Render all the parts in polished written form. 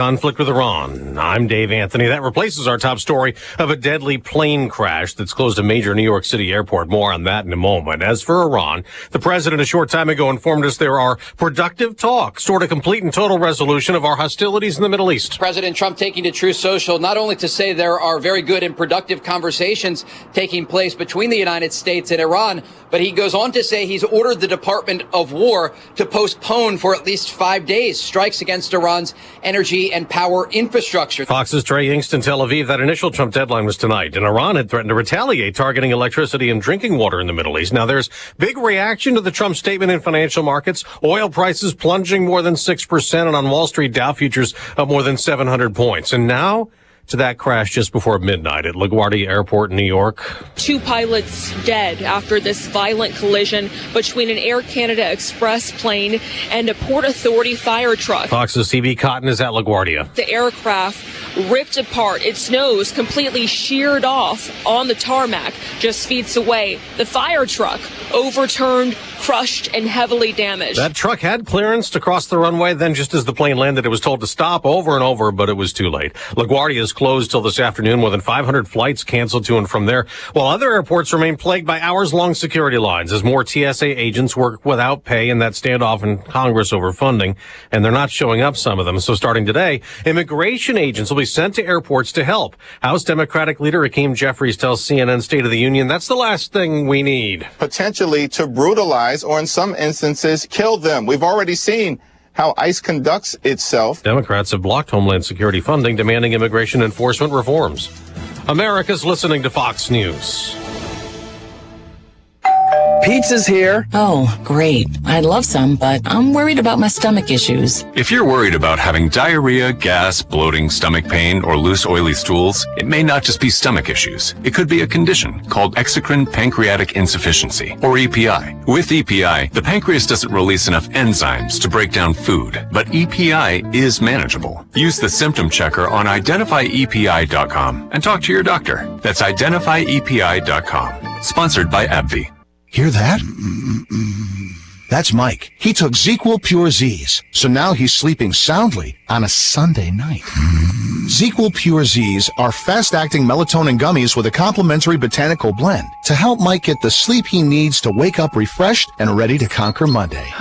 Conflict with Iran. I'm Dave Anthony. That replaces our top story of a deadly plane crash that's closed a major New York City airport. More on that in a moment. As for Iran, the president a short time ago informed us there are productive talks toward a complete and total resolution of our hostilities in the Middle East. President Trump taking to Truth Social not only to say there are very good and productive conversations taking place between the United States and Iran, but he goes on to say he's ordered the Department of War to postpone for at least 5 days strikes against Iran's energy and power infrastructure. Fox's Trey Yingst in Tel Aviv. That initial Trump deadline was tonight, and Iran had threatened to retaliate, targeting electricity and drinking water in the Middle East. Now, there's big reaction to the Trump statement in financial markets. Oil prices plunging more than 6%, and on Wall Street, Dow futures up more than 700 points. And now to that crash just before midnight at LaGuardia Airport in New York. 2 pilots dead after this violent collision between an Air Canada Express plane and a Port Authority fire truck. Fox's CB Cotton is at LaGuardia. The aircraft ripped apart, its nose completely sheared off on the tarmac just feet away. The fire truck overturned, crushed, and heavily damaged. That truck had clearance to cross the runway. Then just as the plane landed, it was told to stop over and over, but it was too late. LaGuardia is closed till this afternoon. More than 500 flights canceled to and from there, while other airports remain plagued by hours-long security lines as more TSA agents work without pay in that standoff in Congress over funding, and they're not showing up, some of them. So starting today, immigration agents will be sent to airports to help. House Democratic leader Hakeem Jeffries tells CNN State of the Union that's the last thing we need. Potentially to brutalize or in some instances kill them. We've already seen how ICE conducts itself. Democrats have blocked Homeland Security funding, demanding immigration enforcement reforms. America's listening to Fox News. Pizza's here. Oh, great. I'd love some, but I'm worried about my stomach issues. If you're worried about having diarrhea, gas, bloating, stomach pain, or loose oily stools, it may not just be stomach issues. It could be a condition called exocrine pancreatic insufficiency, or EPI. With EPI, the pancreas doesn't release enough enzymes to break down food, but EPI is manageable. Use the symptom checker on identifyepi.com and talk to your doctor. That's identifyepi.com. Sponsored by AbbVie. Hear that? That's Mike. He took ZQL Pure Z's, so now he's sleeping soundly on a Sunday night. ZQL Pure Z's are fast-acting melatonin gummies with a complementary botanical blend to help Mike get the sleep he needs to wake up refreshed and ready to conquer Monday.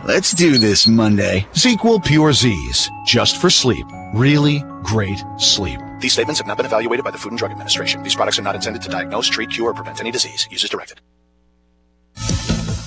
Let's do this Monday. ZQL Pure Z's, just for sleep. Really great sleep. These statements have not been evaluated by the Food and Drug Administration. These products are not intended to diagnose, treat, cure, or prevent any disease. Use as directed.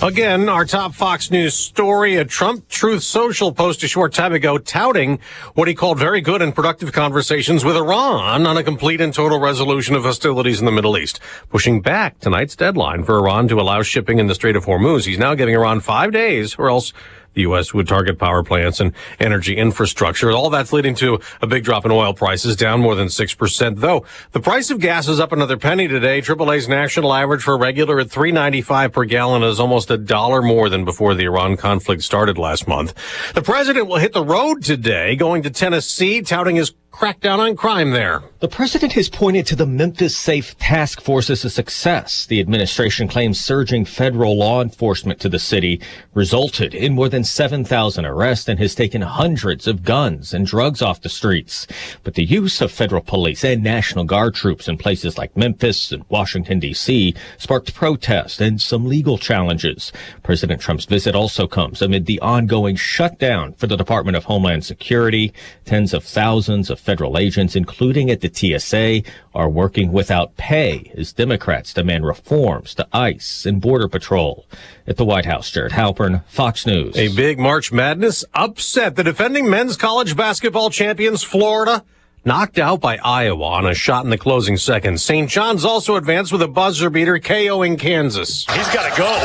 Again, our top Fox News story, a Trump Truth Social post a short time ago touting what he called very good and productive conversations with Iran on a complete and total resolution of hostilities in the Middle East, pushing back tonight's deadline for Iran to allow shipping in the Strait of Hormuz. He's now giving Iran 5 days, or else the U.S. would target power plants and energy infrastructure. All that's leading to a big drop in oil prices, down more than 6%. Though the price of gas is up another penny today. AAA's national average for regular at $3.95 per gallon is almost $1 more than before the Iran conflict started last month. The president will hit the road today, going to Tennessee, touting his crackdown on crime there. The president has pointed to the Memphis Safe Task Force as a success. The administration claims surging federal law enforcement to the city resulted in more than 7,000 arrests and has taken hundreds of guns and drugs off the streets. But the use of federal police and National Guard troops in places like Memphis and Washington, D.C. sparked protests and some legal challenges. President Trump's visit also comes amid the ongoing shutdown for the Department of Homeland Security. Tens of thousands of federal agents, including at the TSA, are working without pay as Democrats demand reforms to ICE and Border Patrol. At the White House, Jared Halpern, Fox News. A big March Madness upset. The defending men's college basketball champions, Florida, knocked out by Iowa on a shot in the closing seconds. St. John's also advanced with a buzzer beater, KOing Kansas. He's got to go.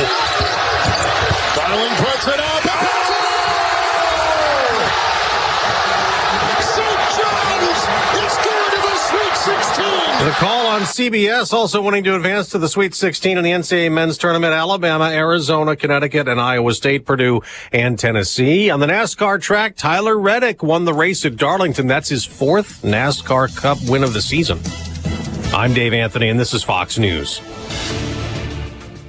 Garland puts it up. The call on CBS also wanting to advance to the Sweet 16 in the NCAA men's tournament. Alabama, Arizona, Connecticut, and Iowa State, Purdue, and Tennessee. On the NASCAR track, Tyler Reddick won the race at Darlington. That's his 4th NASCAR Cup win of the season. I'm Dave Anthony, and this is Fox News.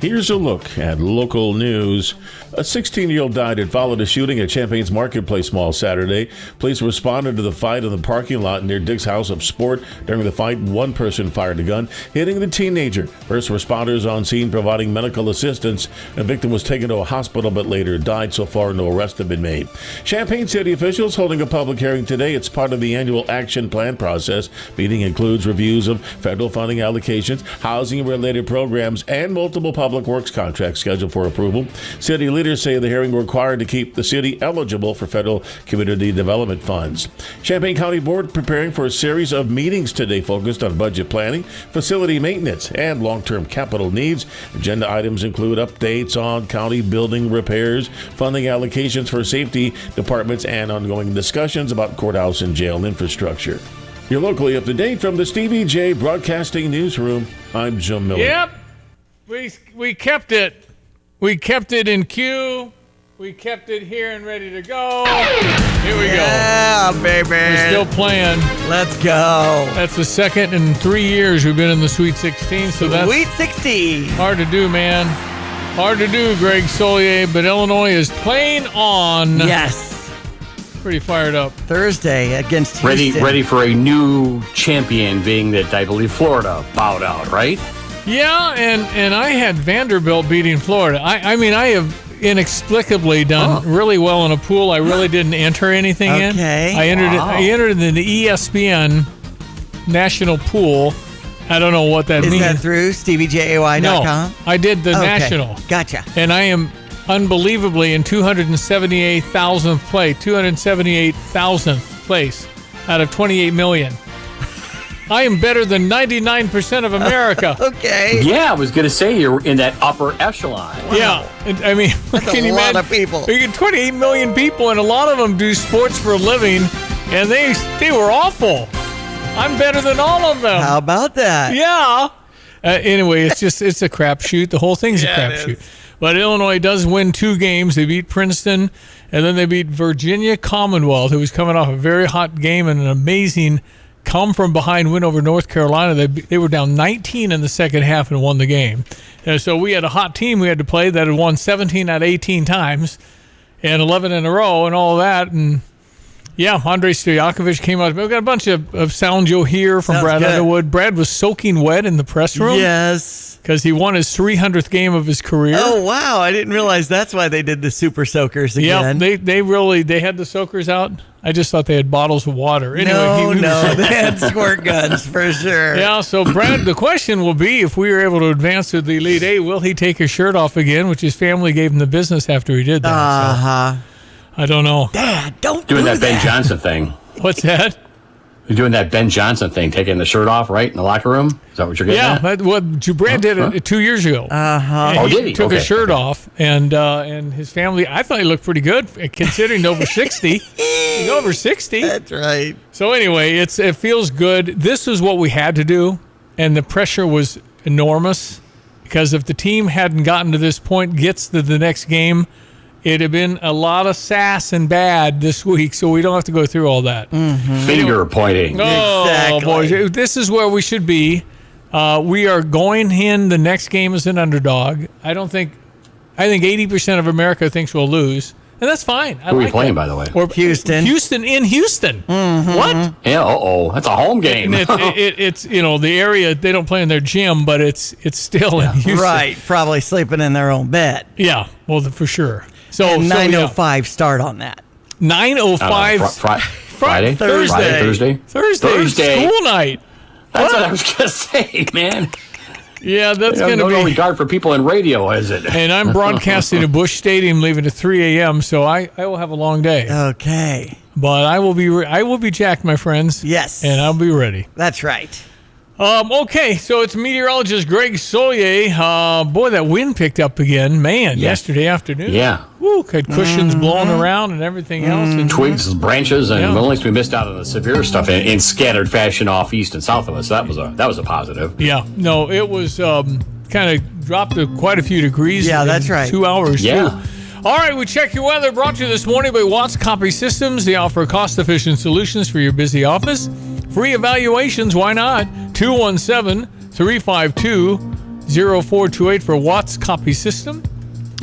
Here's a look at local news. A 16-year-old died and followed a shooting at Champaign's Marketplace Mall Saturday. Police responded to the fight in the parking lot near Dick's House of Sport. During the fight, one person fired a gun, hitting the teenager. First responders on scene providing medical assistance. The victim was taken to a hospital but later died. So far, no arrests have been made. Champaign City officials holding a public hearing today. It's part of the annual action plan process. Meeting includes reviews of federal funding allocations, housing-related programs, and multiple public works contracts scheduled for approval. City leaders say the hearing will require to keep the city eligible for federal community development funds. Champaign County Board preparing for a series of meetings today focused on budget planning, facility maintenance, and long-term capital needs. Agenda items include updates on county building repairs, funding allocations for safety departments, and ongoing discussions about courthouse and jail infrastructure. You're locally up to date from the Stevie J Broadcasting Newsroom. I'm Jim Miller. Yep. We kept it. We kept it in queue. We kept it here and ready to go. Here we go. Yeah, baby. We're still playing. Let's go. That's the second in 3 years we've been in the Sweet 16. So that's Sweet 16. Hard to do, man. Hard to do, Greg Solier. But Illinois is playing on. Yes. Pretty fired up. Thursday against Houston. Ready for a new champion, being that I believe Florida bowed out, right? Yeah, and I had Vanderbilt beating Florida. I mean, I have inexplicably done really well in a pool I really didn't enter anything in. Okay. I entered in the ESPN national pool. I don't know what that means. Is that through StevieJay.com? No, I did the national. Gotcha. And I am unbelievably in 278,000th place out of 28 million. I am better than 99% of America. Okay. Yeah, I was going to say you're in that upper echelon. Wow. Yeah. I mean, That's a lot of people. You get 28 million people, and a lot of them do sports for a living, and they were awful. I'm better than all of them. How about that? Yeah. Anyway, it's a crapshoot. The whole thing's a crapshoot. But Illinois does win 2 games. They beat Princeton, and then they beat Virginia Commonwealth, who was coming off a very hot game and an amazing come-from-behind win over North Carolina. They were down 19 in the second half and won the game. And so we had a hot team we had to play that had won 17 out of 18 times and 11 in a row and all of that. And, yeah, Andrei Stojakovic came out. We've got a bunch of sound you'll hear from Brad Underwood. Brad was soaking wet in the press room. Yes. Because he won his 300th game of his career. Oh, wow. I didn't realize that's why they did the Super Soakers again. Yeah, they had the soakers out. I just thought they had bottles of water. Anyway, no, they had squirt guns for sure. Yeah, so Brad, the question will be, if we were able to advance to the Elite Eight, will he take his shirt off again, which his family gave him the business after he did that. Uh-huh. So, I don't know. Dad, don't doing do that Ben Johnson thing. What's that? You're doing that Ben Johnson thing, taking the shirt off, right, in the locker room? Is that what you're getting at? Yeah, Brad did it 2 years ago. Uh-huh. Oh, did he? Took his shirt off, and his family, I thought he looked pretty good, considering over 60. He's over 60. That's right. So anyway, it feels good. This is what we had to do, and the pressure was enormous, because if the team hadn't gotten to this point, gets to the next game, it'd have been a lot of sass and bad this week, so we don't have to go through all that. Mm-hmm. Finger pointing. Oh, exactly. Boy, this is where we should be. We are going in the next game as an underdog. I think 80% of America thinks we'll lose, and that's fine. Who are we playing, by the way? Houston. Houston in Houston. Mm-hmm. What? Yeah, that's a home game. It's the area, they don't play in their gym, but it's still in Houston. Right, probably sleeping in their own bed. Yeah, well, for sure. So and 9:05 start on that. 9:05 Friday? Thursday. School night. That's what I was going to say, man. Yeah, that's going to be. No regard for people in radio, is it? And I'm broadcasting at Busch Stadium, leaving at 3 a.m., so I will have a long day. Okay. But I will be jacked, my friends. Yes. And I'll be ready. That's right. Okay, so it's meteorologist Greg Solier. Boy, that wind picked up again, yesterday afternoon. Yeah. Woo, had cushions blowing around and everything else. And twigs, branches, and at least we missed out on the severe stuff in scattered fashion off east and south of us. That was a positive. Yeah. No, it was kind of dropped to quite a few degrees. Yeah, that's right. 2 hours, Yeah. too. All right, we check your weather. Brought to you this morning by Watts Copy Systems. They offer cost-efficient solutions for your busy office. Free evaluations, why not? 217-352-0428 for Watts Copy System.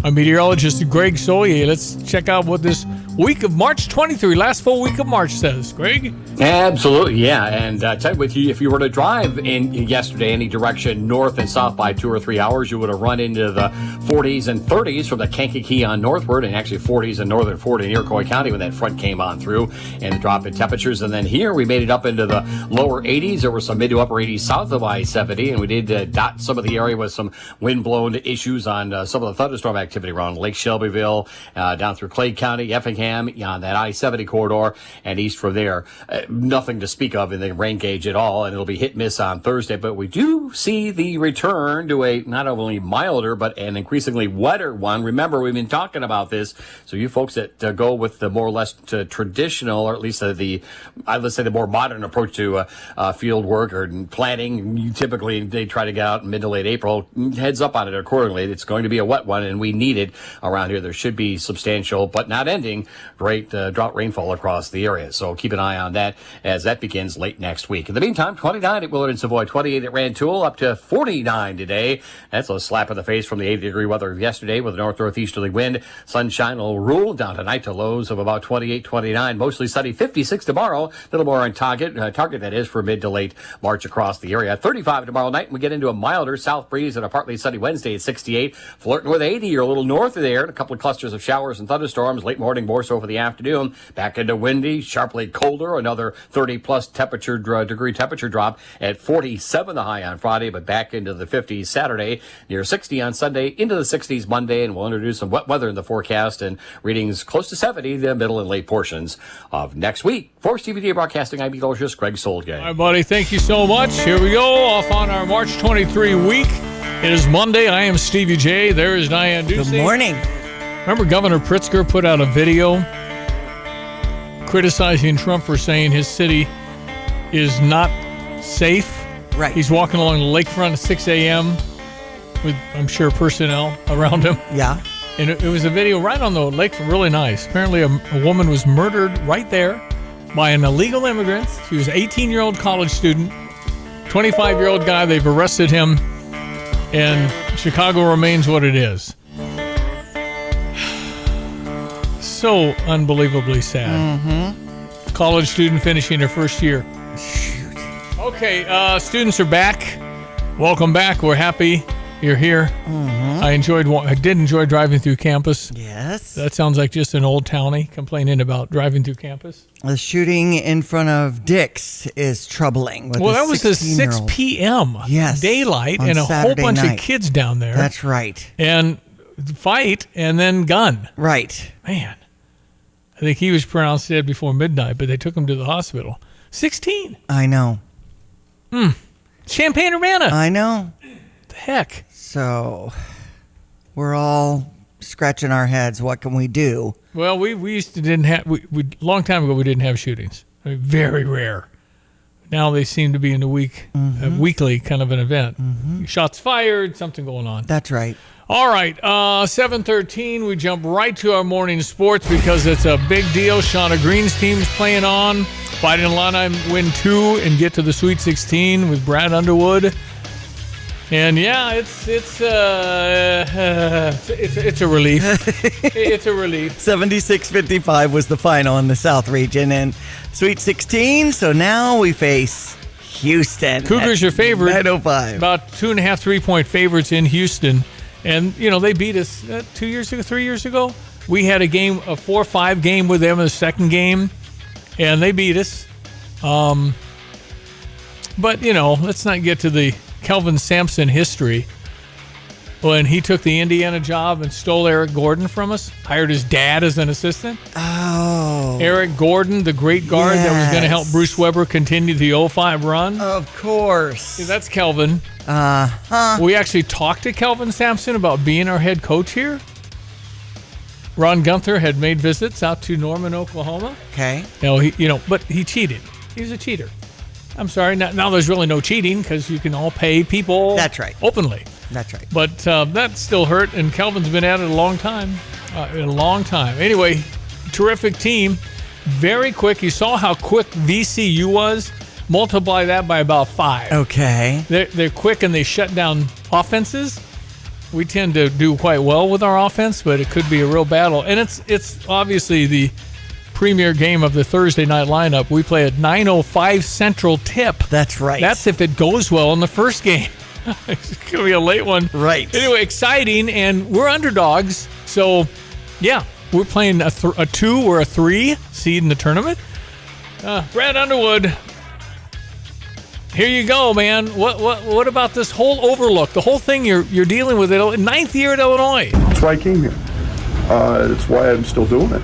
I'm meteorologist Greg Solier. Let's check out what this week of March 23, last full week of March says. Greg? Absolutely, yeah. And tell you with you, if you were to drive in yesterday any direction north and south by 2 or 3 hours, you would have run into the 40s and 30s from the Kankakee on northward, and actually 40s in northern Fort and Iroquois County when that front came on through, and the drop in temperatures. And then here we made it up into the lower 80s. There were some mid to upper 80s south of I-70, and we did dot some of the area with some wind-blown issues on some of the thunderstorm activity around Lake Shelbyville, down through Clay County, Effingham, on that I-70 corridor, and east from there. Nothing to speak of in the rain gauge at all, and it'll be hit miss on Thursday. But we do see the return to a not only milder but an increasingly wetter one. Remember, we've been talking about this, so you folks that go with the more or less traditional, or at least let's say the more modern approach to field work or planting, you typically they try to get out in mid to late April. Heads up on it accordingly. It's going to be a wet one, and we need it around here. There should be substantial, but not ending, great drought rainfall across the area. So keep an eye on that as that begins late next week. In the meantime, 29 at Willard and Savoy, 28 at Rantoul, up to 49 today. That's a slap in the face from the 80-degree weather of yesterday with a north-northeasterly wind. Sunshine will rule down tonight to lows of about 28, 29. Mostly sunny, 56 tomorrow. A little more on target that is for mid to late March across the area. 35 tomorrow night, and we get into a milder south breeze and a partly sunny Wednesday at 68. Flirting with 80 or a little north of there, and a couple of clusters of showers and thunderstorms late morning, more so for the afternoon. Back into windy, sharply colder, another 30-plus degree temperature drop at 47 the high on Friday, but back into the 50s Saturday, near 60 on Sunday, into the 60s Monday, and we'll introduce some wet weather in the forecast and readings close to 70 the middle and late portions of next week. For Stevie D Broadcasting, I'm meteorologist Greg Soldgate. All right, buddy, thank you so much. Here we go, off on our March 23 week. It is Monday. I am Stevie J. There is Diane Ducey. Good morning. Remember Governor Pritzker put out a video criticizing Trump for saying his city is not safe. Right. He's walking along the lakefront at 6 a.m. with, I'm sure, personnel around him. Yeah. And it was a video right on the lake, really nice. Apparently a woman was murdered right there by an illegal immigrant. She was an 18-year-old college student, 25-year-old guy. They've arrested him, and Chicago remains what it is. So unbelievably sad. Mm-hmm. College student finishing her first year. Shoot. Okay, students are back. Welcome back. We're happy you're here. Mm-hmm. I did enjoy driving through campus. Yes. That sounds like just an old townie complaining about driving through campus. The shooting in front of Dick's is troubling. Well, that was a 6 p.m. Yes, daylight and a Saturday whole bunch night. of kids down there. That's right. And fight and then gun. Right. Man. I think he was pronounced dead before midnight, but they took him to the hospital. 16. I know. Champaign-Urbana. I know. The heck. So we're all scratching our heads. What can we do? Well, we used to didn't have long time ago we didn't have shootings. I mean, very rare. Now they seem to be in a weekly kind of an event. Mm-hmm. Shots fired, something going on. That's right. All right, 7:13. We jump right to our morning sports because it's a big deal. Shauna Green's team's playing on. Fighting Illini win 2 and get to the Sweet 16 with Brad Underwood. And yeah, it's a relief. It's a relief. 76-55 was the final in the South region and Sweet 16. So now we face Houston. Cougars are favored. 905. About 2.5 3-point favorites in Houston. And, you know, they beat us 3 years ago. We had a 4-5 game with them in the second game, and they beat us. But, you know, let's not get to the Kelvin Sampson history. When he took the Indiana job and stole Eric Gordon from us, hired his dad as an assistant. Oh. Eric Gordon, the great guard that was going to help Bruce Weber continue the 05 run. Of course. Yeah, that's Kelvin. We actually talked to Kelvin Sampson about being our head coach here. Ron Gunther had made visits out to Norman, Oklahoma. Okay. But he cheated. He was a cheater. I'm sorry. Now there's really no cheating because you can all pay people. That's right. Openly. That's right. But that still hurt, and Kelvin's been at it a long time. Anyway, terrific team. Very quick. You saw how quick VCU was. Multiply that by about 5. Okay. They're quick, and they shut down offenses. We tend to do quite well with our offense, but it could be a real battle. And it's obviously the premier game of the Thursday night lineup. We play at 9:05 Central tip. That's right. That's if it goes well in the first game. It's going to be a late one. Right. Anyway, exciting, and we're underdogs. So, yeah, we're playing a 2 or a 3 seed in the tournament. Brad Underwood, here you go, man. What about this whole overlook? The whole thing you're dealing with it. Ninth year at Illinois. That's why I came here. It's why I'm still doing it.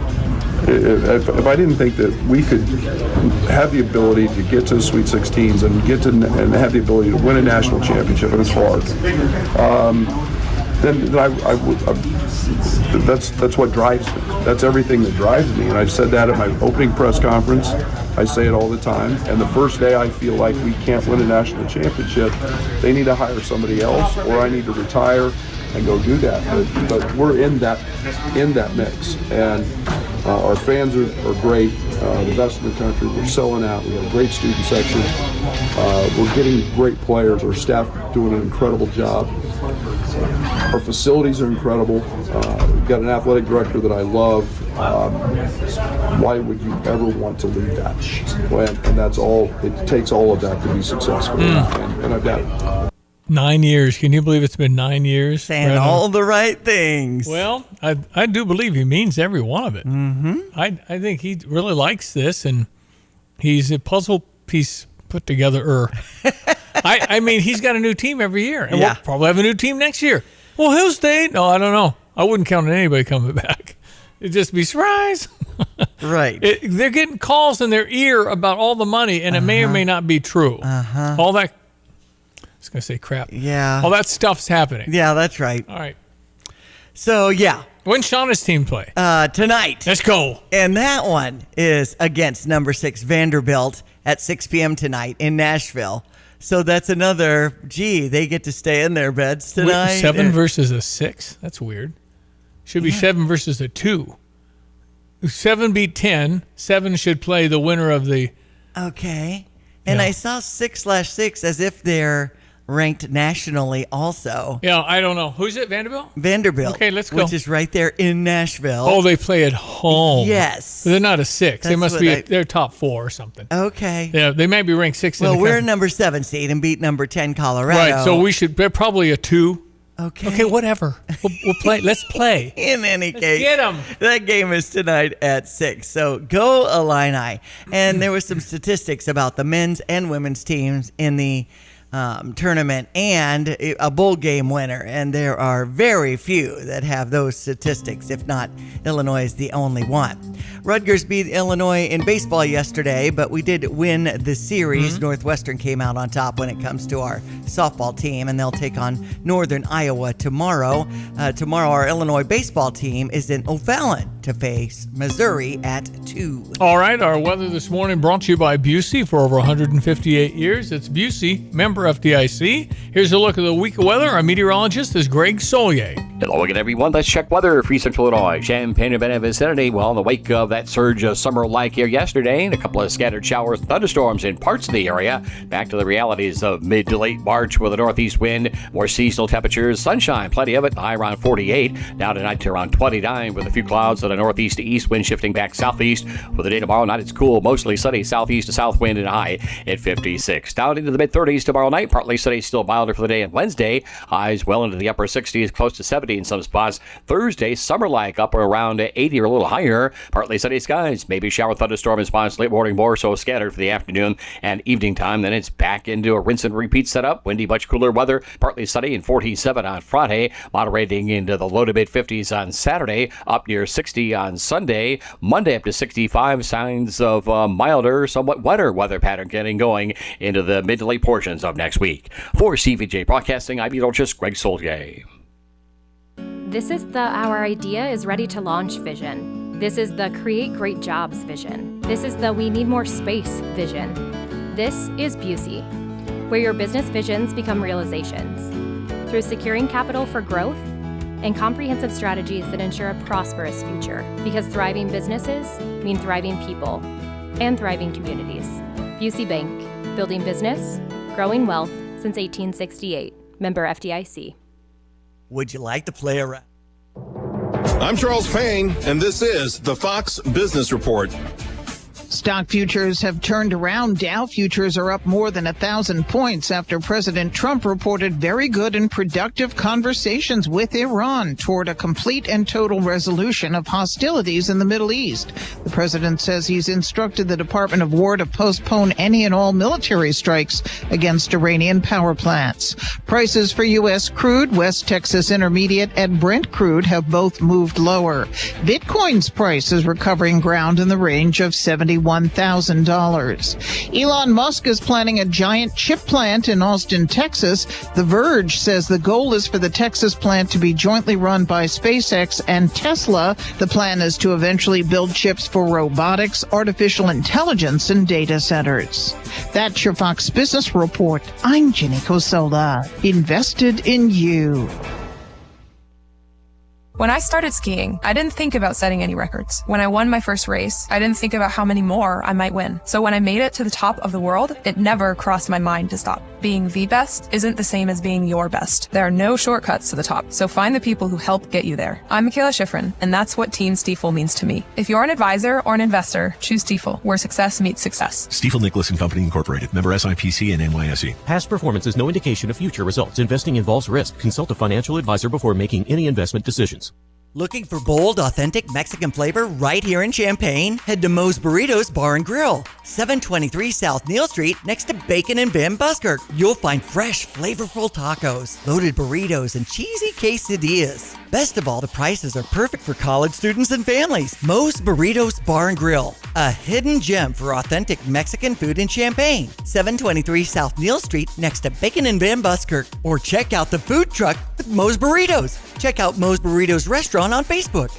If I didn't think that we could have the ability to get to the Sweet 16s and have the ability to win a national championship, and it's hard, then that's what drives me. That's everything that drives me. And I've said that at my opening press conference. I say it all the time. And the first day I feel like we can't win a national championship, they need to hire somebody else, or I need to retire and go do that. But we're in that mix, and our fans are great, the best in the country. We're selling out. We have a great student section. We're getting great players. Our staff doing an incredible job. Our facilities are incredible. We've got an athletic director that I love. Why would you ever want to leave that? And that's all. It takes all of that to be successful. And I've got it. 9 years. Can you believe it's been 9 years? Saying all the right things. Well, I do believe he means every one of it. Mm-hmm. I think he really likes this, and he's a puzzle piece put together. I mean, he's got a new team every year, and we'll probably have a new team next year. Well, he'll stay. No, I don't know. I wouldn't count on anybody coming back. It'd just be surprise. Right. They're getting calls in their ear about all the money, and it may or may not be true. All that. I was going to say crap. Yeah. All that stuff's happening. Yeah, that's right. All right. So, yeah. When's Shauna's team play? Tonight. Let's go. And that one is against number 6 Vanderbilt at 6 p.m. tonight in Nashville. So that's another, they get to stay in their beds tonight. 7 versus a 6? That's weird. Should be 7 versus a 2. 7 beat 10. 7 should play the winner of the... Okay. And I saw 6/6 as if they're ranked nationally also. Yeah, I don't know. Who's it, Vanderbilt? Vanderbilt. Okay, let's go. Which is right there in Nashville. Oh, they play at home. Yes. They're not a 6. They must be, they're top 4 or something. Okay. Yeah, they may be ranked 6 in the country. Well, we're number 7 seed and beat number 10 Colorado. Right, so they're probably a 2. Okay, whatever. We'll play. Let's play. In any case, get them. That game is tonight at 6. So go Illini. And there was some statistics about the men's and women's teams in the tournament and a bowl game winner. And there are very few that have those statistics. If not, Illinois is the only one. Rutgers beat Illinois in baseball yesterday, but we did win the series. Northwestern came out on top when it comes to our softball team, and they'll take on Northern Iowa tomorrow. Tomorrow, our Illinois baseball team is in O'Fallon to face Missouri at 2. All right, our weather this morning brought to you by Busey for over 158 years. It's Busey, member FDIC. Here's a look at the week of weather. Our meteorologist is Greg Solier. Hello again, everyone. Let's check weather for Central Illinois. Champaign-Urbana vicinity. Well, in the wake of that surge of summer-like here yesterday and a couple of scattered showers and thunderstorms in parts of the area, back to the realities of mid to late March with a northeast wind, more seasonal temperatures, sunshine, plenty of it, high around 48. Now tonight to around 29 with a few clouds and a northeast to east wind shifting back southeast. For the day tomorrow night, it's cool, mostly sunny, southeast to south wind and high at 56. Down into the mid-30s tomorrow night, partly sunny, still milder for the day. And Wednesday, highs well into the upper 60s, close to 70 in some spots. Thursday, summer-like, up around 80 or a little higher. Partly sunny skies, maybe shower thunderstorm in spots late morning, more so scattered for the afternoon and evening time. Then it's back into a rinse and repeat setup. Windy, much cooler weather, partly sunny and 47 on Friday, moderating into the low to mid 50s on Saturday, up near 60 on Sunday. Monday up to 65, signs of milder, somewhat wetter weather pattern getting going into the mid to late portions of next week. For CVJ Broadcasting, I'm meteorologist Greg Solier. This is the Our Idea is Ready to Launch vision. This is the Create Great Jobs vision. This is the We Need More Space vision. This is Busey, where your business visions become realizations. Through securing capital for growth and comprehensive strategies that ensure a prosperous future. Because thriving businesses mean thriving people and thriving communities. Busey Bank, building business, growing wealth since 1868. Member FDIC. Would you like to play around? I'm Charles Payne, and this is the Fox Business Report. Stock futures have turned around. Dow futures are up more than 1,000 points after President Trump reported very good and productive conversations with Iran toward a complete and total resolution of hostilities in the Middle East. The president says he's instructed the Department of War to postpone any and all military strikes against Iranian power plants. Prices for U.S. crude, West Texas Intermediate, and Brent crude have both moved lower. Bitcoin's price is recovering ground in the range of $71,000. Elon Musk is planning a giant chip plant in Austin, Texas. The Verge says the goal is for the Texas plant to be jointly run by SpaceX and Tesla. The plan is to eventually build chips for robotics, artificial intelligence, and data centers. That's your Fox Business Report. I'm Jenny Cosola. Invested in you. When I started skiing, I didn't think about setting any records. When I won my first race, I didn't think about how many more I might win. So when I made it to the top of the world, it never crossed my mind to stop. Being the best isn't the same as being your best. There are no shortcuts to the top, so find the people who help get you there. I'm Michaela Schifrin, and that's what Team Stiefel means to me. If you're an advisor or an investor, choose Stiefel, where success meets success. Stiefel Nicholas and Company Incorporated, member SIPC and NYSE. Past performance is no indication of future results. Investing involves risk. Consult a financial advisor before making any investment decisions. Looking for bold, authentic Mexican flavor right here in Champaign? Head to Moe's Burritos Bar and Grill, 723 South Neal Street, next to Bacon and Bim Buskirk. You'll find fresh, flavorful tacos, loaded burritos, and cheesy quesadillas. Best of all, the prices are perfect for college students and families. Moe's Burritos Bar and Grill, a hidden gem for authentic Mexican food in Champaign, 723 South Neal Street, next to Bacon and Bim Buskirk. Or check out the food truck with Moe's Burritos. Check out Moe's Burritos Restaurant on Facebook.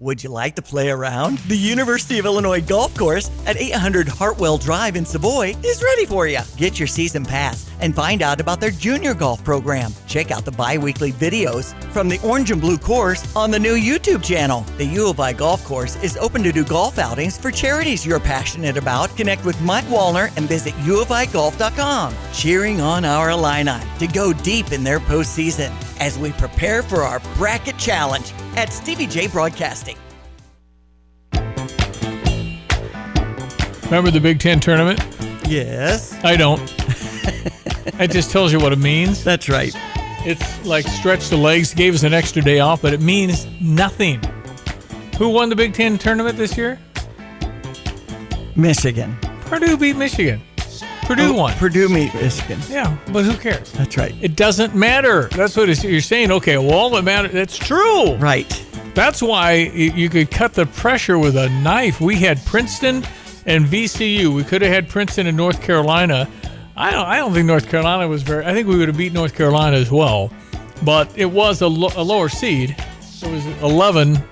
Would you like to play around? The University of Illinois Golf Course at 800 Hartwell Drive in Savoy is ready for you. Get your season pass and find out about their junior golf program. Check out the bi-weekly videos from the Orange and Blue course on the new YouTube channel. The U of I Golf Course is open to do golf outings for charities you're passionate about. Connect with Mike Wallner and visit uofigolf.com. Cheering on our Illini to go deep in their postseason as we prepare for our bracket challenge at Stevie J Broadcasting. Remember the Big Ten tournament? Yes. I don't. It just tells you what it means. That's right. It's like stretch the legs, gave us an extra day off, but it means nothing. Who won the Big Ten tournament this year? Michigan. Purdue beat Michigan. Purdue won. Purdue beat Michigan. Yeah, but who cares? That's right. It doesn't matter. That's what you're saying. Okay, well, all that matters. That's true. Right. That's why you could cut the pressure with a knife. We had Princeton and VCU. We could have had Princeton and North Carolina. I don't think North Carolina was very. I think we would have beat North Carolina as well, but it was a lower seed. It was 11,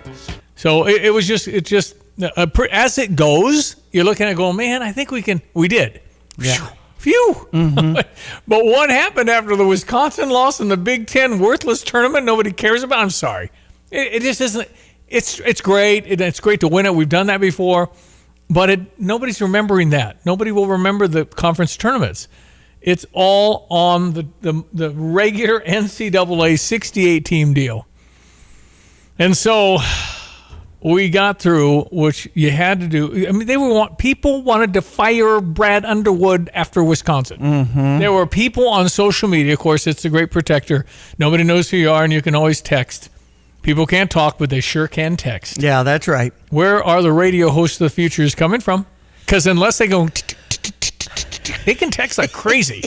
so it was just as it goes. You're looking at going, man. I think we can. We did. Yeah. Phew. Mm-hmm. But what happened after the Wisconsin loss in the Big Ten worthless tournament nobody cares about? I'm sorry. It just isn't. It's great. It's great to win it. We've done that before. But nobody's remembering that. Nobody will remember the conference tournaments. It's all on the regular NCAA 68-team deal. And so we got through, which you had to do. I mean, people wanted to fire Brad Underwood after Wisconsin. Mm-hmm. There were people on social media. Of course, it's a great protector. Nobody knows who you are, and you can always text. People can't talk, but they sure can text. Yeah, that's right. Where are the radio hosts of the futures coming from? Because unless they go, they can text like crazy.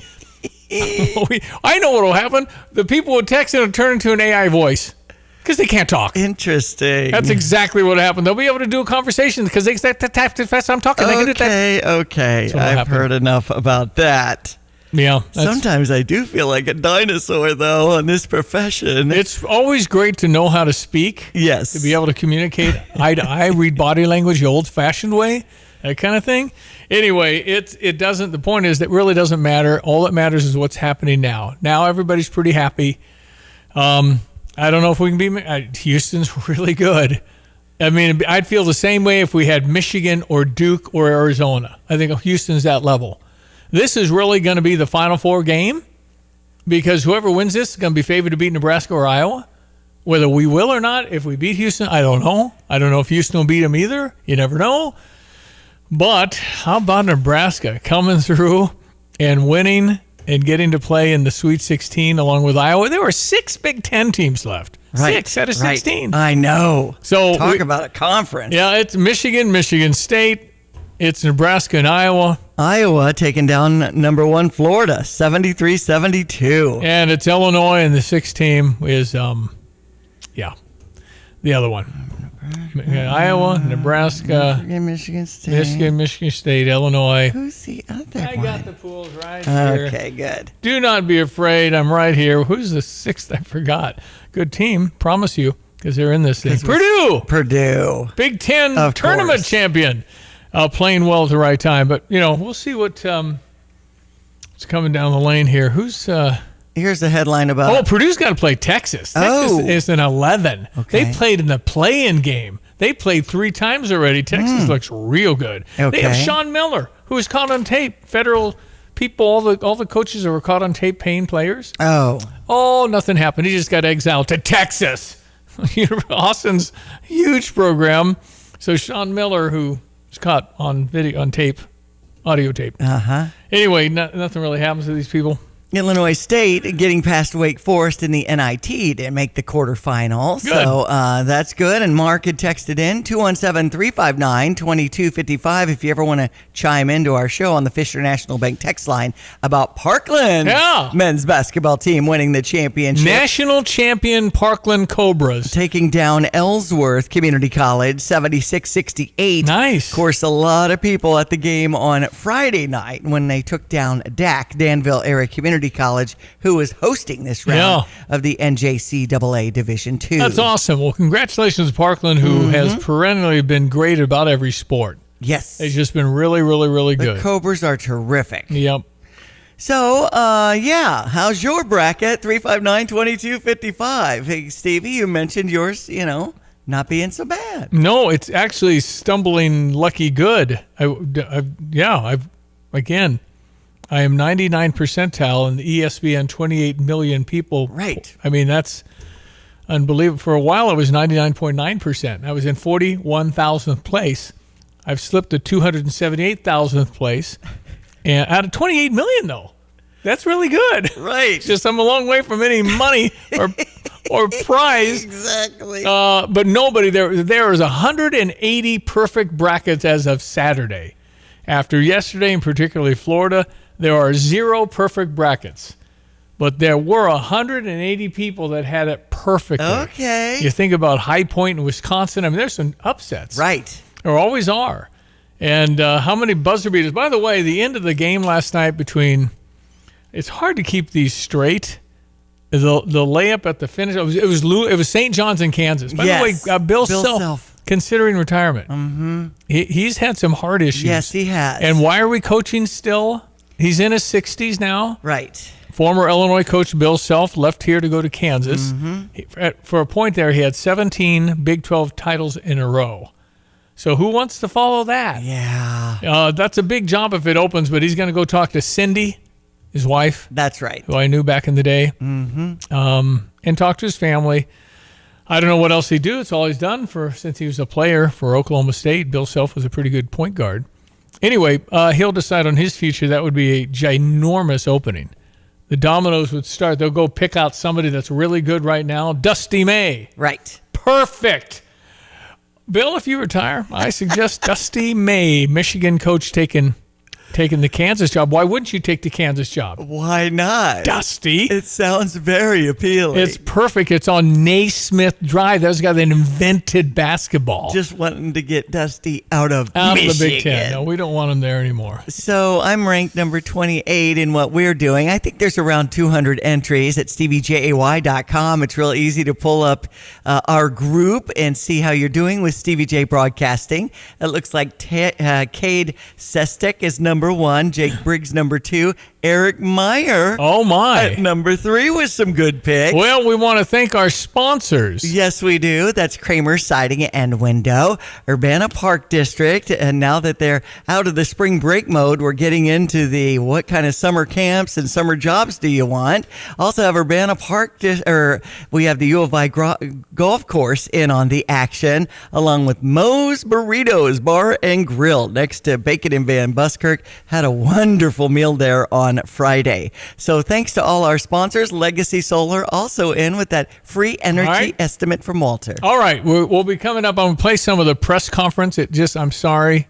I know what will happen. The people will text and it'll turn into an AI voice because they can't talk. Interesting. That's exactly what happened. They'll be able to do a conversation because they tap too fast. I'm talking. Okay. I've heard enough about that. Yeah. Sometimes I do feel like a dinosaur, though, in this profession. It's always great to know how to speak. Yes. To be able to communicate eye to eye, read body language the old-fashioned way, that kind of thing. Anyway, it doesn't. The point is that really doesn't matter. All that matters is what's happening now. Now everybody's pretty happy. I don't know if we can be. Houston's really good. I mean, I'd feel the same way if we had Michigan or Duke or Arizona. I think Houston's that level. This is really going to be the Final Four game because whoever wins this is going to be favored to beat Nebraska or Iowa. Whether we will or not, if we beat Houston, I don't know. I don't know if Houston will beat them either. You never know. But how about Nebraska coming through and winning and getting to play in the Sweet 16 along with Iowa? There were 6 Big Ten teams left. Right, 6 out of 16. I know. So talk about a conference. Yeah, it's Michigan, Michigan State. It's Nebraska and Iowa. Iowa taking down number 1 Florida, 73-72. And it's Illinois, and the 6th team is, the other one. Iowa, Nebraska, Michigan State. Michigan State, Illinois. Who's the other I one? got the pools right here. Okay, good. Do not be afraid. I'm right here. Who's the 6th? I forgot. Good team. Promise you, because they're in this thing. Purdue. Big Ten tournament champion. Playing well at the right time. But, we'll see what's coming down the lane here. Here's the headline about... Oh, Purdue's got to play Texas. Texas is an 11. Okay. They played in the play-in game. They played 3 times already. Texas looks real good. Okay. They have Sean Miller, who was caught on tape. Federal people, all the coaches that were caught on tape paying players. Oh, nothing happened. He just got exiled to Texas. Austin's huge program. So Sean Miller, who was caught on video, on tape, audio tape. Anyway, nothing really happens to these people. Illinois State getting past Wake Forest in the NIT to make the quarterfinals. Good. So that's good. And Mark had texted in 217-359-2255 if you ever want to chime into our show on the Fisher National Bank text line about Parkland men's basketball team winning the championship. National champion Parkland Cobras. Taking down Ellsworth Community College 76-68. Nice. Of course, a lot of people at the game on Friday night when they took down DAC, Danville Area Community College, who was hosting this round of the NJCAA Division II. That's awesome. Well, congratulations to Parkland, who has perennially been great about every sport. Yes. They've just been really, really, really good. The Cobras are terrific. Yep. So, how's your bracket? 359-2255. Hey, Stevie, you mentioned yours, not being so bad. No, it's actually stumbling lucky good. I am 99 percentile in the ESPN 28 million people. Right. I mean, that's unbelievable. For a while, I was 99.9%. I was in 41,000th place. I've slipped to 278,000th place. And out of 28 million, though. That's really good. Right. Just I'm a long way from any money or prize. Exactly. But nobody, there is 180 perfect brackets as of Saturday. After yesterday, and particularly Florida, there are 0 perfect brackets. But there were 180 people that had it perfectly. Okay. You think about High Point in Wisconsin. I mean, there's some upsets. Right. There always are. And how many buzzer beaters? By the way, the end of the game last night it's hard to keep these straight. The layup at the finish, it was St. John's in Kansas. By the way, Bill Self. Considering retirement. Mm-hmm. He's had some heart issues. Yes, he has. And why are we coaching still? He's in his 60s now. Right. Former Illinois coach Bill Self left here to go to Kansas. For a point there, he had 17 Big 12 titles in a row. So who wants to follow that? Yeah. That's a big job if it opens, but he's going to go talk to Cindy, his wife. That's right. Who I knew back in the day. And talk to his family. I don't know what else he'd do. It's all he's done since he was a player for Oklahoma State. Bill Self was a pretty good point guard. Anyway, he'll decide on his future. That would be a ginormous opening. The dominoes would start. They'll go pick out somebody that's really good right now. Dusty May. Right. Perfect. Bill, if you retire, I suggest Dusty May, Michigan coach taking the Kansas job. Why wouldn't you take the Kansas job? Why not? Dusty. It sounds very appealing. It's perfect. It's on Naismith Drive. That's the guy that invented basketball. Just wanting to get Dusty out of the Big Ten. No, we don't want him there anymore. So I'm ranked number 28 in what we're doing. I think there's around 200 entries at StevieJay.com. It's real easy to pull up our group and see how you're doing with Stevie J Broadcasting. It looks like Cade Sestek is number 1, Jake Briggs number 2, Eric Meyer. Oh, my. At number 3 with some good picks. Well, we want to thank our sponsors. Yes, we do. That's Kramer Siding and Window, Urbana Park District. And now that they're out of the spring break mode, we're getting into the what kind of summer camps and summer jobs do you want? Also have Urbana Park, we have the U of I Golf Course in on the action, along with Moe's Burritos Bar and Grill next to Bacon and Van Buskirk. Had a wonderful meal there on Friday. So thanks to all our sponsors. Legacy Solar also in with that free energy estimate from Walter. All right, we'll be coming up. I'm going to play some of the press conference. I'm sorry.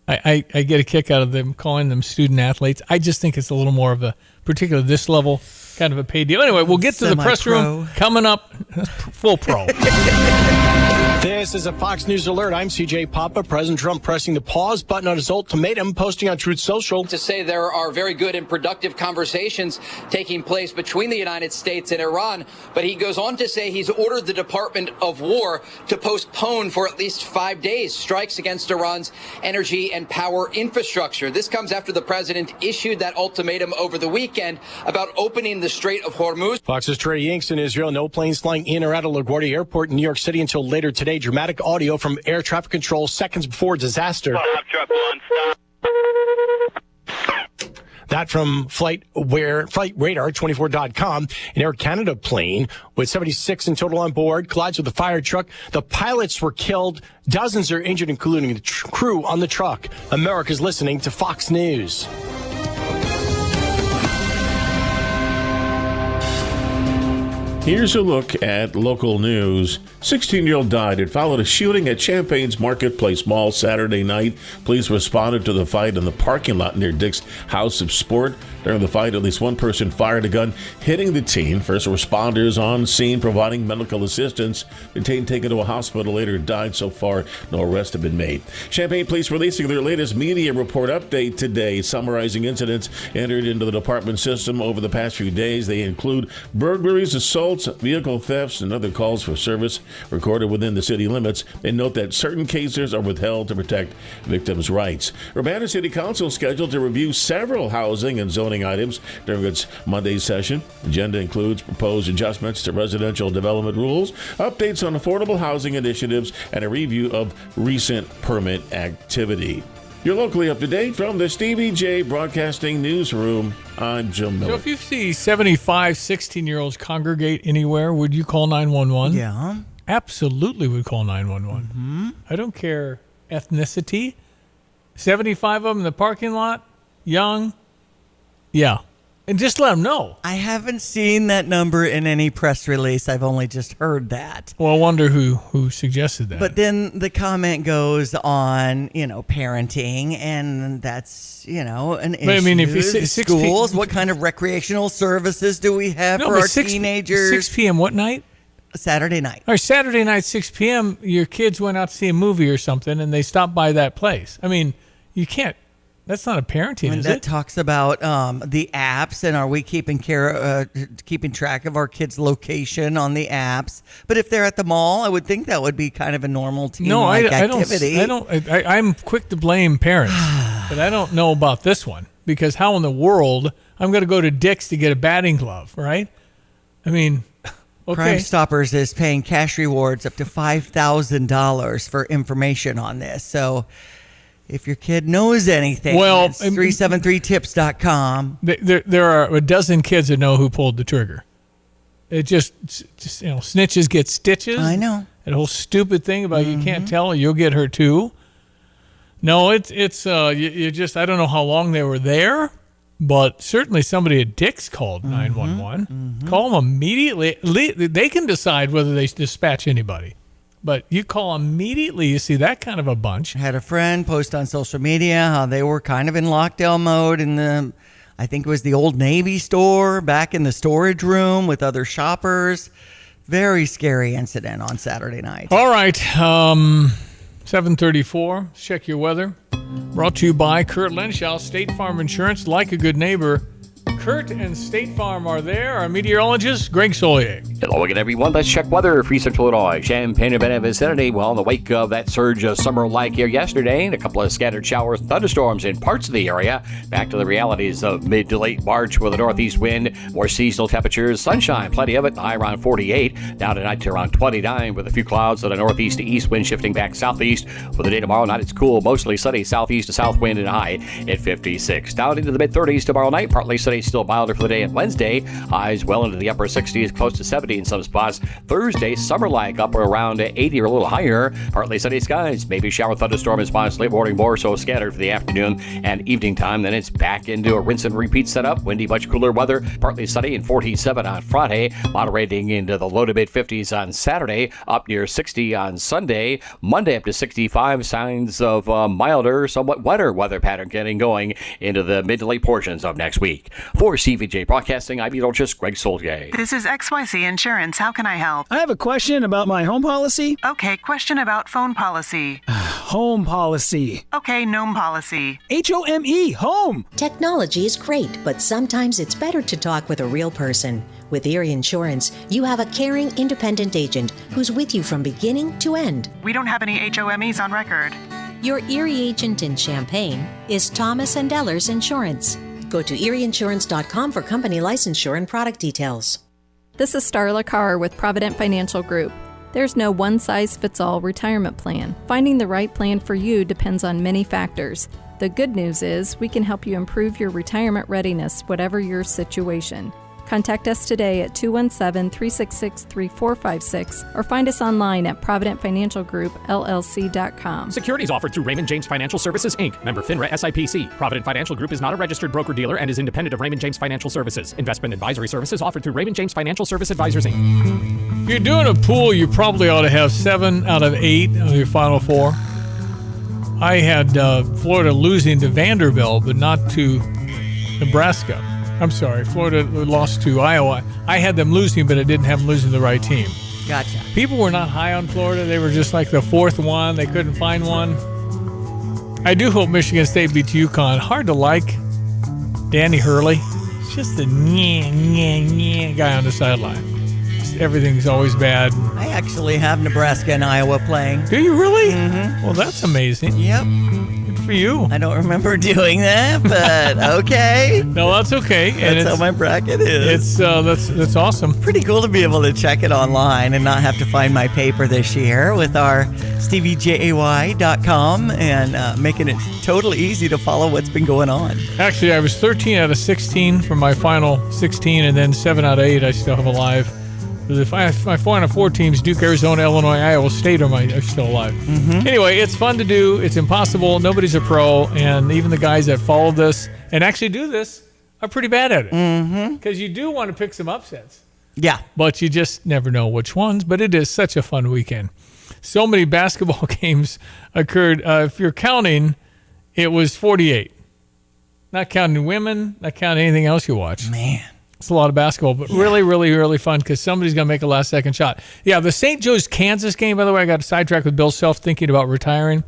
I get a kick out of them calling them student athletes. I just think it's a little more of a, particularly this level, kind of a paid deal. Anyway, we'll get to the press room coming up. Full pro. This is a Fox News alert. I'm CJ Papa. President Trump pressing the pause button on his ultimatum, posting on Truth Social. To say there are very good and productive conversations taking place between the United States and Iran, but he goes on to say he's ordered the Department of War to postpone for at least 5 days strikes against Iran's energy and power infrastructure. This comes after the president issued that ultimatum over the weekend about opening the Strait of Hormuz. Fox's Trey Yanks in Israel. No planes flying in or out of LaGuardia Airport in New York City until later today. Dramatic audio from air traffic control seconds before disaster. That from FlightRadar24.com. An Air Canada plane with 76 in total on board collides with a fire truck. The pilots were killed. Dozens are injured, including the crew on the truck. America's listening to Fox News. Here's a look at local news. 16-year-old died. It followed a shooting at Champaign's Marketplace Mall Saturday night. Police responded to the fight in the parking lot near Dick's House of Sport. During the fight, at least one person fired a gun, hitting the teen. First responders on scene providing medical assistance. The teen taken to a hospital, later died. So far, no arrests have been made. Champaign police releasing their latest media report update today, summarizing incidents entered into the department system over the past few days. They include burglaries, assaults, vehicle thefts, and other calls for service recorded within the city limits. They note that certain cases are withheld to protect victims' rights. Urbana City Council scheduled to review several housing and zoning items during its Monday session. The agenda includes proposed adjustments to residential development rules, updates on affordable housing initiatives, and a review of recent permit activity. You're locally up to date from the Stevie J Broadcasting Newsroom. I'm Jim Miller. So if you see 75 16-year-olds congregate anywhere, would you call 911? Yeah. Absolutely would call 911. Mm-hmm. I don't care ethnicity. 75 of them in the parking lot, young. Yeah. And just let them know. I haven't seen that number in any press release. I've only just heard that. Well, I wonder who suggested that. But then the comment goes on, parenting, and that's, an issue. But I mean, if you say schools, what kind of recreational services do we have for our teenagers? 6 p.m. what night? Saturday night. All right, Saturday night, 6 p.m., your kids went out to see a movie or something, and they stopped by that place. I mean, you can't. That's not a parenting, and is that it? talks about the apps, and are we keeping track of our kids' location on the apps? But if they're at the mall, I would think that would be kind of a normal teen-like activity. I'm quick to blame parents, but I don't know about this one, because how in the world I'm going to go to Dick's to get a batting glove, right? I mean, okay. Crime Stoppers is paying cash rewards up to $5,000 for information on this. So if your kid knows anything, it's 373tips.com. There are a dozen kids that know who pulled the trigger. It just snitches get stitches. I know. That whole stupid thing about you can't tell, you'll get her too. No, it's you just, I don't know how long they were there, but certainly somebody at Dick's called 911. Call them immediately. They can decide whether they dispatch anybody. But you call immediately, you see that kind of a bunch. I had a friend post on social media how they were kind of in lockdown mode in I think it was the Old Navy store, back in the storage room with other shoppers. Very scary incident on Saturday night. All right, 7:34. Check your weather. Brought to you by Kurt Lenschow, State Farm Insurance. Like a good neighbor, Kurt and State Farm are there. Our meteorologist, Greg Solier. Hello again, everyone. Let's check weather for Central Illinois. Champaign-Urbana vicinity. Well, in the wake of that surge of summer-like here yesterday, and a couple of scattered showers, thunderstorms in parts of the area. Back to the realities of mid to late March with a northeast wind, more seasonal temperatures, sunshine, plenty of it, high around 48. Down tonight to around 29 with a few clouds and a northeast to east wind shifting back southeast. For the day tomorrow night, it's cool, mostly sunny, southeast to south wind and high at 56. Down into the mid-30s tomorrow night, partly sunny, still milder for the day. And Wednesday, highs well into the upper 60s, close to 70 in some spots. Thursday, summer-like, up around 80 or a little higher. Partly sunny skies, maybe shower thunderstorm in spots late morning, more so scattered for the afternoon and evening time. Then it's back into a rinse and repeat setup. Windy, much cooler weather, partly sunny and 47 on Friday, moderating into the low to mid 50s on Saturday, up near 60 on Sunday. Monday up to 65, signs of milder, somewhat wetter weather pattern getting going into the mid to late portions of next week. For CVJ Broadcasting, I'm meteorologist Greg Solgay. This is XYZ Insurance. How can I help? I have a question about my home policy. Okay, question about phone policy. Home policy. Okay, gnome policy. HOME, home. Technology is great, but sometimes it's better to talk with a real person. With Erie Insurance, you have a caring, independent agent who's with you from beginning to end. We don't have any HOMEs on record. Your Erie agent in Champaign is Thomas & Ellers Insurance. Go to erieinsurance.com for company licensure and product details. This is Starla Carr with Provident Financial Group. There's no one-size-fits-all retirement plan. Finding the right plan for you depends on many factors. The good news is we can help you improve your retirement readiness, whatever your situation. Contact us today at 217-366-3456 or find us online at providentfinancialgroupllc.com. Securities offered through Raymond James Financial Services, Inc., member FINRA SIPC. Provident Financial Group is not a registered broker-dealer and is independent of Raymond James Financial Services. Investment advisory services offered through Raymond James Financial Service Advisors, Inc. If you're doing a pool, you probably ought to have 7 out of 8 of your final 4. I had Florida losing to Vanderbilt, but not to Nebraska. I'm sorry, Florida lost to Iowa. I had them losing, but I didn't have them losing the right team. Gotcha. People were not high on Florida. They were just like the 4th one. They couldn't find one. I do hope Michigan State beats UConn. Hard to like Danny Hurley. Just a guy on the sideline. Everything's always bad. I actually have Nebraska and Iowa playing. Do you really? Mm-hmm. Well, that's amazing. Yep. Good for you. I don't remember doing that, but okay. No, that's okay. And that's how my bracket is. It's that's awesome. Pretty cool to be able to check it online and not have to find my paper this year with our StevieJay.com and making it totally easy to follow what's been going on. Actually, I was 13 out of 16 for my final 16, and then 7 out of 8 I still have alive. If my 4 out of 4 teams, Duke, Arizona, Illinois, Iowa State, are still alive. Mm-hmm. Anyway, it's fun to do. It's impossible. Nobody's a pro. And even the guys that follow this and actually do this are pretty bad at it. Because you do want to pick some upsets. Yeah. But you just never know which ones. But it is such a fun weekend. So many basketball games occurred. If you're counting, it was 48. Not counting women, not counting anything else you watch. Man. It's a lot of basketball, but really, really, really fun because somebody's going to make a last-second shot. Yeah, the St. Joe's Kansas game, by the way, I got sidetracked with Bill Self thinking about retiring.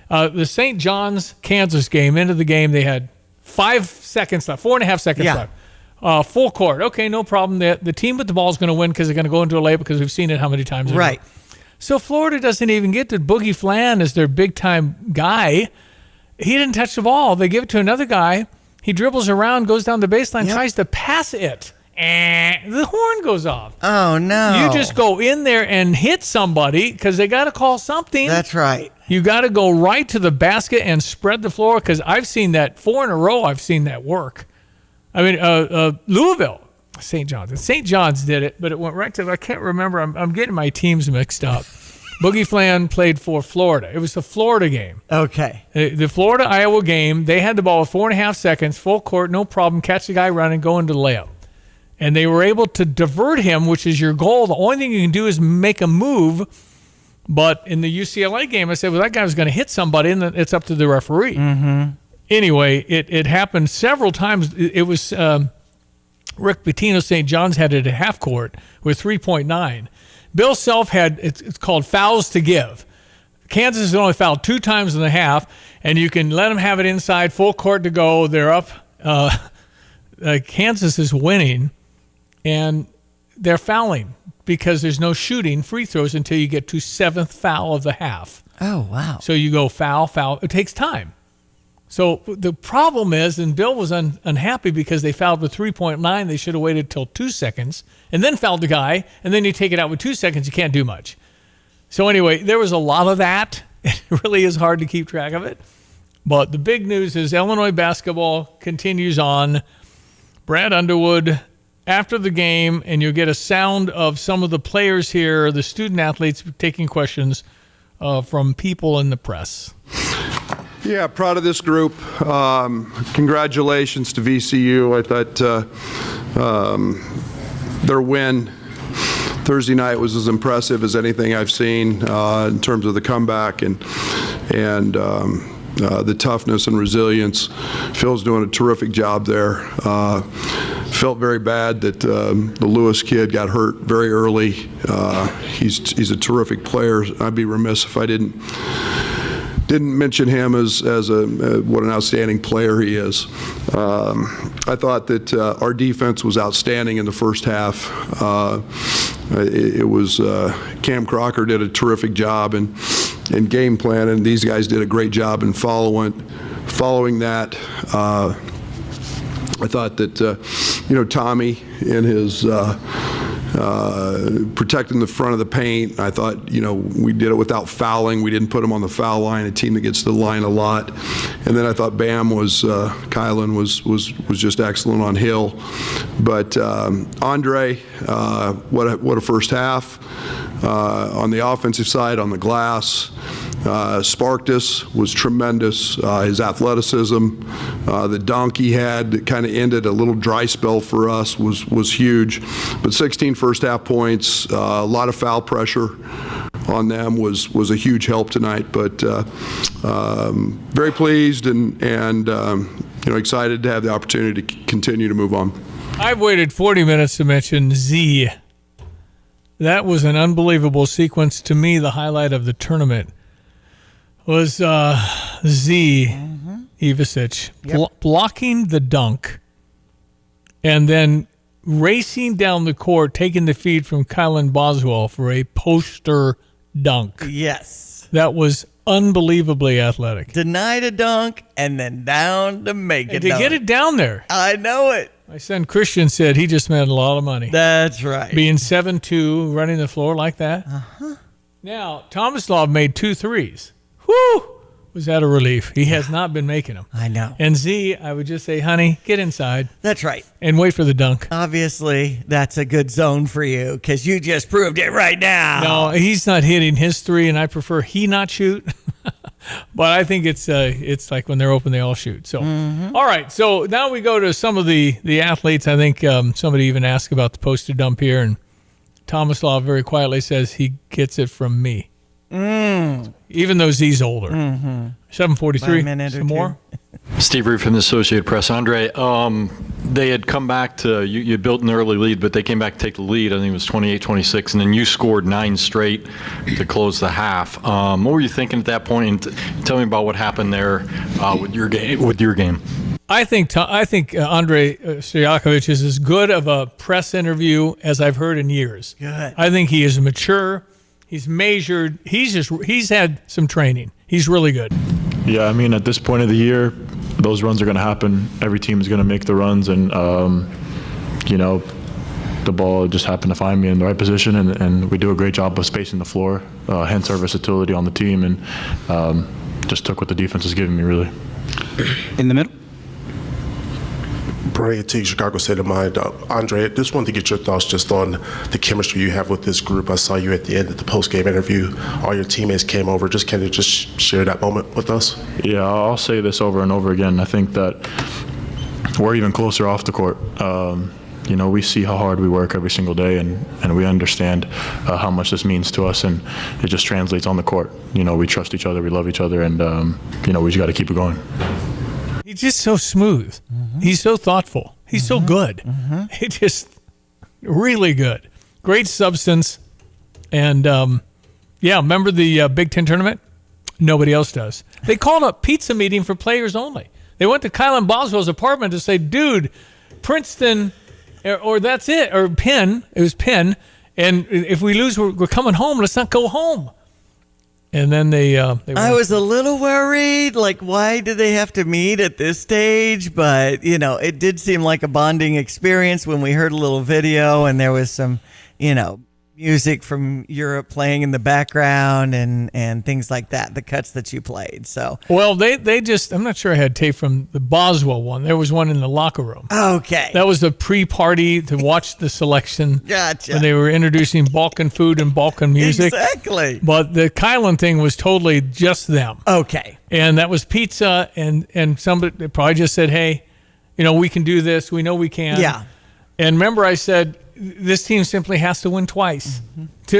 The St. John's Kansas game, end of the game, they had 5 seconds left, 4.5 seconds left. Full court. Okay, no problem. The team with the ball is going to win because they're going to go into a layup because we've seen it how many times. Right. So Florida doesn't even get to Boogie Flan as their big-time guy. He didn't touch the ball. They give it to another guy. He dribbles around, goes down the baseline, tries to pass it. And the horn goes off. Oh, no. You just go in there and hit somebody because they got to call something. That's right. You got to go right to the basket and spread the floor because I've seen that 4 in a row. I've seen that work. I mean, Louisville, St. John's. St. John's did it, but it went right to, I can't remember. I'm getting my teams mixed up. Boogie Flan played for Florida. It was the Florida game. Okay. The Florida-Iowa game, they had the ball with 4.5 seconds, full court, no problem, catch the guy running, go into the layup. And they were able to divert him, which is your goal. The only thing you can do is make a move. But in the UCLA game, I said, well, that guy was going to hit somebody, and it's up to the referee. Mm-hmm. Anyway, it happened several times. It was Rick Pitino, St. John's had it at half court with 3.9. Bill Self had, it's called fouls to give. Kansas has only fouled 2 times in the half, and you can let them have it inside, full court to go. They're up. Kansas is winning, and they're fouling because there's no shooting free throws until you get to 7th foul of the half. Oh, wow. So you go foul. It takes time. So the problem is, and Bill was unhappy because they fouled with 3.9. They should have waited till 2 seconds and then fouled the guy, and then you take it out with 2 seconds. You can't do much. So anyway, there was a lot of that. It really is hard to keep track of it. But the big news is Illinois basketball continues on. Brad Underwood after the game, and you'll get a sound of some of the players here, the student athletes taking questions from people in the press. Yeah, proud of this group. Congratulations to VCU. I thought their win Thursday night was as impressive as anything I've seen in terms of the comeback and the toughness and resilience. Phil's doing a terrific job there. Felt very bad that the Lewis kid got hurt very early. He's a terrific player. I'd be remiss if I didn't mention him as what an outstanding player he is. I thought that our defense was outstanding in the first half. It was Cam Crocker did a terrific job in game plan, and these guys did a great job in following that. I thought that Tommy in his protecting the front of the paint. I thought, we did it without fouling. We didn't put him on the foul line, a team that gets to the line a lot. And then I thought Kylan was just excellent on Hill. But Andre, what a first half. On the offensive side, on the glass, sparked us, was tremendous. His athleticism, the dunk he had that kind of ended a little dry spell for us was huge. But 16 first half points, a lot of foul pressure on them was a huge help tonight. But very pleased and excited to have the opportunity to continue to move on. I've waited 40 minutes to mention Z. That was an unbelievable sequence. To me, the highlight of the tournament was Z Ivasic blocking the dunk and then racing down the court, taking the feed from Kylan Boswell for a poster dunk. Yes. That was unbelievably athletic. Denied a dunk and then down to make it. To get it down there. I know it. My son Christian said he just made a lot of money. That's right. Being 7'2", running the floor like that. Uh-huh. Now, Tomislav made 2 threes. Whew! Was that a relief? He has not been making them. I know. And Z, I would just say, honey, get inside. That's right. And wait for the dunk. Obviously, that's a good zone for you because you just proved it right now. No, he's not hitting his 3, and I prefer he not shoot. But I think it's like when they're open, they all shoot. So, All right. So now we go to some of the athletes. I think somebody even asked about the poster dump here, and Tomislav very quietly says he gets it from me. Even though Z's older. 7:43. Some more. Steve Reed from the Associated Press. Andre, they had come back to, you built an early lead, but they came back to take the lead. I think it was 28-26, and then you scored 9 straight to close the half. What were you thinking at that point? And tell me about what happened there with your game. I think Andre Stojakovic is as good of a press interview as I've heard in years. Good. I think he is mature. He's measured. He's had some training. He's really good. Yeah, I mean, at this point of the year, those runs are going to happen. Every team is going to make the runs, and the ball just happened to find me in the right position, and we do a great job of spacing the floor. Hence our versatility on the team, and just took what the defense was giving me, really. In the middle. Bray at Chicago State of Mind. Andre, I just wanted to get your thoughts just on the chemistry you have with this group. I saw you at the end of the post-game interview. All your teammates came over. Just can you just share that moment with us? Yeah, I'll say this over and over again. I think that we're even closer off the court. We see how hard we work every single day, and we understand how much this means to us, and it just translates on the court. We trust each other, we love each other, and we just got to keep it going. He's just so smooth. He's so thoughtful. He's so good. He just really good. Great substance. And, remember the Big Ten tournament? Nobody else does. They called a pizza meeting for players only. They went to Kylan Boswell's apartment to say, dude, Princeton, or that's it, or Penn, it was Penn, And if we lose, we're coming home. Let's not go home. And then they I was a little worried, like, why do they have to meet at this stage? But, it did seem like a bonding experience when we heard a little video and there was some, music from Europe playing in the background and things like that, the cuts that you played. So, well, they just, I'm not sure I had tape from the Boswell one. There was one in the locker room. Okay. That was the pre-party to watch the selection. Gotcha. When they were introducing Balkan food and Balkan music. Exactly. But the Kylan thing was totally just them. Okay. And that was pizza, and somebody probably just said, hey, we can do this. We know we can. Yeah. And remember I said, this team simply has to win twice.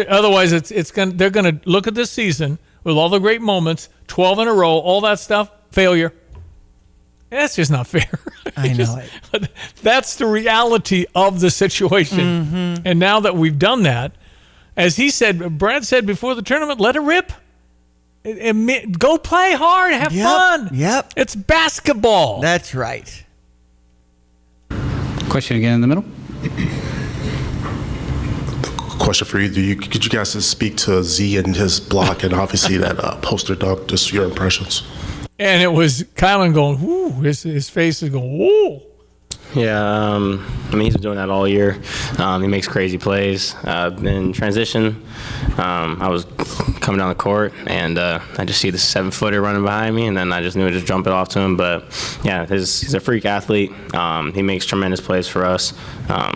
Otherwise, they're going to look at this season with all the great moments, 12 in a row, all that stuff, failure. That's just not fair. I know it. That's the reality of the situation. And now that we've done that, as Brad said before the tournament, let it rip. Go play hard, have fun. Yep. It's basketball. That's right. Question again in the middle. Question for you. Could you guys just speak to Z and his block and obviously that poster dunk, just your impressions? And it was Kylan going, whoo, his face is going, whoo. Yeah, he's been doing that all year. He makes crazy plays. In transition, I was coming down the court, and I just see the 7-footer running behind me, and then I just knew to just jump it off to him. But, yeah, he's a freak athlete. He makes tremendous plays for us.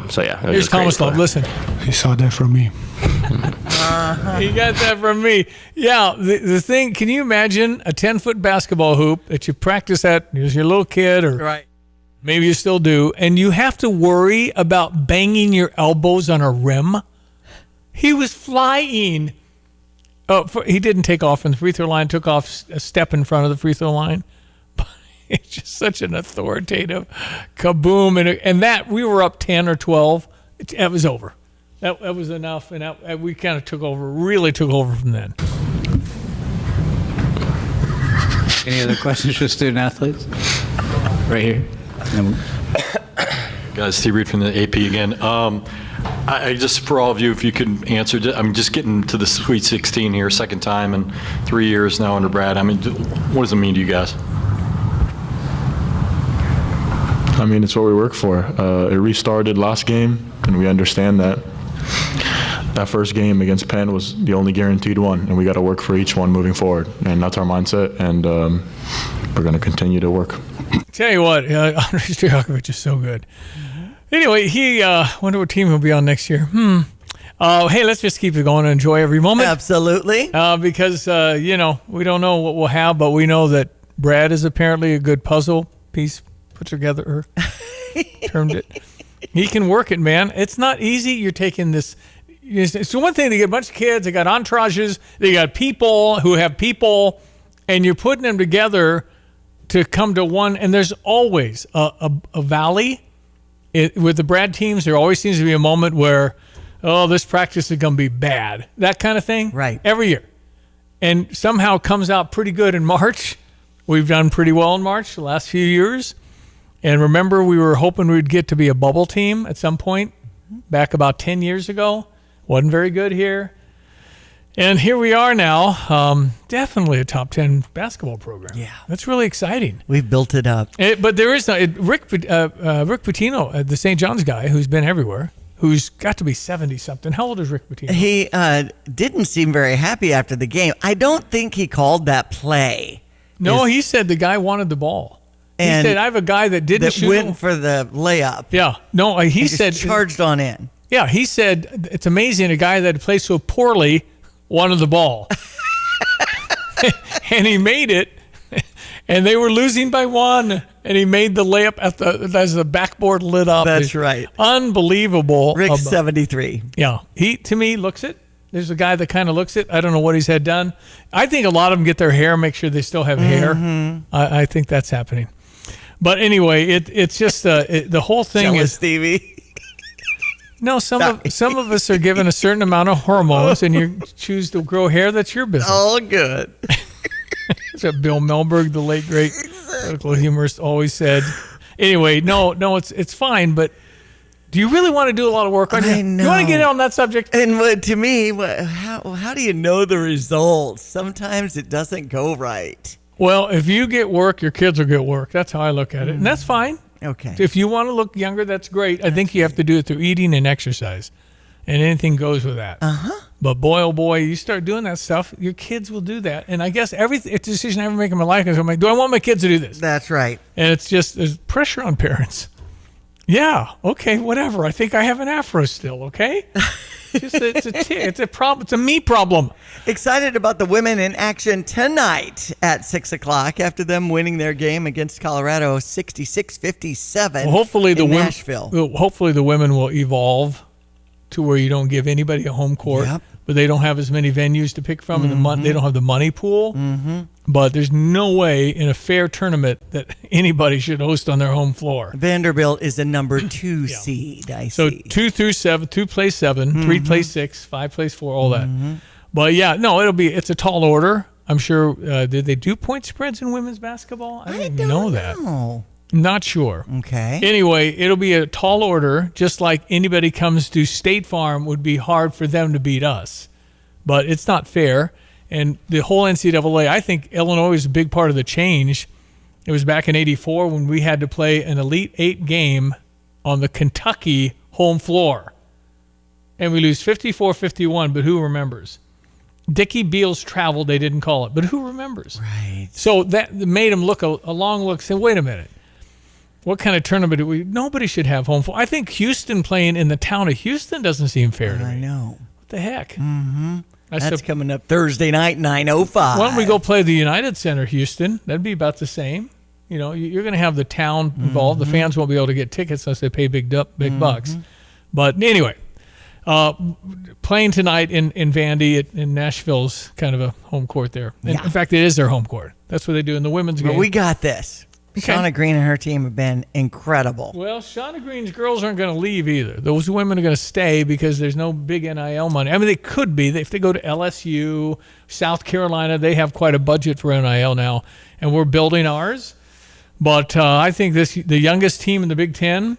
So, yeah. Here's Thomas Love. Listen. He saw that from me. He got that from me. Yeah, the thing, can you imagine a 10-foot basketball hoop that you practice at as your little kid or right. Maybe you still do, and you have to worry about banging your elbows on a rim? He was flying. He didn't take off from the free throw line, took off a step in front of the free throw line. It's just such an authoritative kaboom. And that, we were up 10 or 12. It was over. That was enough, and we kind of really took over from then. Any other questions for student athletes? Right here. Guys, Steve Reed from the AP again. I just, for all of you, if you could answer, I'm just getting to the Sweet 16 here, second time in 3 years now under Brad. What does it mean to you guys? It's what we work for. It restarted last game, and we understand that. That first game against Penn was the only guaranteed one, and we got to work for each one moving forward. And that's our mindset, and we're going to continue to work. Tell you what, Andrei Stojakovic is so good. Anyway, wonder what team he'll be on next year. Hey, let's just keep it going and enjoy every moment. Absolutely. Because, we don't know what we'll have, but we know that Brad is apparently a good puzzle piece put together, or termed it. He can work it, man. It's not easy. You're taking this. It's one thing to get a bunch of kids. They got entourages. They got people who have people, and you're putting them together to come to one. And there's always a valley. With the Brad teams, there always seems to be a moment where, this practice is going to be bad. That kind of thing. Right. Every year. And somehow comes out pretty good in March. We've done pretty well in March the last few years. And remember, we were hoping we'd get to be a bubble team at some point back about 10 years ago. Wasn't very good here. And here we are now, definitely a top 10 basketball program. Yeah. That's really exciting. We've built it up. But there is Rick Pitino, the St. John's guy, who's been everywhere, who's got to be 70-something. How old is Rick Pitino? He didn't seem very happy after the game. I don't think he called that play. No, he said the guy wanted the ball. And he said, I have a guy that didn't shoot. Went for the layup. Yeah. No, he said. Charged on in. Yeah, he said, it's amazing a guy that plays so poorly wanted the ball. And he made it. And they were losing by 1. And he made the layup as the backboard lit up. That's right. Unbelievable. Rick's 73. Yeah. He, to me, looks it. There's a guy that kind of looks it. I don't know what he's had done. I think a lot of them get their hair, make sure they still have hair. I think that's happening. But anyway, it's just the whole thing is Stevie. No, some of us are given a certain amount of hormones, and you choose to grow hair. That's your business. All good. That's what Bill Melberg, the late great political humorist, always said. Anyway, no, it's fine. But Do you really want to do a lot of work on I know. You want to get on that subject? And to me, how do you know the results? Sometimes it doesn't go right. Well, if you get work, your kids will get work. That's how I look at it. And that's fine. Okay. If you want to look younger, that's great. I think you have to do it through eating and exercise. And anything goes with that. Uh-huh. But boy, oh boy, you start doing that stuff, your kids will do that. And I guess it's a decision I ever make in my life. I'm like, do I want my kids to do this? That's right. And it's just, there's pressure on parents. Yeah, okay, whatever. I think I have an afro still, okay? It's a problem. It's a me problem. Excited about the women in action tonight at 6 o'clock after them winning their game against Colorado 66-57 Well, hopefully in Nashville. Hopefully the women will evolve to where you don't give anybody a home court, but they don't have as many venues to pick from, and they don't have the money pool. Mm-hmm. But there's no way in a fair tournament that anybody should host on their home floor. Vanderbilt is a number 2 seed, I So see. 2 through 7, 2 plays 7, 3 plays 6, 5 plays 4, all that. But yeah, no, it's a tall order. I'm sure. Did they do point spreads in women's basketball? I didn't even know that. Not sure. Okay. Anyway, it'll be a tall order, just like anybody comes to State Farm would be hard for them to beat us. But it's not fair. And the whole NCAA, I think Illinois was a big part of the change. It was back in '84 when we had to play an Elite 8 game on the Kentucky home floor. And we lose 54-51, but who remembers? Dickie Beals traveled, they didn't call it, but who remembers? Right. So that made them look a long look, say, wait a minute. What kind of tournament do we? Nobody should have home floor. I think Houston playing in the town of Houston doesn't seem fair to me. I know. What the heck? Mm-hmm. That's coming up Thursday night, 9:05. Why don't we go play the United Center, Houston? That'd be about the same. You know, you're going to have the town involved. The fans won't be able to get tickets unless they pay big bucks. But anyway, playing tonight in Vandy in Nashville's kind of a home court there. In fact, it is their home court. That's what they do in the women's game. But we got this. Okay. Shauna Green and her team have been incredible. Well, Shauna Green's girls aren't going to leave either. Those women are going to stay because there's no big NIL money. I mean, they could be. If they go to LSU, South Carolina, they have quite a budget for NIL now, and we're building ours. But I think the youngest team in the Big Ten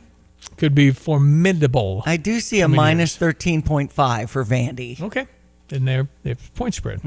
could be formidable. I do see a minus 13.5 for Vandy. Okay. And they have point spread.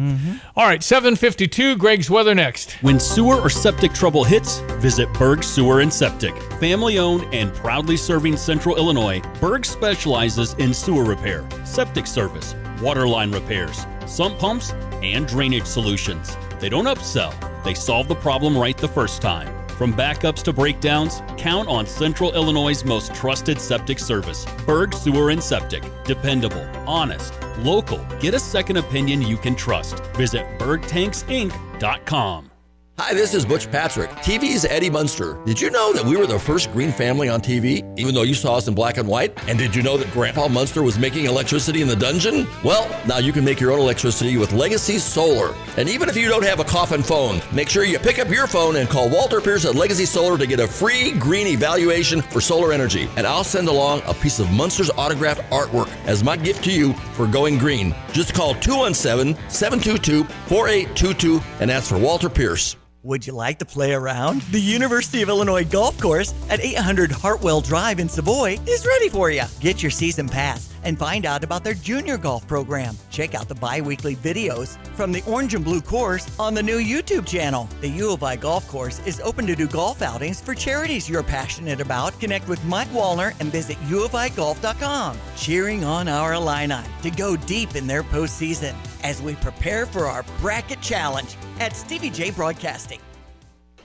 All right, 7:52. Greg's weather next. When sewer or septic trouble hits, visit Berg Sewer and Septic. Family owned and proudly serving Central Illinois, Berg specializes in sewer repair, septic service, water line repairs, sump pumps, and drainage solutions. They don't upsell, they solve the problem right the first time. From backups to breakdowns, count on Central Illinois' most trusted septic service. Berg Sewer and Septic. Dependable, honest, local. Get a second opinion you can trust. Visit bergtanksinc.com. Hi, this is Butch Patrick, TV's Eddie Munster. Did you know that we were the first green family on TV, even though you saw us in black and white? And did you know that Grandpa Munster was making electricity in the dungeon? Well, now you can make your own electricity with Legacy Solar. And even if you don't have a coffin phone, make sure you pick up your phone and call Walter Pierce at Legacy Solar to get a free green evaluation for solar energy. And I'll send along a piece of Munster's autographed artwork as my gift to you for going green. Just call 217-722-4822 and ask for Walter Pierce. Would you like to play around? The University of Illinois Golf Course at 800 Hartwell Drive in Savoy is ready for you. Get your season pass and find out about their junior golf program. Check out the bi-weekly videos from the Orange and Blue course on the new YouTube channel. The U of I Golf Course is open to do golf outings for charities you're passionate about. Connect with Mike Wallner and visit uofigolf.com. Cheering on our Illini to go deep in their postseason as we prepare for our bracket challenge at Stevie J Broadcasting.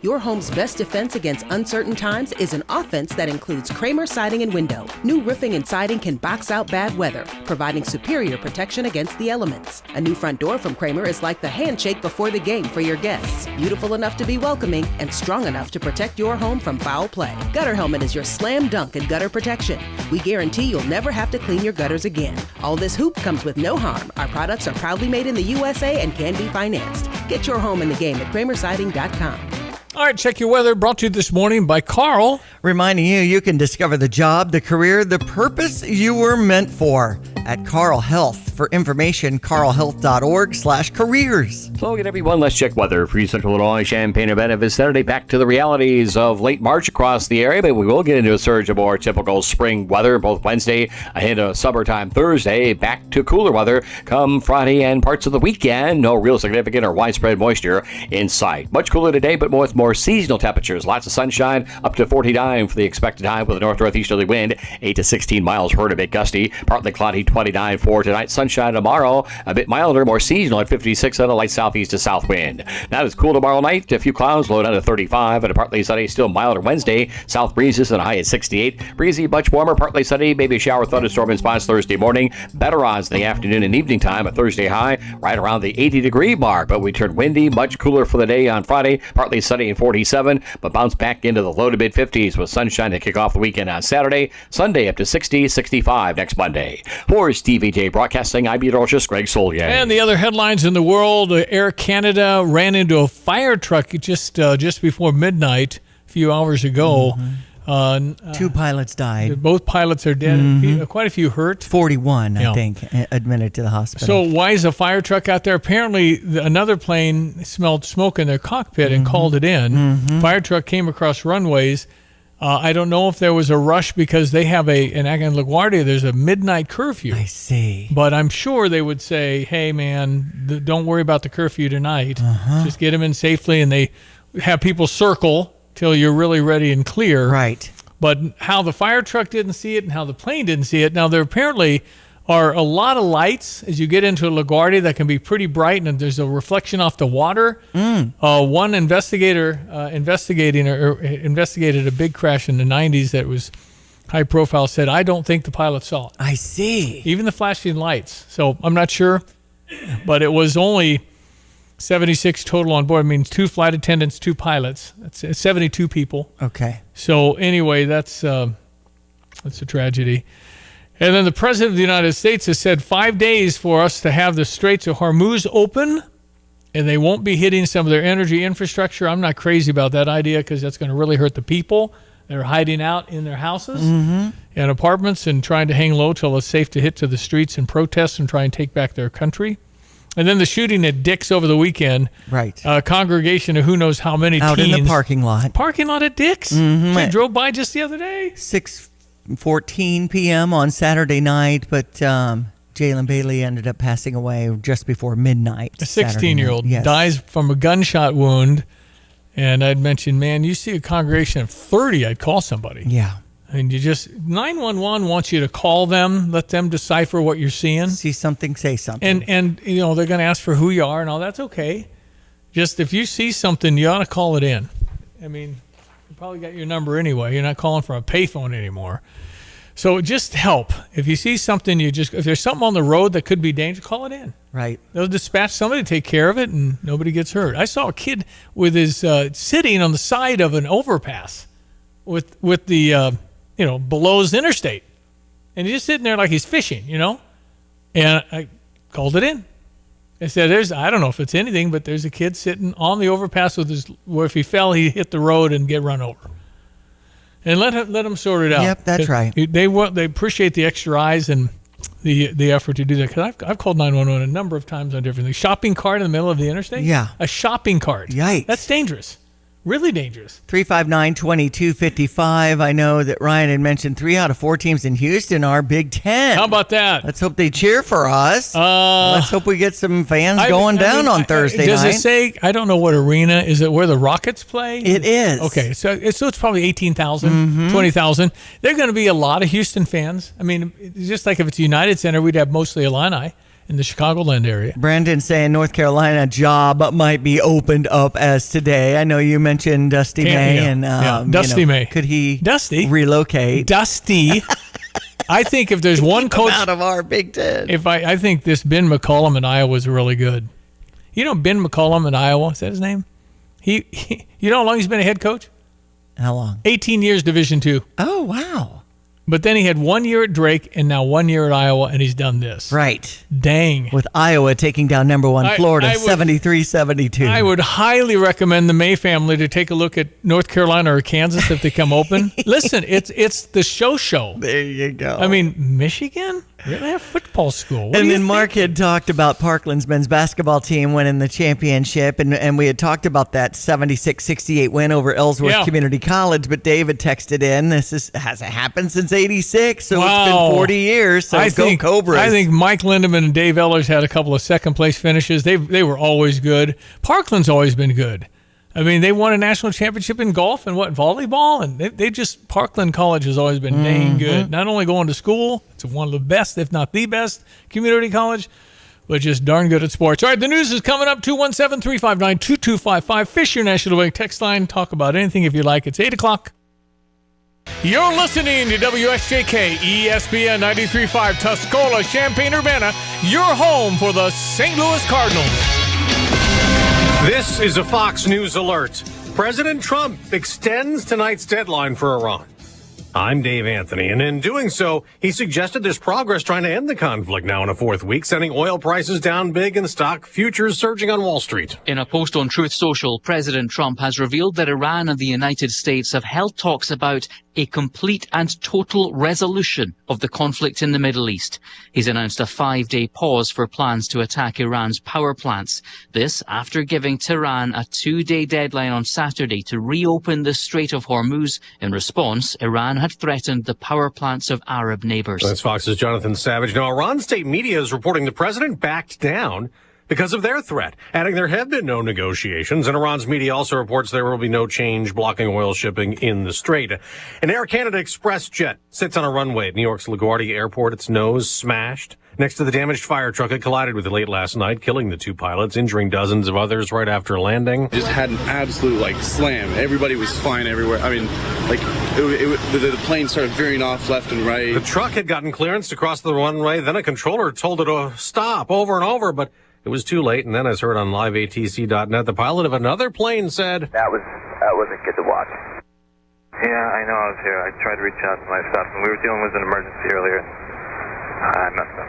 Your home's best defense against uncertain times is an offense that includes Kramer Siding and Window. New roofing and siding can box out bad weather, providing superior protection against the elements. A new front door from Kramer is like the handshake before the game for your guests. Beautiful enough to be welcoming and strong enough to protect your home from foul play. Gutter Helmet is your slam dunk in gutter protection. We guarantee you'll never have to clean your gutters again. All this hoop comes with no harm. Our products are proudly made in the USA and can be financed. Get your home in the game at kramersiding.com. All right, check your weather. Brought to you this morning by Carl. Reminding you can discover the job, the career, the purpose you were meant for at Carl Health For information, carlhealth.org/careers. Hello again, everyone. Let's check weather for Central Illinois, Champaign-Urbana vicinity. Back to the realities of late March across the area, but we will get into a surge of more typical spring weather both Wednesday ahead of summertime Thursday. Back to cooler weather come Friday and parts of the weekend. No real significant or widespread moisture in sight. Much cooler today, but with more seasonal temperatures. Lots of sunshine, up to 49 for the expected high with a north-northeasterly wind, 8 to 16 miles per hour, a bit gusty. Partly cloudy, 29 for tonight. Sunshine tomorrow, a bit milder, more seasonal at 56 and a light southeast to south wind. Not as cool tomorrow night. A few clouds, low down to 35, and a partly sunny, still milder Wednesday. South breezes and a high at 68. Breezy, much warmer, partly sunny, maybe a shower, thunderstorm in spots Thursday morning. Better odds in the afternoon and evening time. A Thursday high right around the 80-degree mark, but we turn windy, much cooler for the day on Friday. Partly sunny and 47, but bounce back into the low to mid 50s with sunshine to kick off the weekend on Saturday. Sunday up to 60, 65 next Monday. For TVJ Broadcasting, I'm meteorologist Greg Solier. And the other headlines in the world: Air Canada ran into a fire truck just before midnight a few hours ago. 2 pilots died. Both pilots are dead. Quite a few hurt. 41, I think, admitted to the hospital. So why is a fire truck out there? Apparently, another plane smelled smoke in their cockpit and called it in. Fire truck came across runways. I don't know if there was a rush because they have in LaGuardia, there's a midnight curfew. I see. But I'm sure they would say, hey, man, don't worry about the curfew tonight. Just get them in safely, and they have people circle till you're really ready and clear. Right. But how the fire truck didn't see it and how the plane didn't see it. Now, there apparently are a lot of lights as you get into LaGuardia that can be pretty bright, and there's a reflection off the water. One investigated a big crash in the 90s that was high profile, said, I don't think the pilot saw it. I see. Even the flashing lights. So I'm not sure, but it was only 76 total on board. I mean, 2 flight attendants, 2 pilots. That's 72 people. Okay. So anyway, that's a tragedy. And then the President of the United States has said 5 days for us to have the Straits of Hormuz open, and they won't be hitting some of their energy infrastructure. I'm not crazy about that idea because that's going to really hurt the people. They're hiding out in their houses and apartments and trying to hang low till it's safe to hit to the streets and protest and try and take back their country. And then the shooting at Dick's over the weekend. Right. A congregation of who knows how many out teens. In the parking lot. Parking lot at Dick's? I drove by just the other day. 6:14 p.m. on Saturday night, but Jalen Bailey ended up passing away just before midnight. A 16-year-old yes. dies from a gunshot wound. And I'd mentioned, man, you see a congregation of 30, I'd call somebody. Yeah. And 911 wants you to call them, let them decipher what you're seeing. See something, say something. And they're going to ask for who you are and all. That's okay. Just if you see something, you ought to call it in. I mean, you probably got your number anyway. You're not calling from a payphone anymore. So just help. If you see something, if there's something on the road that could be dangerous, call it in. Right. They'll dispatch somebody to take care of it, and nobody gets hurt. I saw a kid with his sitting on the side of an overpass with the below his interstate, and he's just sitting there like he's fishing, And I called it in. I said, I don't know if it's anything, but there's a kid sitting on the overpass where if he fell, he hit the road and get run over. And let him sort it out. Yep, that's right. They appreciate the extra eyes and the effort to do that. Because I've called 911 a number of times on different things. Shopping cart in the middle of the interstate? Yeah. A shopping cart. Yikes. That's dangerous. Really dangerous. 359-2255. I know that Ryan had mentioned 3 out of 4 teams in Houston are Big Ten. How about that? Let's hope they cheer for us. Let's hope we get some fans going down on Thursday does night. Does it say, I don't know what arena, is it where the Rockets play? It is. Okay, so it's probably 18,000, 20,000. There are going to be a lot of Houston fans. I mean, it's just like if it's United Center, we'd have mostly Illini in the Chicagoland area. Brandon saying North Carolina job might be opened up as today. I know you mentioned Dusty May. And Dusty May. Could he Relocate? relocate? Dusty. I think if there's one coach out of our Big Ten. I think this Ben McCollum in Iowa is really good. Ben McCollum in Iowa, is that his name? He you know how long he's been a head coach? How long? 18 years Division II. Oh, wow. But then he had 1 year at Drake and now 1 year at Iowa, and he's done this. Right. Dang. With Iowa taking down number 1 Florida, 73-72. I would highly recommend the May family to take a look at North Carolina or Kansas if they come open. Listen, it's the show. There you go. I mean, Michigan? We're going to have football school. What And do you then Mark think? had talked about Parkland's men's basketball team winning the championship, and we had talked about that 76-68 win over Ellsworth Community College, but David texted in, hasn't happened since 86, so it's been 40 years, so go Cobras. I think Mike Lindemann and Dave Ellers had a couple of second-place finishes. They were always good. Parkland's always been good. I mean, they won a national championship in golf and volleyball, and they just, Parkland College has always been dang good. Not only going to school, it's one of the best, if not the best, community college, but just darn good at sports. All right, the news is coming up, 217-359-2255. Fish your National Bank text line. Talk about anything if you like. It's 8 o'clock. You're listening to WSJK ESPN 93.5 Tuscola, Champaign-Urbana, your home for the St. Louis Cardinals. This is a Fox News alert. President Trump extends tonight's deadline for Iran. I'm Dave Anthony, and in doing so, he suggested there's progress trying to end the conflict now in a fourth week, sending oil prices down big and stock futures surging on Wall Street. In a post on Truth Social, President Trump has revealed that Iran and the United States have held talks about a complete and total resolution of the conflict in the Middle East. He's announced a 5-day pause for plans to attack Iran's power plants. This after giving Tehran a 2-day deadline on Saturday to reopen the Strait of Hormuz. In response, Iran had threatened the power plants of Arab neighbors. That's Fox's Jonathan Savage. Now, Iran state media is reporting the president backed down because of their threat, adding there have been no negotiations. And Iran's media also reports there will be no change blocking oil shipping in the strait. An Air Canada Express jet sits on a runway at New York's LaGuardia Airport, its nose smashed next to the damaged fire truck it collided with late last night, killing the two pilots, injuring dozens of others right after landing. Just had an absolute, slam. Everybody was flying everywhere. I mean, the plane started veering off left and right. The truck had gotten clearance to cross the runway. Then a controller told it to stop over and over, but it was too late. And then, as heard on liveatc.net, the pilot of another plane said, That wasn't good to watch. Yeah, I know. I was here. I tried to reach out to my stuff, and we were dealing with an emergency earlier. I messed up.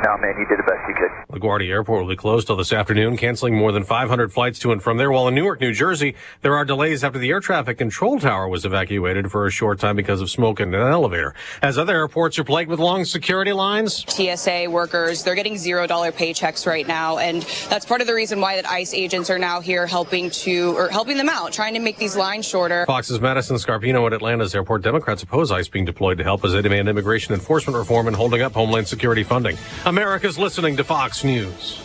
No, man, you did the best you could. LaGuardia Airport will be closed till this afternoon, canceling more than 500 flights to and from there. While in Newark, New Jersey, there are delays after the air traffic control tower was evacuated for a short time because of smoke in an elevator. As other airports are plagued with long security lines. TSA workers, they're getting $0 paychecks right now, and that's part of the reason why that ICE agents are now here helping them out, trying to make these lines shorter. Fox's Madison Scarpino at Atlanta's airport. Democrats oppose ICE being deployed to help as they demand immigration enforcement reform and holding up Homeland Security funding. America's listening to Fox News.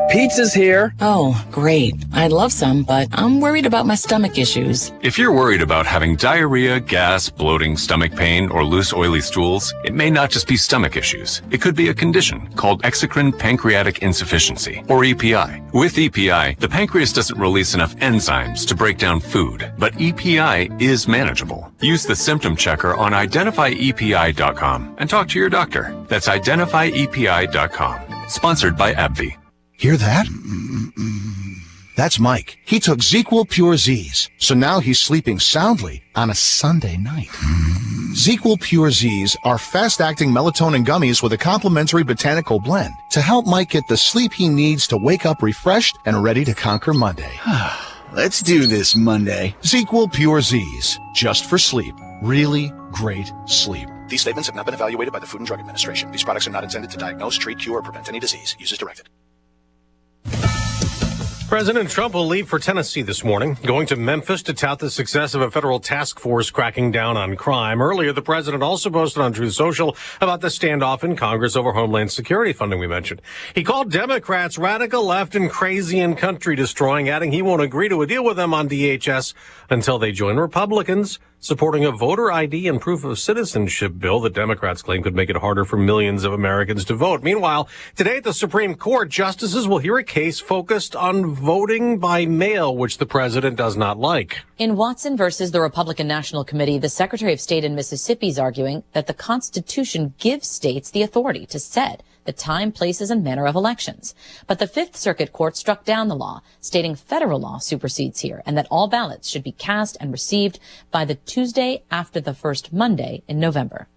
Pizza's here. Oh, great. I'd love some, but I'm worried about my stomach issues. If you're worried about having diarrhea, gas, bloating, stomach pain, or loose, oily stools, it may not just be stomach issues. It could be a condition called exocrine pancreatic insufficiency, or EPI. With EPI, the pancreas doesn't release enough enzymes to break down food, but EPI is manageable. Use the symptom checker on identifyepi.com and talk to your doctor. That's identifyepi.com. Sponsored by AbbVie. Hear that? That's Mike. He took ZQL Pure Z's, so now he's sleeping soundly on a Sunday night. ZQL Pure Z's are fast-acting melatonin gummies with a complementary botanical blend to help Mike get the sleep he needs to wake up refreshed and ready to conquer Monday. Let's do this Monday. ZQL Pure Z's, just for sleep. Really great sleep. These statements have not been evaluated by the Food and Drug Administration. These products are not intended to diagnose, treat, cure, or prevent any disease. Use as directed. President Trump will leave for Tennessee this morning, going to Memphis to tout the success of a federal task force cracking down on crime. Earlier, the president also posted on Truth Social about the standoff in Congress over Homeland Security funding we mentioned. He called Democrats radical left and crazy and country destroying, adding he won't agree to a deal with them on DHS until they join Republicans supporting a voter ID and proof of citizenship bill that Democrats claim could make it harder for millions of Americans to vote. Meanwhile, today at the Supreme Court, justices will hear a case focused on voting by mail, which the president does not like. In Watson versus the Republican National Committee, the Secretary of State in Mississippi is arguing that the Constitution gives states the authority to set the time, places, and manner of elections. But the Fifth Circuit Court struck down the law, stating federal law supersedes here and that all ballots should be cast and received by the Tuesday after the first Monday in November.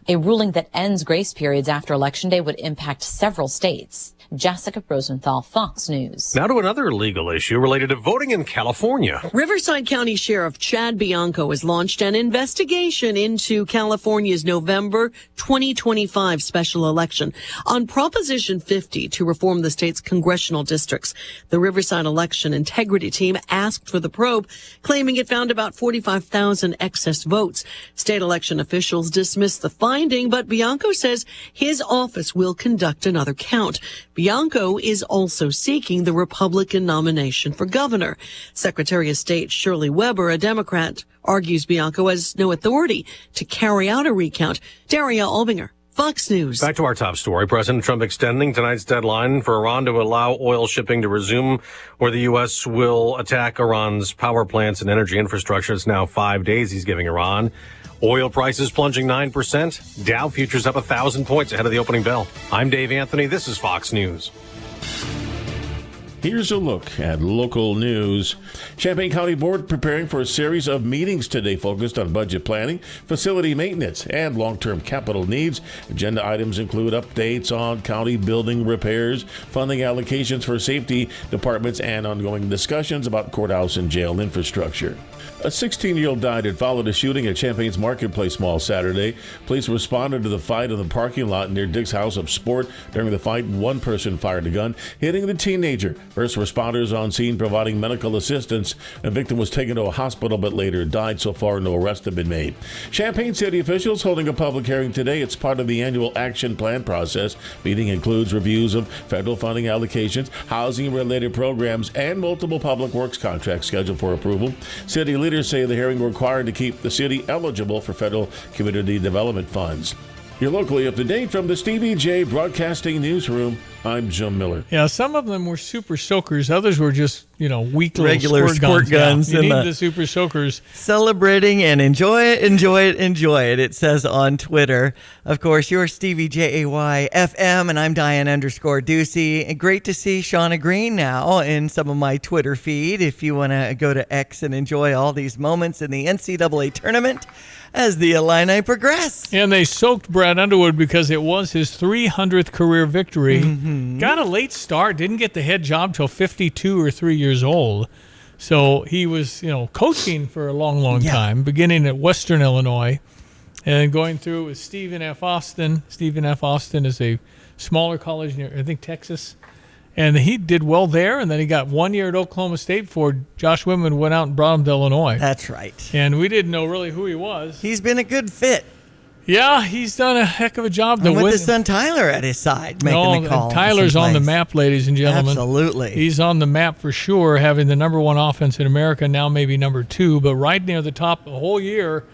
A ruling that ends grace periods after Election Day would impact several states. Jessica Rosenthal, Fox News. Now to another legal issue related to voting in California. Riverside County Sheriff Chad Bianco has launched an investigation into California's November 2025 special election on Proposition 50 to reform the state's congressional districts. The Riverside Election Integrity Team asked for the probe, claiming it found about 45,000 excess votes. State election officials dismissed the finding, but Bianco says his office will conduct another count. Bianco is also seeking the Republican nomination for governor. Secretary of State Shirley Weber, a Democrat, argues Bianco has no authority to carry out a recount. Daria Albinger, Fox News. Back to our top story. President Trump extending tonight's deadline for Iran to allow oil shipping to resume, where the U.S. will attack Iran's power plants and energy infrastructure. It's now 5 days he's giving Iran. Oil prices plunging 9%. Dow futures up 1,000 points ahead of the opening bell. I'm Dave Anthony. This is Fox News. Here's a look at local news. Champaign County Board preparing for a series of meetings today focused on budget planning, facility maintenance, and long-term capital needs. Agenda items include updates on county building repairs, funding allocations for safety departments, and ongoing discussions about courthouse and jail infrastructure. A 16-year-old died and followed a shooting at Champaign's Marketplace Mall Saturday. Police responded to the fight in the parking lot near Dick's House of Sport. During the fight, one person fired a gun, hitting the teenager. First responders on scene providing medical assistance. The victim was taken to a hospital but later died. So far, no arrests have been made. Champaign city officials holding a public hearing today. It's part of the annual action plan process. Meeting includes reviews of federal funding allocations, housing-related programs, and multiple public works contracts scheduled for approval. City leaders say the hearing required to keep the city eligible for federal community development funds. You're locally up to date from the Stevie J Broadcasting Newsroom. I'm Jim Miller. Yeah, some of them were super soakers. Others were just, weak little regular squirt guns. Yeah, you need the super soakers. Celebrating and enjoy it. It says on Twitter. Of course, you're Stevie Jay FM, and I'm Diane_Ducey. And great to see Shauna Green now in some of my Twitter feed. If you want to go to X and enjoy all these moments in the NCAA tournament as the Illini progress. And they soaked Brad Underwood because it was his 300th career victory. Mm-hmm. Got a late start, didn't get the head job till 52 or 3 years old. So he was, coaching for a long time, beginning at Western Illinois and going through with Stephen F. Austin. Stephen F. Austin is a smaller college near, I think, Texas. And he did well there, and then he got 1 year at Oklahoma State before Josh Whitman went out and brought him to Illinois. That's right. And we didn't know really who he was. He's been a good fit. Yeah, he's done a heck of a job. And with his son Tyler at his side making the call. Tyler's on the map, ladies and gentlemen. Absolutely. He's on the map for sure, having the number one offense in America, now maybe number two, but right near the top the whole year.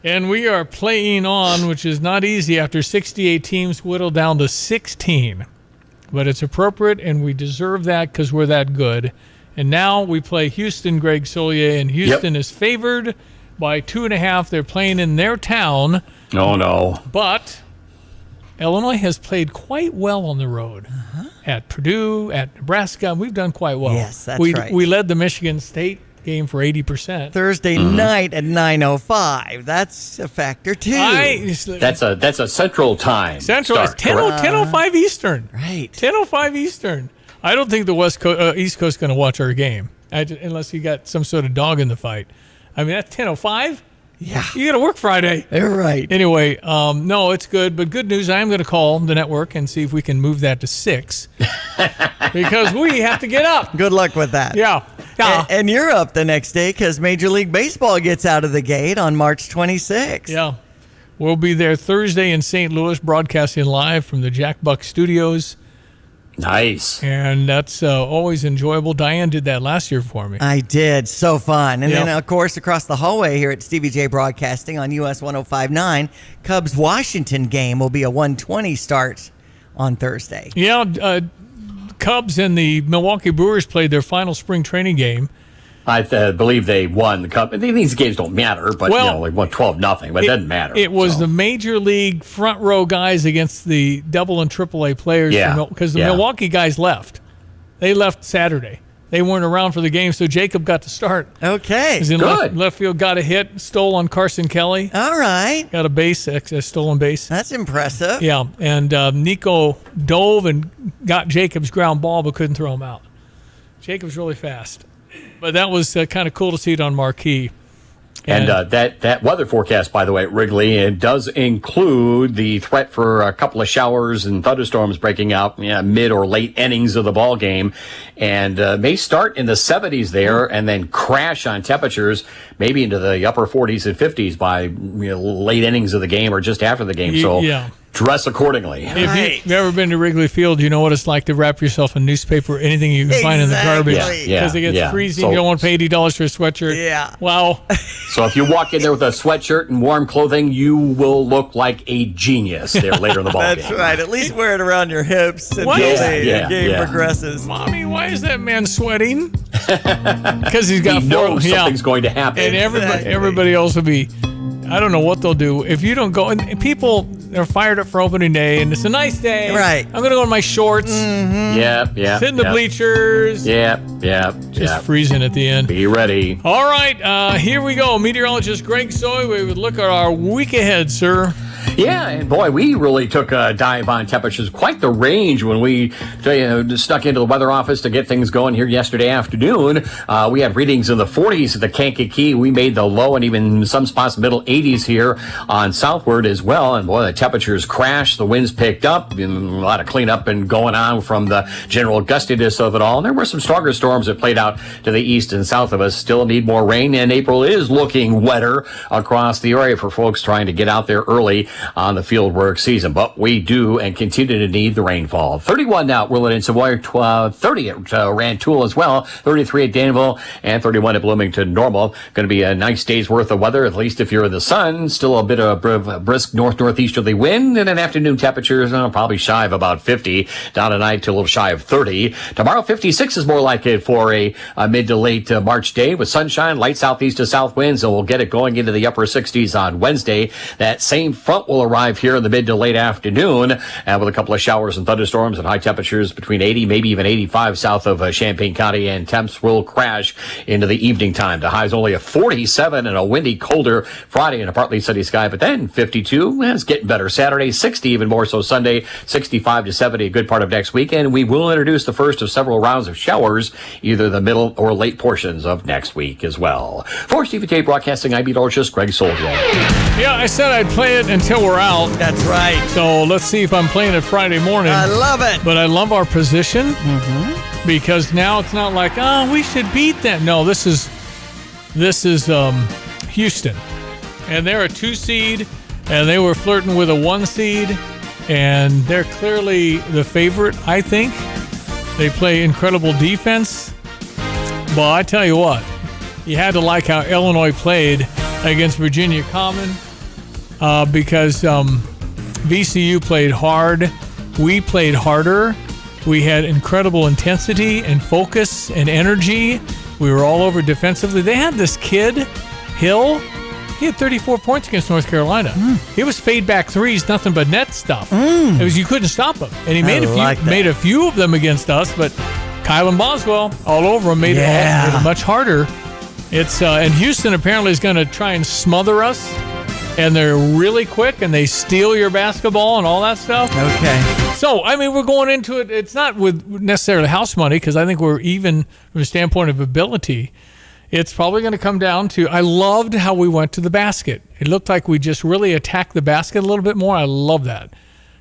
And we are playing on, which is not easy after 68 teams whittled down to 16. But it's appropriate, and we deserve that because we're that good. And now we play Houston, Greg Solier, and Houston is favored by 2.5. They're playing in their town. Oh, no. But Illinois has played quite well on the road. At Purdue, at Nebraska. We've done quite well. Yes, that's right. We led the Michigan State game for 80%. Thursday night at 9:05. That's a factor, too. That's a Central Time. Central is 10:05 Eastern. Right. 10:05 Eastern. I don't think the East Coast is going to watch our game, unless you got some sort of dog in the fight. I mean, that's 10:05? Yeah. You got to work Friday. You're right. Anyway, no, it's good. But good news, I am going to call the network and see if we can move that to 6. Because we have to get up. Good luck with that. Yeah. And you're up the next day because Major League Baseball gets out of the gate on March 26th. Yeah. We'll be there Thursday in St. Louis, broadcasting live from the Jack Buck Studios. Nice. And that's always enjoyable. Diane did that last year for me. I did. So fun. And then, of course, across the hallway here at Stevie J Broadcasting on US 105.9, Cubs-Washington game will be a 1:20 start on Thursday. Yeah, Cubs and the Milwaukee Brewers played their final spring training game. I believe they won the Cup. These games don't matter, but like 12-0, but it doesn't matter. It was the major league front row guys against the double and triple A players. Because the Milwaukee guys left. They left Saturday. They weren't around for the game, so Jacob got to start. Okay. He's in left field, got a hit, stole on Carson Kelly. All right. Got a base, a stolen base. That's impressive. Yeah, and Nico dove and got Jacob's ground ball, but couldn't throw him out. Jacob's really fast. But that was kind of cool to see it on marquee. And that weather forecast, by the way, at Wrigley, it does include the threat for a couple of showers and thunderstorms breaking out mid or late innings of the ball game, and may start in the 70s there and then crash on temperatures maybe into the upper 40s and 50s by late innings of the game or just after the game. So dress accordingly. If you've ever been to Wrigley Field, you know what it's like to wrap yourself in newspaper or anything you can find in the garbage. Because it gets freezing. You don't want to pay $80 for a sweatshirt. Yeah. Wow. So if you walk in there with a sweatshirt and warm clothing, you will look like a genius there later in the ball game. That's right. At least wear it around your hips until the game progresses. Mommy, why is that man sweating? Because he's got something's going to happen. And everybody else will be... I don't know what they'll do if you don't go. And people are fired up for opening day, and it's a nice day. Right. I'm going to go in my shorts. Yeah. Sit in the bleachers. Just freezing at the end. Be ready. All right. Here we go. Meteorologist Greg Soy. We would look at our week ahead, sir. Yeah, and boy, we really took a dive on temperatures. Quite the range when we stuck into the weather office to get things going here yesterday afternoon. We had readings in the 40s at the Kankakee. We made the low and even some spots middle 80s here on southward as well. And boy, the temperatures crashed. The winds picked up. A lot of cleanup and going on from the general gustiness of it all. And there were some stronger storms that played out to the east and south of us. Still need more rain, and April is looking wetter across the area for folks trying to get out there early on the field work season. But we do and continue to need the rainfall. 31 now at Willett and Savoy, 30 at Rantoul as well, 33 at Danville, and 31 at Bloomington Normal. Going to be a nice day's worth of weather, at least if you're in the sun. Still a bit of a brisk northeasterly wind, and an afternoon temperature probably shy of about 50. Down tonight to a little shy of 30. Tomorrow, 56 is more like it for a mid to late March day with sunshine, light southeast to south winds, and we'll get it going into the upper 60s on Wednesday. That same front will arrive here in the mid to late afternoon, with a couple of showers and thunderstorms and high temperatures between 80, maybe even 85 south of Champaign County, and temps will crash into the evening time. The high's only a 47 and a windy, colder Friday and a partly sunny sky, but then 52, and it's getting better Saturday, 60 even more so Sunday, 65 to 70 a good part of next week, and we will introduce the first of several rounds of showers, either the middle or late portions of next week as well. For Stephen K. Broadcasting, I'm meteorologist Greg Soldier. Yeah, I said I'd play it until we're out. That's right. So let's see if I'm playing it Friday morning. I love it. But I love our position because now it's not like, we should beat them. No, this is Houston, and they're a 2 seed, and they were flirting with a 1 seed, and they're clearly the favorite. I think they play incredible defense. But I tell you what, you had to like how Illinois played against Virginia Common. Because VCU played hard. We played harder. We had incredible intensity and focus and energy. We were all over defensively. They had this kid, Hill. He had 34 points against North Carolina. He was fade back threes, nothing but net stuff. It was, you couldn't stop him. And he made a few of them against us, but Kylan Boswell all over him made it much harder. It's and Houston apparently is going to try and smother us. And they're really quick, and they steal your basketball and all that stuff. Okay. So, I mean, we're going into it. It's not with necessarily house money, because I think we're even from a standpoint of ability. It's probably going to come down to, I loved how we went to the basket. It looked like we just really attacked the basket a little bit more. I love that.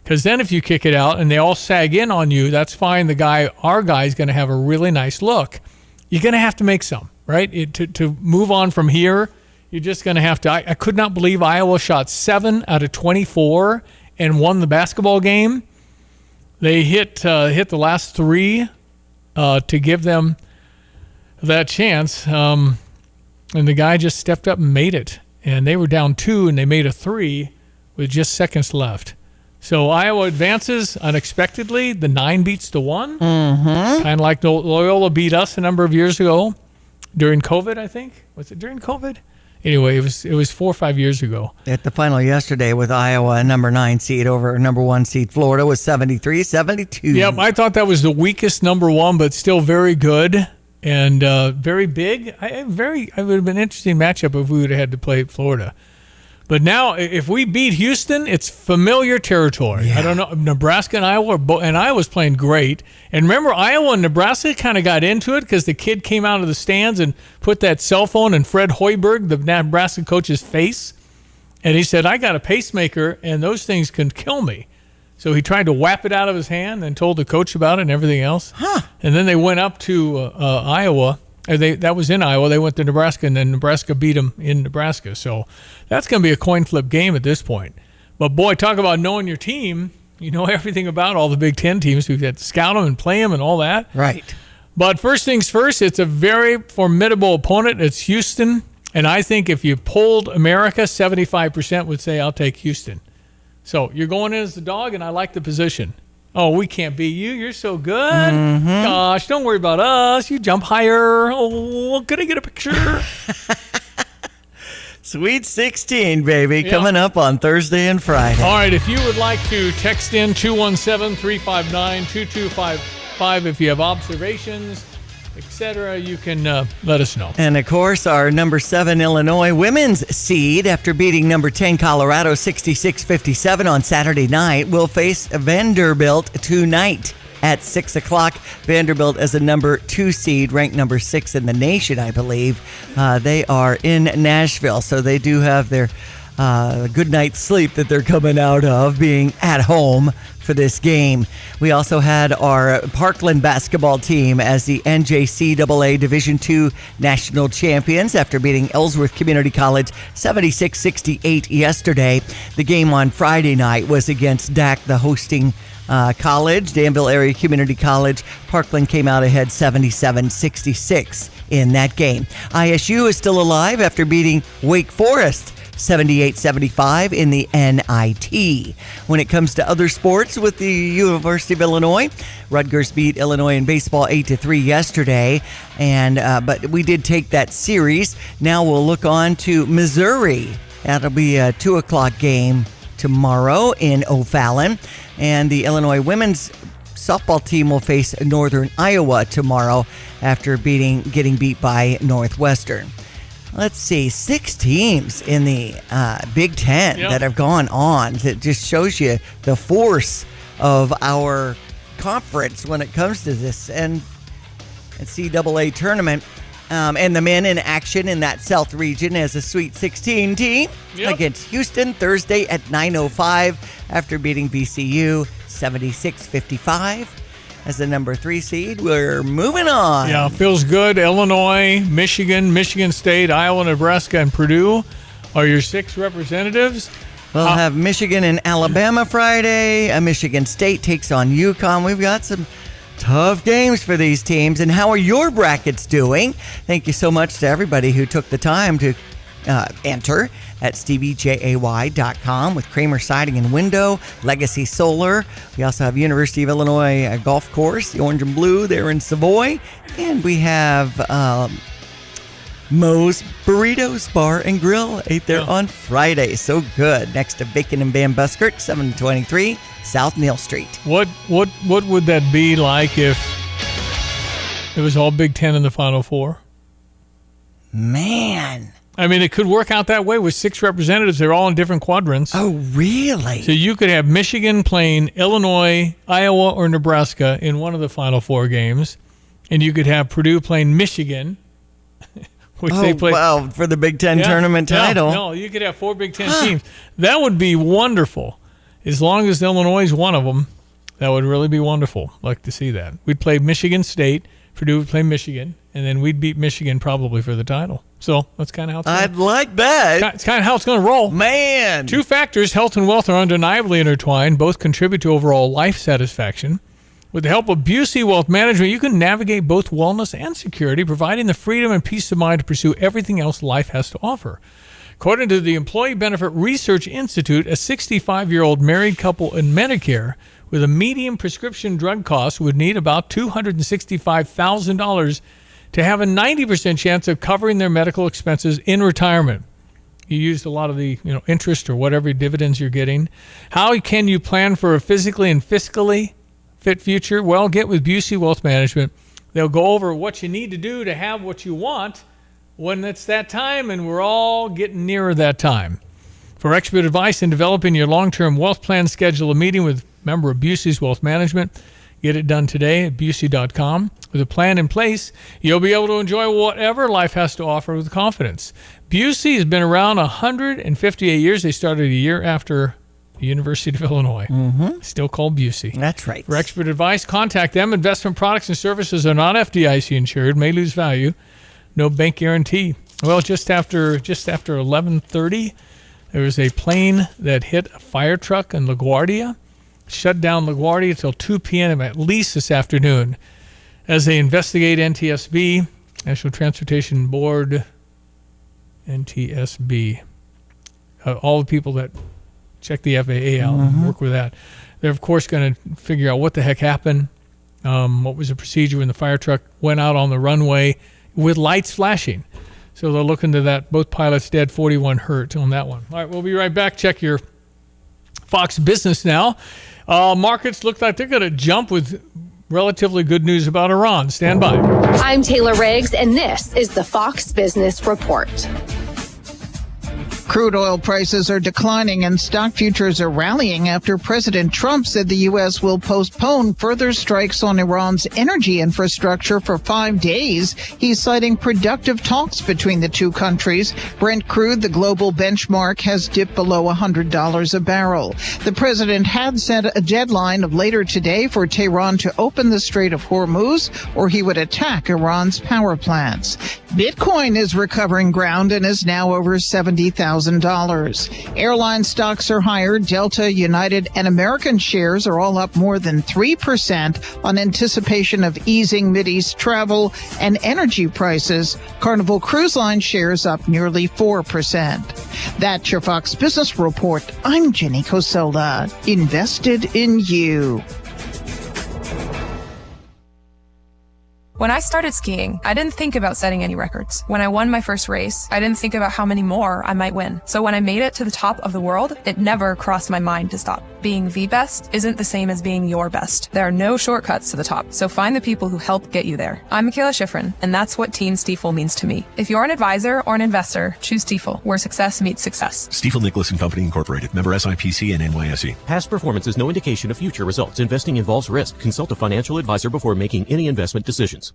Because then if you kick it out and they all sag in on you, that's fine. Our guy's going to have a really nice look. You're going to have to make some, right? To move on from here, you're just going to have to. I could not believe Iowa shot 7 out of 24 and won the basketball game. They hit the last 3 to give them that chance, and the guy just stepped up and made it. And they were down 2, and they made a 3 with just seconds left. So Iowa advances unexpectedly. The 9 beats the 1. Kind of like Loyola beat us a number of years ago during COVID, I think. Was it during COVID? Anyway, it was 4 or 5 years ago. At the final yesterday with Iowa, number 9 seed over number 1 seed Florida was 73-72. Yep, I thought that was the weakest number 1, but still very good. and very big. It would have been an interesting matchup if we would have had to play Florida. But now, if we beat Houston, it's familiar territory. Yeah. I don't know. Nebraska and Iowa, and Iowa's playing great. And remember, Iowa and Nebraska kind of got into it because the kid came out of the stands and put that cell phone in Fred Hoiberg, the Nebraska coach's face. And he said, I got a pacemaker, and those things can kill me. So he tried to whap it out of his hand and told the coach about it and everything else. Huh. And then they went up to Iowa. That was in Iowa. They went to Nebraska, and then Nebraska beat them in Nebraska. So that's going to be a coin flip game at this point. But, boy, talk about knowing your team. You know everything about all the Big Ten teams. We've got to scout them and play them and all that. Right. But first things first, it's a very formidable opponent. It's Houston. And I think if you polled America, 75% would say, I'll take Houston. So you're going in as the dog, and I like the position. Oh, we can't beat you. You're so good. Mm-hmm. Gosh, don't worry about us. You jump higher. Oh, can I get a picture? Sweet 16, baby, coming up on Thursday and Friday. All right, if you would like to text in 217-359-2255 if you have observations, etc., you can let us know. And, of course, our number 7 Illinois women's seed, after beating number 10 Colorado 66-57 on Saturday night, will face Vanderbilt tonight at 6 o'clock. Vanderbilt as a number 2 seed, ranked number 6 in the nation, I believe. They are in Nashville, so they do have their good night's sleep that they're coming out of being at home for this game. We also had our Parkland basketball team as the NJCAA Division II national champions after beating Ellsworth Community College 76-68 yesterday. The game on Friday night was against DAC, the hosting college, Danville Area Community College. Parkland came out ahead 77-66 in that game. ISU is still alive after beating Wake Forest 78-75 in the NIT. When it comes to other sports with the University of Illinois, Rutgers beat Illinois in baseball 8-3 yesterday, and but we did take that series. Now we'll look on to Missouri. That'll be a 2 o'clock game tomorrow in O'Fallon, and the Illinois women's softball team will face Northern Iowa tomorrow after getting beat by Northwestern. Let's see, 6 teams in the Big Ten that have gone on. That just shows you the force of our conference when it comes to this NCAA tournament. And the men in action in that South region as a Sweet 16 team against Houston Thursday at 9:05 after beating VCU 76-55. As the number 3 seed, we're moving on. Yeah, feels good. Illinois, Michigan, Michigan State, Iowa, Nebraska, and Purdue are your 6 representatives. We'll have Michigan and Alabama Friday. Michigan State takes on UConn. We've got some tough games for these teams. And how are your brackets doing? Thank you so much to everybody who took the time to enter at steviejay.com with Kramer Siding and Window, Legacy Solar. We also have University of Illinois Golf Course, the Orange and Blue there in Savoy. And we have Moe's Burritos Bar and Grill there on Friday. So good. Next to Bacon and Bam Buskert, 723 South Neal Street. What would that be like if it was all Big Ten in the Final Four? Man. I mean, it could work out that way with 6 representatives. They're all in different quadrants. Oh, really? So you could have Michigan playing Illinois, Iowa, or Nebraska in one of the Final Four games, and you could have Purdue playing Michigan, which they play. Wow, for the Big Ten tournament title. No, you could have 4 Big Ten teams. That would be wonderful. As long as Illinois is one of them, that would really be wonderful. I'd like to see that. We'd play Michigan State, Purdue would play Michigan, and then we'd beat Michigan probably for the title. So that's kind of how it's going. I'd like that. It's kind of how it's going to roll. Man. 2 factors, health and wealth, are undeniably intertwined. Both contribute to overall life satisfaction. With the help of Busey Wealth Management, you can navigate both wellness and security, providing the freedom and peace of mind to pursue everything else life has to offer. According to the Employee Benefit Research Institute, a 65-year-old married couple in Medicare with a median prescription drug cost would need about $265,000 to have a 90% chance of covering their medical expenses in retirement. You used a lot of the interest or whatever dividends you're getting. How can you plan for a physically and fiscally fit future? Well, get with Busey Wealth Management. They'll go over what you need to do to have what you want when it's that time, and we're all getting nearer that time. For expert advice in developing your long-term wealth plan, schedule a meeting with a member of Busey's Wealth Management. Get it done today at Busey.com. With a plan in place, you'll be able to enjoy whatever life has to offer with confidence. Busey has been around 158 years. They started a year after the University of Illinois. Still called Busey. That's right. For expert advice, contact them. Investment products and services are not FDIC insured, may lose value. No bank guarantee. Well, just after 11:30, there was a plane that hit a fire truck in LaGuardia. Shut down LaGuardia until 2 p.m. at least this afternoon. As they investigate, NTSB, National Transportation Board, NTSB, all the people that check the FAA out and work with that, they're of course going to figure out what the heck happened, what was the procedure when the fire truck went out on the runway with lights flashing. So they'll look into that. Both pilots dead, 41 hurt on that one. All right, we'll be right back. Check your Fox Business now. Markets look like they're going to jump with relatively good news about Iran. Stand by. I'm Taylor Riggs, and this is the Fox Business Report. Crude oil prices are declining and stock futures are rallying after President Trump said the U.S. will postpone further strikes on Iran's energy infrastructure for 5 days. He's citing productive talks between the two countries. Brent crude, the global benchmark, has dipped below $100 a barrel. The president had set a deadline of later today for Tehran to open the Strait of Hormuz, or he would attack Iran's power plants. Bitcoin is recovering ground and is now over $70,000. Airline stocks are higher. Delta, United, and American shares are all up more than 3% on anticipation of easing Mideast travel and energy prices. Carnival Cruise Line shares up nearly 4%. That's your Fox Business Report. I'm Jenny Cosola. Invested in you. When I started skiing, I didn't think about setting any records. When I won my first race, I didn't think about how many more I might win. So when I made it to the top of the world, it never crossed my mind to stop. Being the best isn't the same as being your best. There are no shortcuts to the top, so find the people who help get you there. I'm Michaela Schifrin, and that's what Team Stiefel means to me. If you're an advisor or an investor, choose Stiefel, where success meets success. Stiefel Nicholas & Company Incorporated, member SIPC and NYSE. Past performance is no indication of future results. Investing involves risk. Consult a financial advisor before making any investment decisions.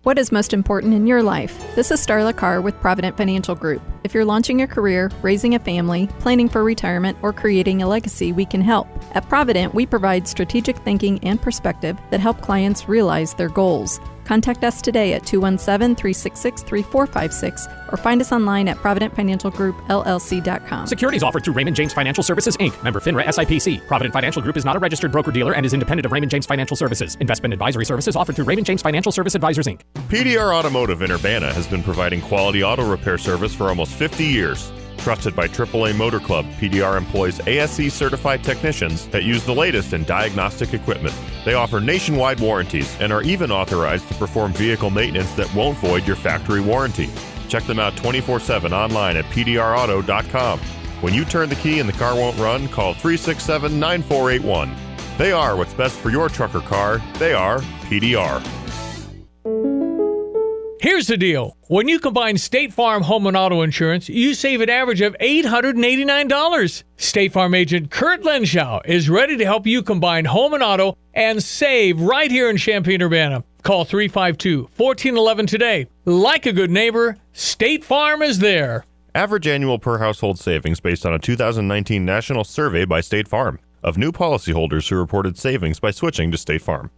What is most important in your life? This is Starla Carr with Provident Financial Group. If you're launching a career, raising a family, planning for retirement, or creating a legacy, we can help. At Provident, we provide strategic thinking and perspective that help clients realize their goals. Contact us today at 217-366-3456 or find us online at providentfinancialgroupllc.com. Securities offered through Raymond James Financial Services, Inc., member FINRA SIPC. Provident Financial Group is not a registered broker-dealer and is independent of Raymond James Financial Services. Investment advisory services offered through Raymond James Financial Service Advisors, Inc. PDR Automotive in Urbana has been providing quality auto repair service for almost 50 years. Trusted by AAA Motor Club, PDR employs ASE-certified technicians that use the latest in diagnostic equipment. They offer nationwide warranties and are even authorized to perform vehicle maintenance that won't void your factory warranty. Check them out 24/7 online at pdrauto.com. When you turn the key and the car won't run, call 367-9481. They are what's best for your truck or car. They are PDR. Here's the deal. When you combine State Farm home and auto insurance, you save an average of $889. State Farm agent Kurt Lenschow is ready to help you combine home and auto and save right here in Champaign-Urbana. Call 352-1411 today. Like a good neighbor, State Farm is there. Average annual per household savings based on a 2019 national survey by State Farm of new policyholders who reported savings by switching to State Farm.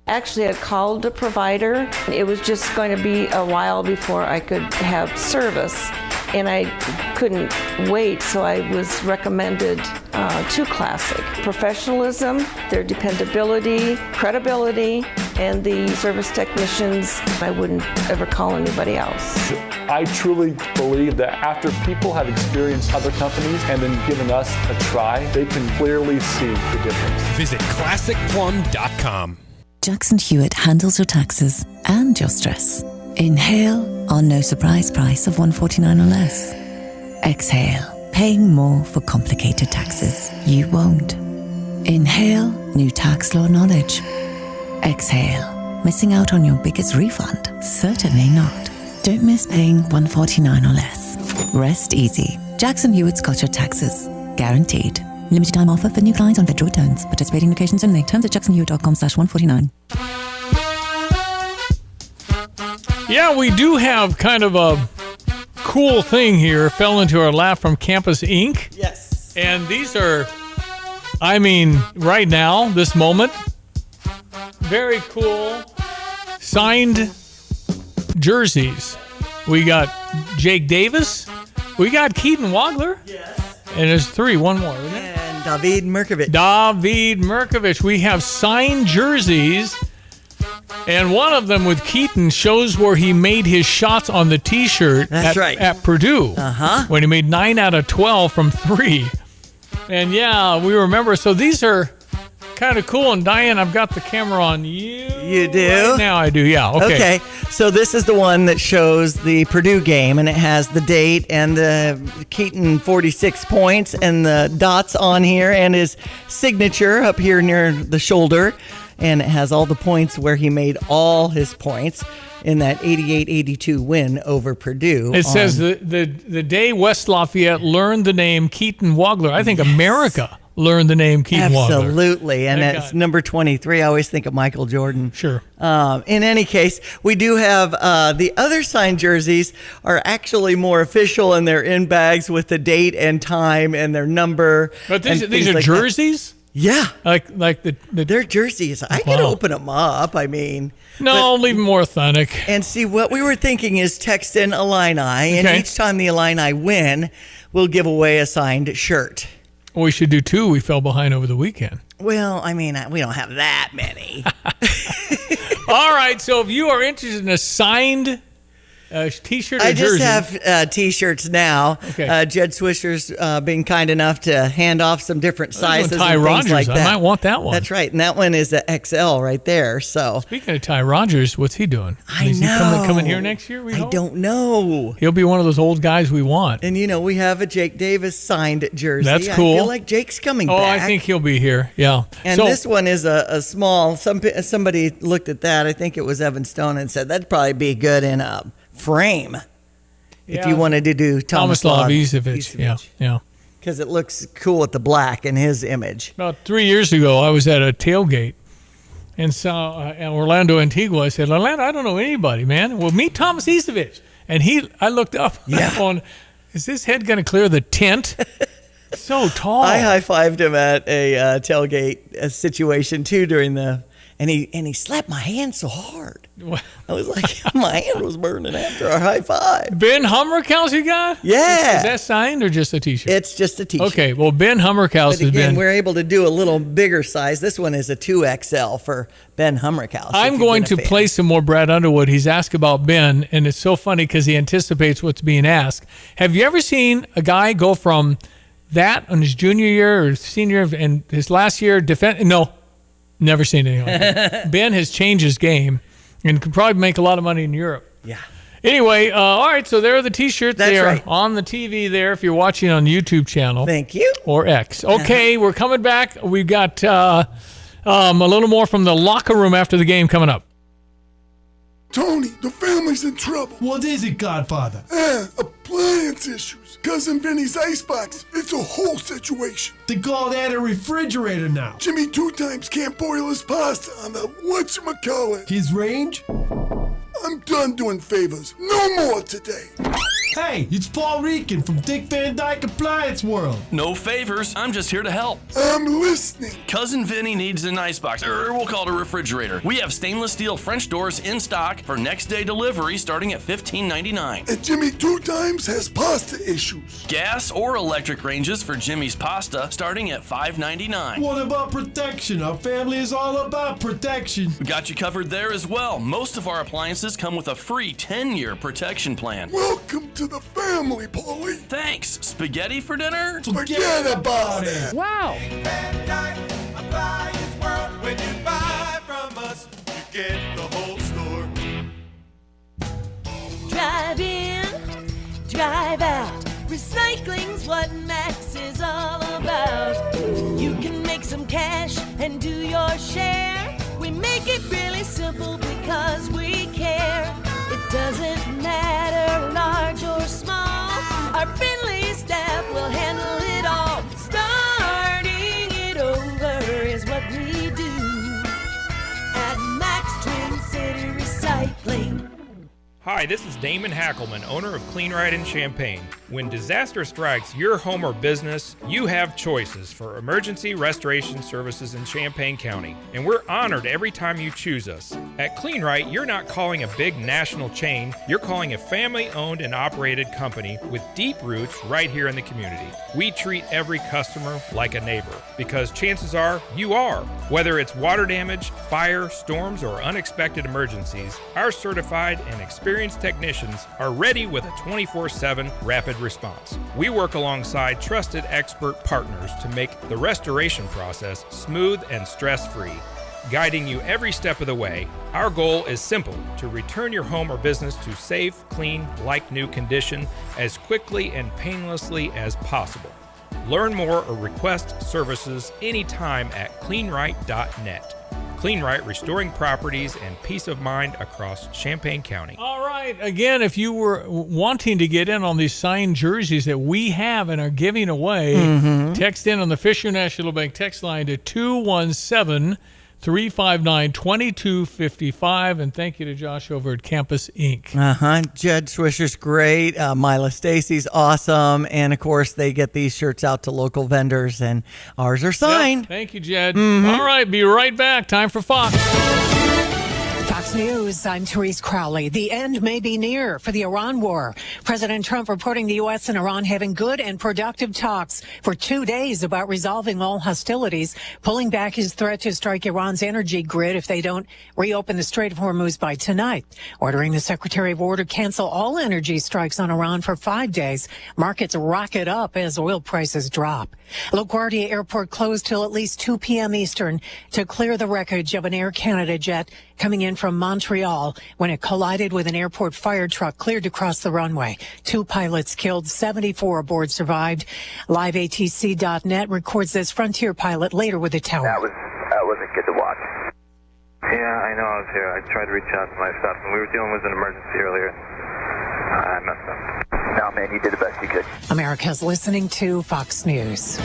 Actually, I called the provider. It was just going to be a while before I could have service, and I couldn't wait, so I was recommended to Classic. Professionalism, their dependability, credibility, and the service technicians, I wouldn't ever call anybody else. I truly believe that after people have experienced other companies and then given us a try, they can clearly see the difference. Visit ClassicPlum.com. Jackson Hewitt handles your taxes and your stress. Inhale our no surprise price of $149 or less. Exhale, paying more for complicated taxes. You won't. Inhale, new tax law knowledge. Exhale, missing out on your biggest refund? Certainly not. Don't miss paying $149 or less. Rest easy. Jackson Hewitt got your taxes. Guaranteed. Limited time offer for new clients on federal returns. Participating locations only. Terms at jacksonhewitt.com/149. Yeah, we do have kind of a cool thing here. Fell into our lap from Campus Inc. Yes. And these are, I mean, right now, this moment, very cool signed jerseys. We got Jake Davis. We got Keaton Wagler. Yes. And there's three, one more, isn't it? And David Mirkovic. David Mirkovic. We have signed jerseys. And one of them with Keaton shows where he made his shots on the T-shirt at Purdue. When he made 9 out of 12 from 3. And yeah, we remember. So these are kind of cool. And Diane, I've got the camera on you. You do? Right now I do, yeah. Okay. So this is the one that shows the Purdue game, and it has the date and the Keaton 46 points and the dots on here and his signature up here near the shoulder. And it has all the points where he made all his points in that 88-82 win over Purdue. It says the day West Lafayette learned the name Keaton Wagler. I think America learned the name Keaton Wagler. Absolutely. And it's number 23. I always think of Michael Jordan. Sure. In any case, we do have the other signed jerseys are actually more official, and they're in bags with the date and time and their number. But these are jerseys? Yeah. Like they're jerseys. I can open them up. I mean. No, leave them more authentic. And see, what we were thinking is text in Illini, and each time the Illini win, we'll give away a signed shirt. We should do 2. We fell behind over the weekend. Well, I mean, we don't have that many. All right, so if you are interested in a signed T-shirt or I jersey. just have T-shirts now. Okay. Jed Swisher's being kind enough to hand off some different sizes and Ty things Rogers. like that. I might want that one. That's right, and that one is a XL right there. So speaking of Ty Rogers, what's he doing? Is he coming here next year? I don't know. He'll be one of those old guys we want. And we have a Jake Davis signed jersey. That's cool. I feel like Jake's coming back. Oh, I think he'll be here. Yeah. And this one is a small. Somebody looked at that. I think it was Evan Stone and said that'd probably be good in a frame. If you wanted to do Tomislav Isevic. Yeah. Because it looks cool with the black in his image. About 3 years ago, I was at a tailgate and saw Orlando Antigua. I said, Orlando, I don't know anybody, man. Well, meet Thomas Isevic. And I looked up on, is this head going to clear the tent? So tall. I high-fived him at a tailgate situation, too, and he slapped my hand so hard. I was like, my hand was burning after our high five. Ben Hummerkaus you got? Yeah. Is that signed or just a T-shirt? It's just a T-shirt. Okay, well, Ben Hummerkaus has been... we're able to do a little bigger size. This one is a 2XL for Ben Hummerkaus. I'm going to play some more Brad Underwood. He's asked about Ben, and it's so funny because he anticipates what's being asked. Have you ever seen a guy go from that on his junior year or senior and his last year No, never seen anything like that. Ben has changed his game and could probably make a lot of money in Europe. Yeah. Anyway, all right, so there are the T-shirts. That's they are right. on the TV there if you're watching on the YouTube channel. Thank you. Or X. Okay, we're coming back. We've got a little more from the locker room after the game coming up. Tony, the family's in trouble. What is it, Godfather? Appliance issues. Cousin Vinny's icebox. It's a whole situation. They call that a refrigerator now. Jimmy 2 times can't boil his pasta on the whatchamacallit. His range? I'm done doing favors. No more today. Hey, it's Paul Rican from Dick Van Dyke Appliance World. No favors. I'm just here to help. I'm listening. Cousin Vinny needs an icebox, or we'll call it a refrigerator. We have stainless steel French doors in stock for next day delivery starting at $15.99. And Jimmy 2 times has pasta issues. Gas or electric ranges for Jimmy's pasta starting at $5.99. What about protection? Our family is all about protection. We got you covered there as well. Most of our appliances come with a free 10-year protection plan. Welcome to the family, Paulie. Thanks. Spaghetti for dinner? Forget about it. Wow. When you buy from us, you get the whole store. Drive in, drive out. Recycling's what Max is all about. You can make some cash and do your share. We make it really simple because we care. It doesn't matter large or small. Our friendly staff will handle it all. Starting it over is what we do at Max Twin City Recycling. Hi, this is Damon Hackelman, owner of Clean Right in Champaign. When disaster strikes your home or business, you have choices for emergency restoration services in Champaign County, and we're honored every time you choose us. At Clean Right, you're not calling a big national chain, you're calling a family-owned and operated company with deep roots right here in the community. We treat every customer like a neighbor, because chances are you are. Whether it's water damage, fire, storms, or unexpected emergencies, our certified and experienced technicians are ready with a 24/7 rapid response. We work alongside trusted expert partners to make the restoration process smooth and stress-free, guiding you every step of the way. Our goal is simple: to return your home or business to safe, clean, like-new condition as quickly and painlessly as possible. Learn more or request services anytime at cleanright.net. Clean Right, restoring properties and peace of mind across Champaign County. All right. Again, if you were wanting to get in on these signed jerseys that we have and are giving away, text in on the Fisher National Bank text line to 217-359-2255. And thank you to Josh over at Campus Inc. Jed Swisher's great. Mila Stacy's awesome. And, of course, they get these shirts out to local vendors, and ours are signed. Yep. Thank you, Jed. All right. Be right back. Time for Fox. Fox News, I'm Therese Crowley. The end may be near for the Iran war. President Trump reporting the U.S. and Iran having good and productive talks for 2 days about resolving all hostilities, pulling back his threat to strike Iran's energy grid if they don't reopen the Strait of Hormuz by tonight, ordering the Secretary of War to cancel all energy strikes on Iran for 5 days. Markets rocket up as oil prices drop. LaGuardia Airport closed till at least 2 p.m. Eastern to clear the wreckage of an Air Canada jet coming in from Montreal when it collided with an airport fire truck cleared to cross the runway. 2 pilots killed, 74 aboard survived. LiveATC.net records this Frontier pilot later with the tower. That wasn't good to watch. Yeah, I know I was here. I tried to reach out to my stuff, and we were dealing with an emergency earlier. I messed up. No, man, you did the best you could. America's listening to Fox News.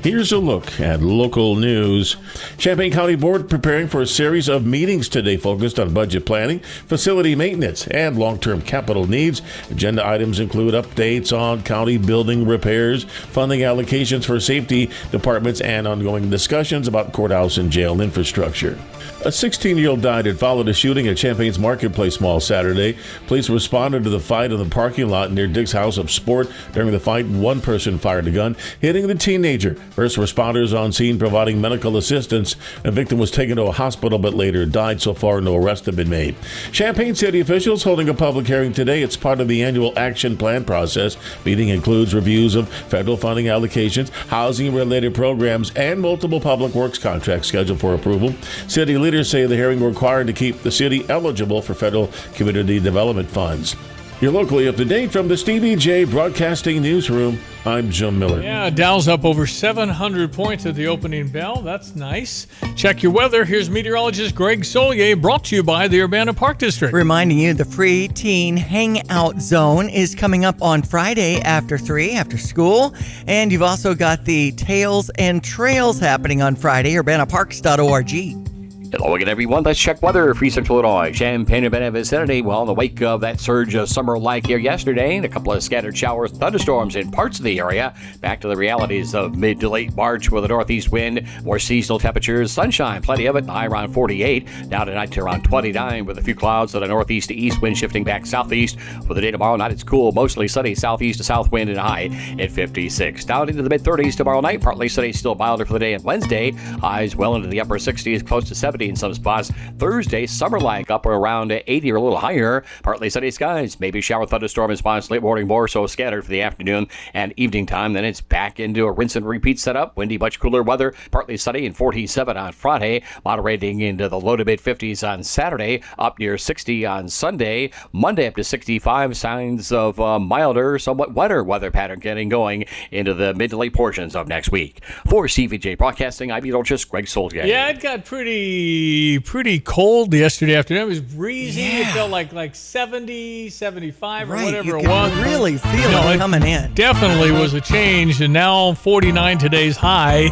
Here's a look at local news. Champaign County Board preparing for a series of meetings today focused on budget planning, facility maintenance, and long-term capital needs. Agenda items include updates on county building repairs, funding allocations for safety departments, and ongoing discussions about courthouse and jail infrastructure. A 16-year-old died and followed a shooting at Champaign's Marketplace Mall Saturday. Police responded to the fight in the parking lot near Dick's House of Sport. During the fight, one person fired a gun, hitting the teenager. First responders on scene providing medical assistance. The victim was taken to a hospital but later died. So far, no arrests have been made. Champaign city officials holding a public hearing today. It's part of the annual action plan process. Meeting includes reviews of federal funding allocations, housing-related programs, and multiple public works contracts scheduled for approval. City leaders say the hearing required to keep the city eligible for federal community development funds. You're locally up to date from the Stevie J Broadcasting Newsroom. I'm Jim Miller. Yeah, Dow's up over 700 points at the opening bell. That's nice. Check your weather. Here's meteorologist Greg Solier, brought to you by the Urbana Park District. Reminding you, the free teen hangout zone is coming up on Friday after 3, after school. And you've also got the Tails and Trails happening on Friday, urbanaparks.org. Hello again, everyone. Let's check weather for Central Illinois. Champaign and vicinity. Well, in the wake of that surge of summer-like air yesterday and a couple of scattered showers, thunderstorms in parts of the area, back to the realities of mid to late March with a northeast wind, more seasonal temperatures, sunshine, plenty of it, high around 48, down tonight to around 29 with a few clouds and a northeast to east wind shifting back southeast. For the day tomorrow night, it's cool, mostly sunny, southeast to south wind and high at 56. Down into the mid-30s tomorrow night, partly sunny, still milder for the day. And Wednesday, highs well into the upper 60s, close to 70. 70 in some spots. Thursday, summer-like, up around 80 or a little higher. Partly sunny skies, maybe shower thunderstorm in spots. Late morning more so scattered for the afternoon and evening time. Then it's back into a rinse and repeat setup. Windy, much cooler weather. Partly sunny and 47 on Friday. Moderating into the low to mid-50s on Saturday. Up near 60 on Sunday. Monday up to 65. Signs of milder, somewhat wetter weather pattern getting going into the mid to late portions of next week. For CVJ Broadcasting, I'm meteorologist Greg Solgay. Yeah, it got pretty cold yesterday afternoon. It was breezy. It felt like 70, 75 or whatever you it can was. really feel it coming in. Definitely was a change. And now 49 today's high,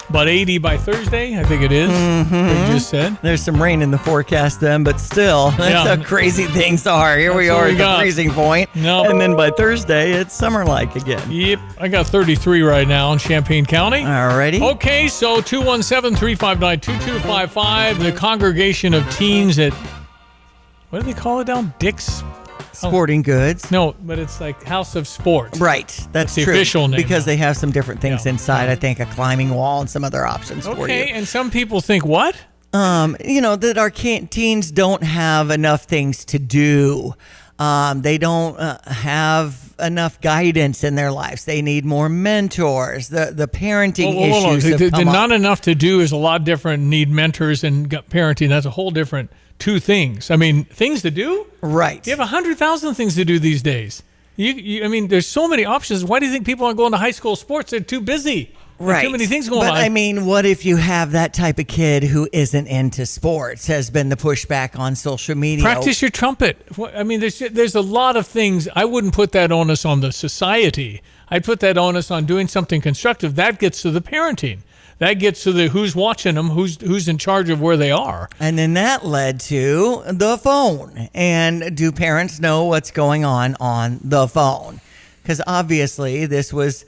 but 80 by Thursday, I think it is. They just said. There's some rain in the forecast then, but still, that's how crazy things are. Here we are at the freezing point. And then by Thursday, it's summer-like again. Yep. I got 33 right now in Champaign County. Alrighty. Okay, so 217-359-2255. The congregation of teens at, what do they call it down? Dick's? Sporting Goods. No, but it's like House of Sports. Right. That's the true. official name. Because they have some different things inside. I think a climbing wall and some other options for you. Okay, and some people think what? That our teens don't have enough things to do. They don't have enough guidance in their lives. They need more mentors. The parenting issues have come up. Not enough to do is a lot different. Need mentors and parenting. That's a whole different two things. I mean, things to do? Right. You have 100,000 things to do these days. I mean, there's so many options. Why do you think people aren't going to high school sports? They're too busy. Right. Too many things going on. But I mean, what if you have that type of kid who isn't into sports, has been the pushback on social media. Practice your trumpet. I mean, there's a lot of things. I wouldn't put that onus on the society. I'd put that onus on doing something constructive. That gets to the parenting. That gets to the who's watching them, who's in charge of where they are. And then that led to the phone. And do parents know what's going on the phone? Because obviously this was,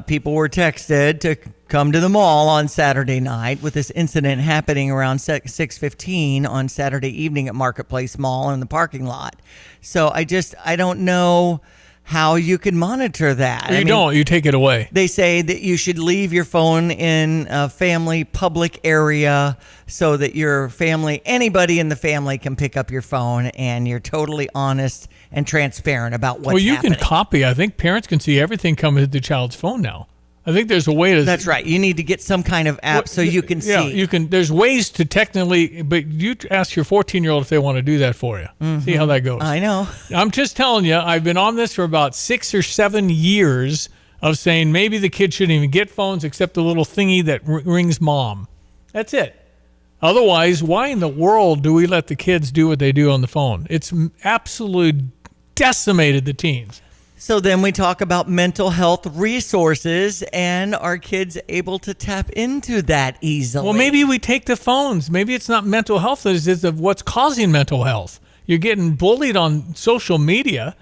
people were texted to come to the mall on Saturday night with this incident happening around 6:15 on Saturday evening at Marketplace Mall in the parking lot. So I don't know how you can monitor that. You take it away. They say that you should leave your phone in a family public area so that your family, anybody in the family can pick up your phone and you're totally honest and transparent about what's happening. Can copy. I think parents can see everything coming to the child's phone now. I think there's a way to... That's right. You need to get some kind of app so you can see. Yeah, you can. There's ways to technically... But you ask your 14-year-old if they want to do that for you. See how that goes. I know. I'm just telling you, I've been on this for about 6 or 7 years of saying maybe the kids shouldn't even get phones except the little thingy that rings mom. That's it. Otherwise, why in the world do we let the kids do what they do on the phone? It's absolutely decimated the teens. So then we talk about mental health resources, and are kids able to tap into that easily? Well, maybe we take the phones. Maybe it's not mental health. It's of what's causing mental health. You're getting bullied on social media.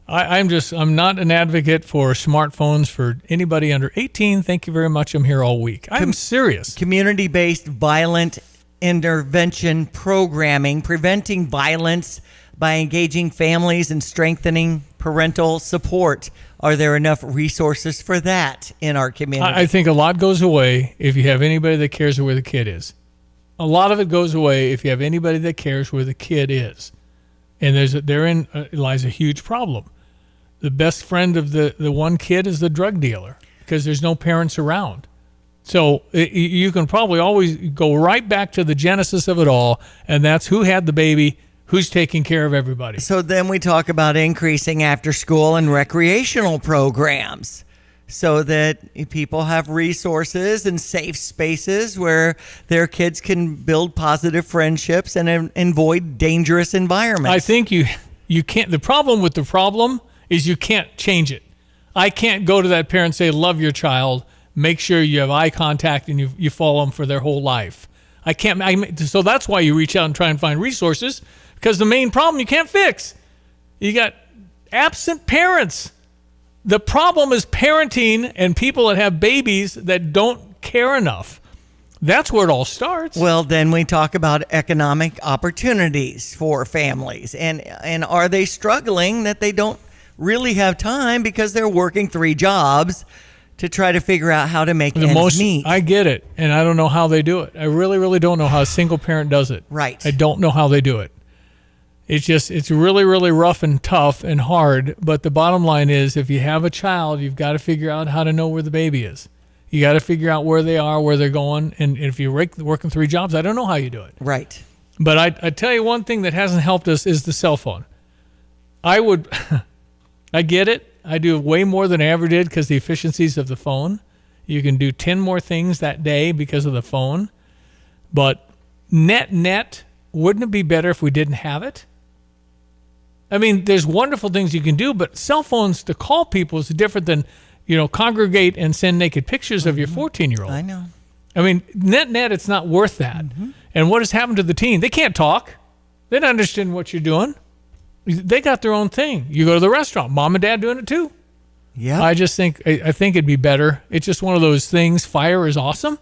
I'm not an advocate for smartphones for anybody under 18. Thank you very much. I'm here all week. I'm serious. Community-based violent intervention programming, preventing violence by engaging families and strengthening parental support. Are there enough resources for that in our community? I think a lot goes away if you have anybody that cares where the kid is. A lot of it goes away if you have anybody that cares where the kid is. And therein lies a huge problem. The best friend of the one kid is the drug dealer because there's no parents around. So you can probably always go right back to the genesis of it all, and that's who had the baby, who's taking care of everybody. So then we talk about increasing after school and recreational programs so that people have resources and safe spaces where their kids can build positive friendships and avoid dangerous environments. I think you can't. The problem with the problem is you can't change it. I can't go to that parent and say, love your child, make sure you have eye contact and you follow them for their whole life. I can't. So that's why you reach out and try and find resources, because the main problem you can't fix. You got absent parents. The problem is parenting and people that have babies that don't care enough. That's where it all starts. Well, then we talk about economic opportunities for families. And are they struggling that they don't really have time because they're working 3 jobs to try to figure out how to make ends meet. I get it, and I don't know how they do it. I really, really don't know how a single parent does it. Right. I don't know how they do it. It's really, really rough and tough and hard, but the bottom line is if you have a child, you've got to figure out how to know where the baby is. You got to figure out where they are, where they're going, and if you're working 3 jobs, I don't know how you do it. Right. But I tell you one thing that hasn't helped us is the cell phone. I get it. I do way more than I ever did because the efficiencies of the phone. You can do 10 more things that day because of the phone. But net, wouldn't it be better if we didn't have it? I mean, there's wonderful things you can do, but cell phones to call people is different than, congregate and send naked pictures of your 14-year-old. I know. I mean, net, it's not worth that. Mm-hmm. And what has happened to the teen? They can't talk. They don't understand what you're doing. They got their own thing. You go to the restaurant, mom and dad doing it too. Yeah. I just think it'd be better. It's just one of those things. Fire is awesome,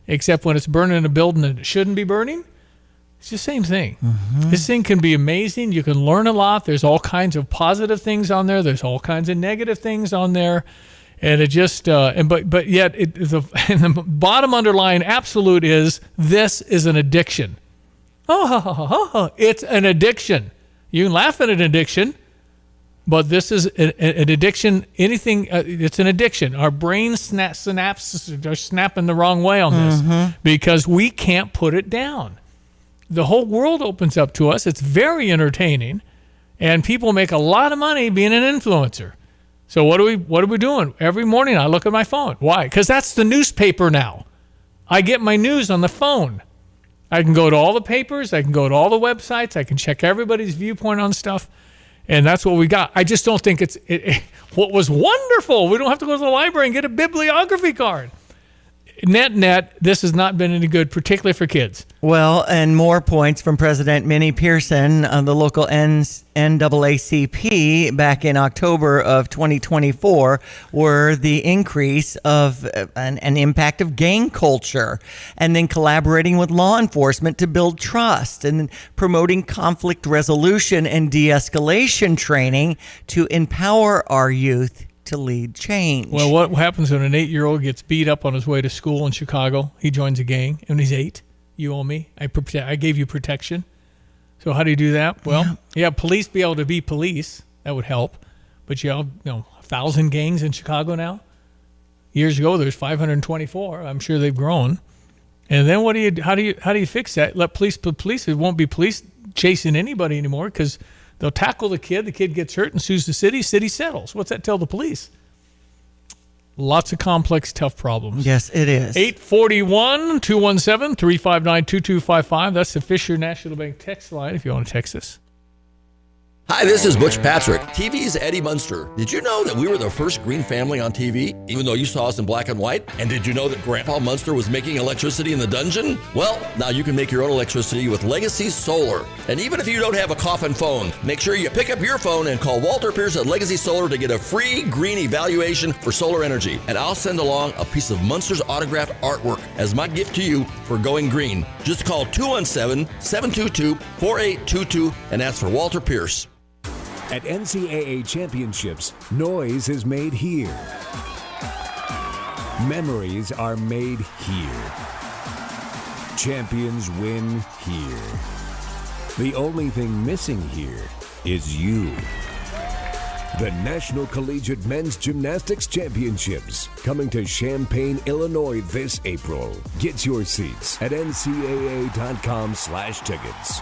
except when it's burning in a building and it shouldn't be burning. It's the same thing. Mm-hmm. This thing can be amazing. You can learn a lot. There's all kinds of positive things on there. There's all kinds of negative things on there. And it just, but yet and the bottom underlying absolute is this is an addiction. It's an addiction. You can laugh at an addiction, but this is an addiction. Anything, it's an addiction. Our brain synapses are snapping the wrong way on this because we can't put it down. The whole world opens up to us. It's very entertaining, and people make a lot of money being an influencer. So what are we doing? Every morning I look at my phone. Why? Because that's the newspaper now. I get my news on the phone. I can go to all the papers. I can go to all the websites. I can check everybody's viewpoint on stuff. And that's what we got. I just don't think what was wonderful. We don't have to go to the library and get a bibliography card. Net, this has not been any good, particularly for kids. Well, and more points from President Minnie Pearson of the local NAACP back in October of 2024 were the increase of an impact of gang culture, and then collaborating with law enforcement to build trust, and promoting conflict resolution and de-escalation training to empower our youth to lead change. Well, what happens when an 8-year-old gets beat up on his way to school in Chicago? He joins a gang, and he's 8. You owe me. I gave you protection. So how do you do that? Well, police be able to be police. That would help. But you have 1,000 gangs in Chicago now. Years ago, there's 524. I'm sure they've grown. And then how do you fix that? Let police be police. It won't be police chasing anybody anymore because they'll tackle the kid gets hurt and sues the city settles. What's that tell the police? Lots of complex, tough problems. Yes, it is. 841-217-359-2255. That's the Fisher National Bank text line if you want to text us. Hi, this is Butch Patrick, TV's Eddie Munster. Did you know that we were the first green family on TV, even though you saw us in black and white? And did you know that Grandpa Munster was making electricity in the dungeon? Well, now you can make your own electricity with Legacy Solar. And even if you don't have a coffin phone, make sure you pick up your phone and call Walter Pierce at Legacy Solar to get a free green evaluation for solar energy. And I'll send along a piece of Munster's autographed artwork as my gift to you for going green. Just call 217-722-4822 and ask for Walter Pierce. At NCAA Championships, noise is made here. Memories are made here. Champions win here. The only thing missing here is you. The National Collegiate Men's Gymnastics Championships, coming to Champaign, Illinois this April. Get your seats at ncaa.com/tickets.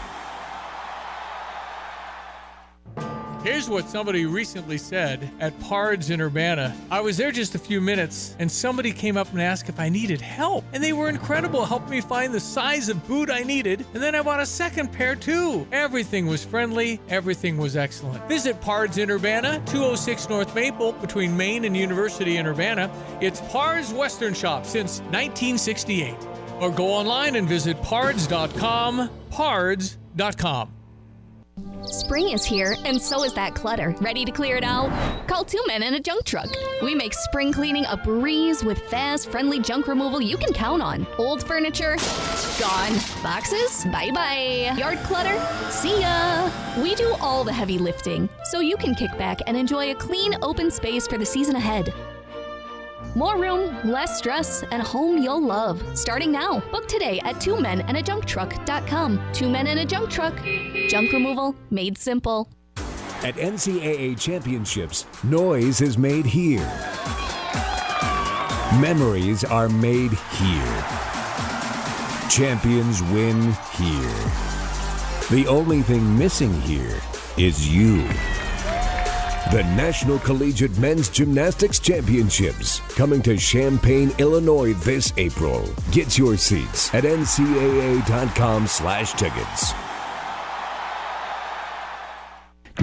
Here's what somebody recently said at Pards in Urbana. I was there just a few minutes, and somebody came up and asked if I needed help. And they were incredible, helped me find the size of boot I needed, and then I bought a second pair too. Everything was friendly, everything was excellent. Visit Pards in Urbana, 206 North Maple, between Main and University in Urbana. It's Pards Western Shop since 1968. Or go online and visit pards.com, pards.com. Spring is here, and so is that clutter. Ready to clear it out? Call 2 Men and a Junk Truck. We make spring cleaning a breeze with fast, friendly junk removal you can count on. Old furniture? Gone. Boxes? Bye-bye. Yard clutter? See ya. We do all the heavy lifting, so you can kick back and enjoy a clean, open space for the season ahead. More room, less stress, and a home you'll love. Starting now. Book today at twomenandajuncktruck.com. 2 Men and a Junk Truck. Junk removal made simple. At NCAA championships, noise is made here. Memories are made here. Champions win here. The only thing missing here is you. The National Collegiate Men's Gymnastics Championships, coming to Champaign, Illinois this April. Get your seats at ncaa.com/tickets.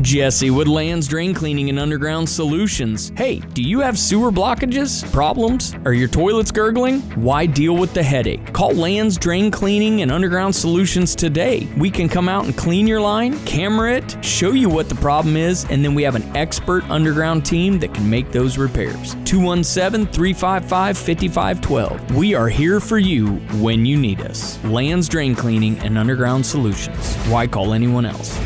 Jesse with Land's Drain Cleaning and Underground Solutions. Hey, do you have sewer blockages, problems? Are your toilets gurgling? Why deal with the headache? Call Land's Drain Cleaning and Underground Solutions today. We can come out and clean your line, camera it, show you what the problem is, and then we have an expert underground team that can make those repairs. 217-355-5512. We are here for you when you need us. Land's Drain Cleaning and Underground Solutions. Why call anyone else?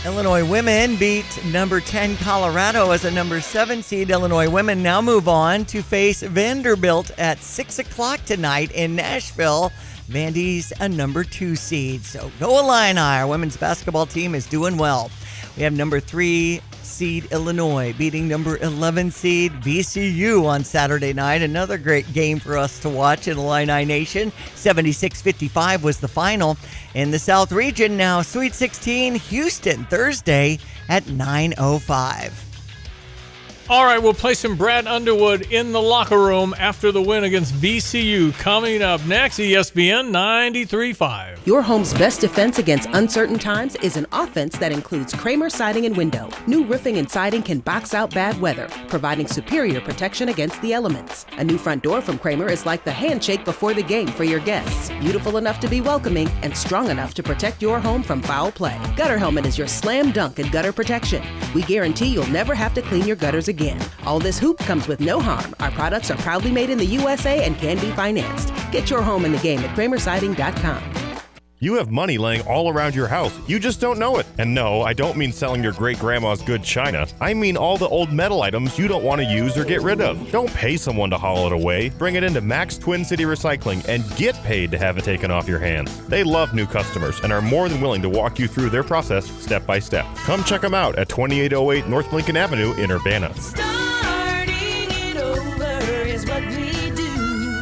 Illinois women beat number 10 Colorado as a number 7 seed. Illinois women now move on to face Vanderbilt at 6 o'clock tonight in Nashville. Vandy's a number 2 seed. So go Illini. Our women's basketball team is doing well. We have number 3 seed Illinois beating number 11 seed VCU on Saturday night. Another great game for us to watch in Illini Nation. 76-55 was the final. In the South region now, Sweet 16, Houston, Thursday at 9:05. All right, we'll play some Brad Underwood in the locker room after the win against VCU. Coming up next, ESPN 93.5. Your home's best defense against uncertain times is an offense that includes Kramer Siding and Window. New roofing and siding can box out bad weather, providing superior protection against the elements. A new front door from Kramer is like the handshake before the game for your guests. Beautiful enough to be welcoming and strong enough to protect your home from foul play. Gutter Helmet is your slam dunk in gutter protection. We guarantee you'll never have to clean your gutters again. All this hoop comes with no harm. Our products are proudly made in the USA and can be financed. Get your home in the game at kramersiding.com. You have money laying all around your house. You just don't know it. And no, I don't mean selling your great-grandma's good china. I mean all the old metal items you don't want to use or get rid of. Don't pay someone to haul it away. Bring it into Max Twin City Recycling and get paid to have it taken off your hands. They love new customers and are more than willing to walk you through their process step by step. Come check them out at 2808 North Lincoln Avenue in Urbana. Starting it over is what we do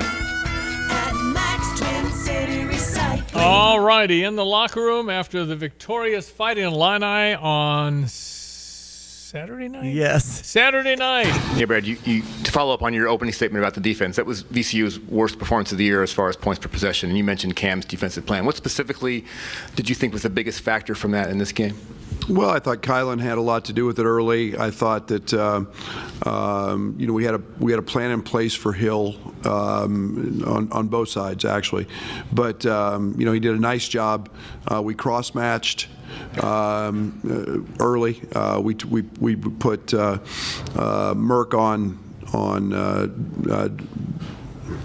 at Max Twin City Recycling. All righty, in the locker room after the victorious Fighting Illini on Saturday night? Yes. Saturday night. Yeah, Brad, you to follow up on your opening statement about the defense, that was VCU's worst performance of the year as far as points per possession, and you mentioned Cam's defensive plan. What specifically did you think was the biggest factor from that in this game? Well, I thought Kylan had a lot to do with it early. I thought that we had a plan in place for Hill on both sides actually, but he did a nice job. We cross matched early. We put Merck on.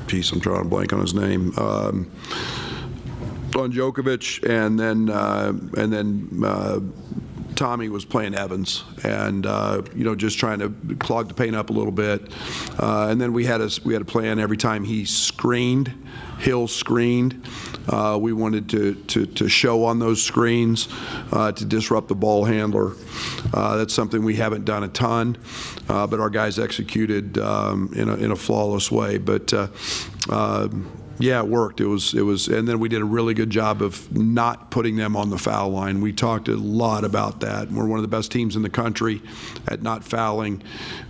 Geez, I'm drawing a blank on his name. On Djokovic, and then Tommy was playing Evans, and just trying to clog the paint up a little bit. And then we had a plan every time he screened. Hill screened. We wanted to show on those screens to disrupt the ball handler. That's something we haven't done a ton, but our guys executed in a flawless way. But yeah, it worked. It was, and then we did a really good job of not putting them on the foul line. We talked a lot about that. We're one of the best teams in the country at not fouling.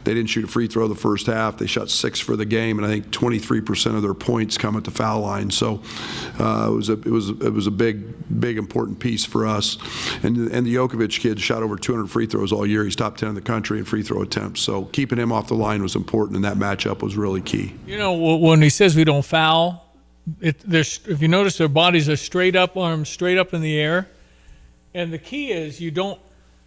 They didn't shoot a free throw the first half. They shot 6 for the game, and I think 23% of their points come at the foul line. So it was a big important piece for us. And the Djokovic kid shot over 200 free throws all year. He's top 10 in the country in free throw attempts. So keeping him off the line was important, and that matchup was really key. When he says we don't foul, if you notice, their bodies are straight up, arms straight up in the air, and the key is you don't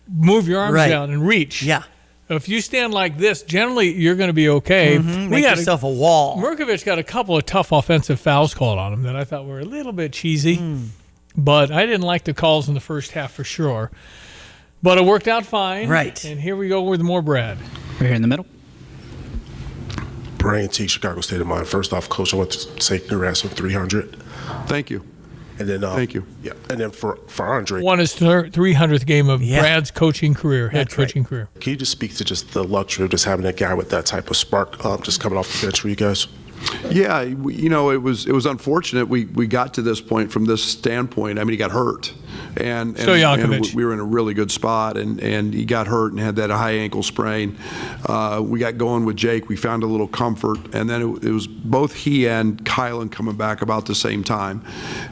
move your arms down and reach. Yeah. If you stand like this, generally you're going to be okay. Make yourself a wall. Murkovic got a couple of tough offensive fouls called on him that I thought were a little bit cheesy, but I didn't like the calls in the first half for sure. But it worked out fine. Right. And here we go with more Brad. We're here in the middle. Brian T. Chicago State of Mind. First off, Coach, I want to say congrats on 300. Thank you. And then, thank you. Yeah, and then for Andre, Won his 300th game of Brad's coaching career, head coaching career. Can you just speak to just the luxury of just having a guy with that type of spark just coming off the bench for you guys? Yeah, it was unfortunate we got to this point from this standpoint. I mean, he got hurt. And we were in a really good spot, and he got hurt and had that high ankle sprain. We got going with Jake. We found a little comfort, and then it was both he and Kylan coming back about the same time,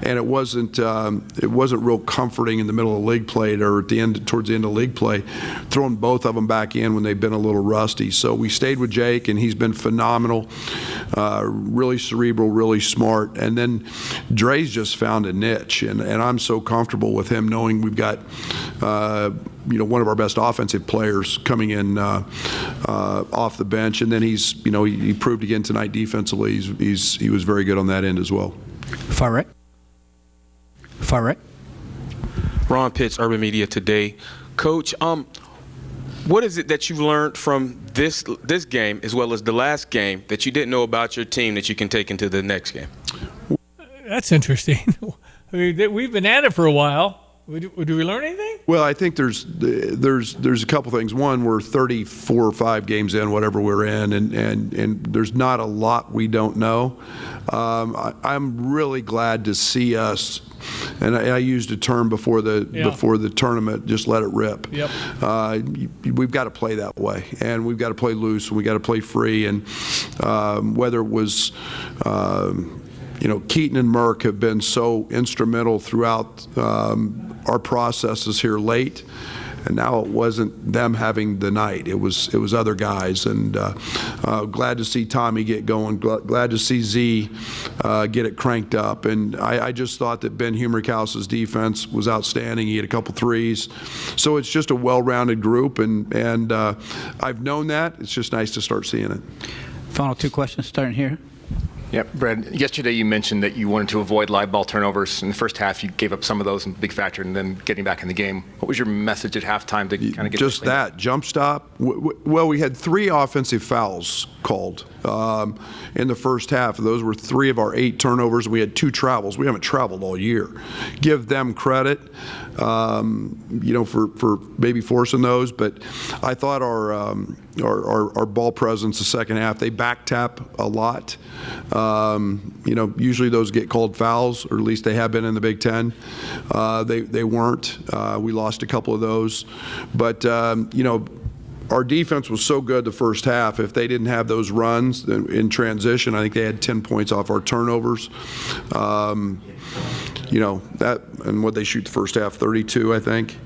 and it wasn't real comforting in the middle of league play or towards the end of league play, throwing both of them back in when they've been a little rusty. So we stayed with Jake, and he's been phenomenal, really cerebral, really smart. And then Dre's just found a niche, and I'm so comfortable with him knowing we've got one of our best offensive players coming in off the bench, and then he proved again tonight defensively he was very good on that end as well. Far right. Ron Pitts, Urban Media Today. Coach, what is it that you've learned from this game as well as the last game that you didn't know about your team that you can take into the next game? That's interesting. I mean, we've been at it for a while. Do we learn anything? Well, I think there's a couple things. One, we're 34 or 5 games in, whatever we're in, and there's not a lot we don't know. I'm really glad to see us, and I used a term before the tournament, just let it rip. Yep. We've got to play that way, and we've got to play loose, and we got to play free, and whether it was Keaton and Merck have been so instrumental throughout our processes here late, and now it wasn't them having the night. It was other guys, and glad to see Tommy get going. Glad to see Z get it cranked up, and I just thought that Ben Humerkhouse's defense was outstanding. He had a couple threes, so it's just a well-rounded group, and I've known that. It's just nice to start seeing it. Final 2 questions starting here. Yep, Brad, yesterday you mentioned that you wanted to avoid live ball turnovers. In the first half, you gave up some of those, a big factor, and then getting back in the game. What was your message at halftime to kind of get just that jump stop? Well, we had 3 offensive fouls called in the first half. Those were 3 of our 8 turnovers. We had 2 travels. We haven't traveled all year. Give them credit, for maybe forcing those. But I thought our ball presence the second half, they back tap a lot. Usually those get called fouls, or at least they have been in the Big Ten. They weren't. We lost a couple of those. But, our defense was so good the first half. If they didn't have those runs in transition, I think they had 10 points off our turnovers. That, and what they shoot the first half, 32, I think.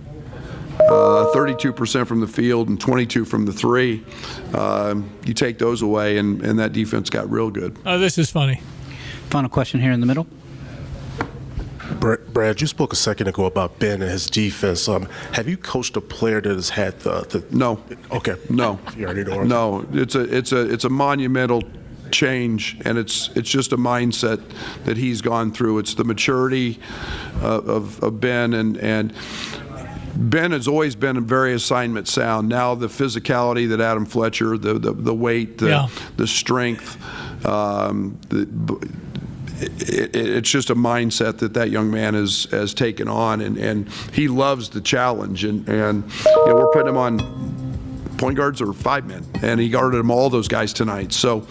32% from the field and 22 from the 3. You take those away, and that defense got real good. This is funny. Final question here in the middle. Brad, you spoke a second ago about Ben and his defense. Have you coached a player that has had the No. Okay. No. You already know. No. It's a monumental change, and it's just a mindset that he's gone through. It's the maturity of Ben, and Ben has always been very assignment sound. Now the physicality that Adam Fletcher, the weight, the strength, it's just a mindset that young man has taken on, and he loves the challenge, and we're putting him on point guards or 5 men, and he guarded them, all those guys tonight. So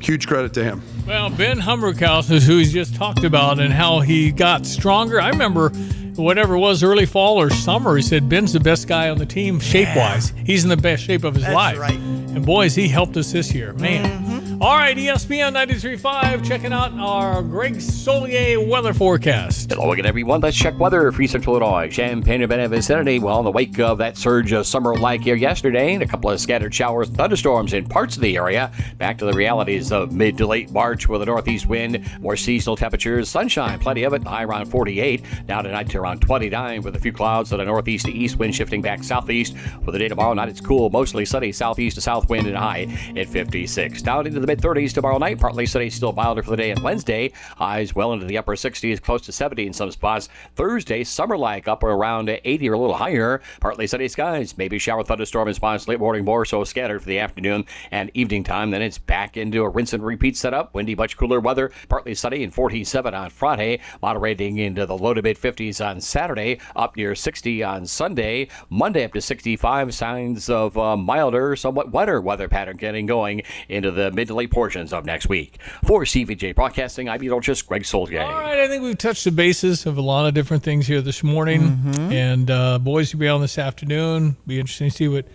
huge credit to him. Well, Ben Humerkhouse is who he's just talked about and how he got stronger. I remember whatever it was, early fall or summer, he said Ben's the best guy on the team shape-wise. He's in the best shape of his life. Right. And boys, he helped us this year. Man. All right, ESPN 93.5, checking out our Greg Solier weather forecast. Hello again, everyone. Let's check weather for Central Illinois, Champaign-Urbana vicinity. Well, in the wake of that surge of summer-like here yesterday, and a couple of scattered showers, thunderstorms in parts of the area. Back to the realities of mid to late March with a northeast wind, more seasonal temperatures, sunshine, plenty of it, high around 48. Now tonight to around 29 with a few clouds and a northeast to east wind shifting back southeast. For the day tomorrow night, it's cool, mostly sunny, southeast to south wind and high at 56. Down into the mid-30s tomorrow night. Partly sunny, still milder for the day. And Wednesday, highs well into the upper 60s, close to 70 in some spots. Thursday, summer-like, up around 80 or a little higher. Partly sunny skies, maybe shower thunderstorm in spots late morning, more so scattered for the afternoon and evening time. Then it's back into a rinse and repeat setup. Windy, much cooler weather. Partly sunny and 47 on Friday, moderating into the low to mid-50s on Saturday, up near 60 on Sunday. Monday up to 65, signs of milder, somewhat wetter weather pattern getting going into the mid to late portions of next week. For CVJ Broadcasting, I'm meteorologist Greg Solgay. All right, I think we've touched the bases of a lot of different things here this morning. And boys will be on this afternoon. Be interesting to see what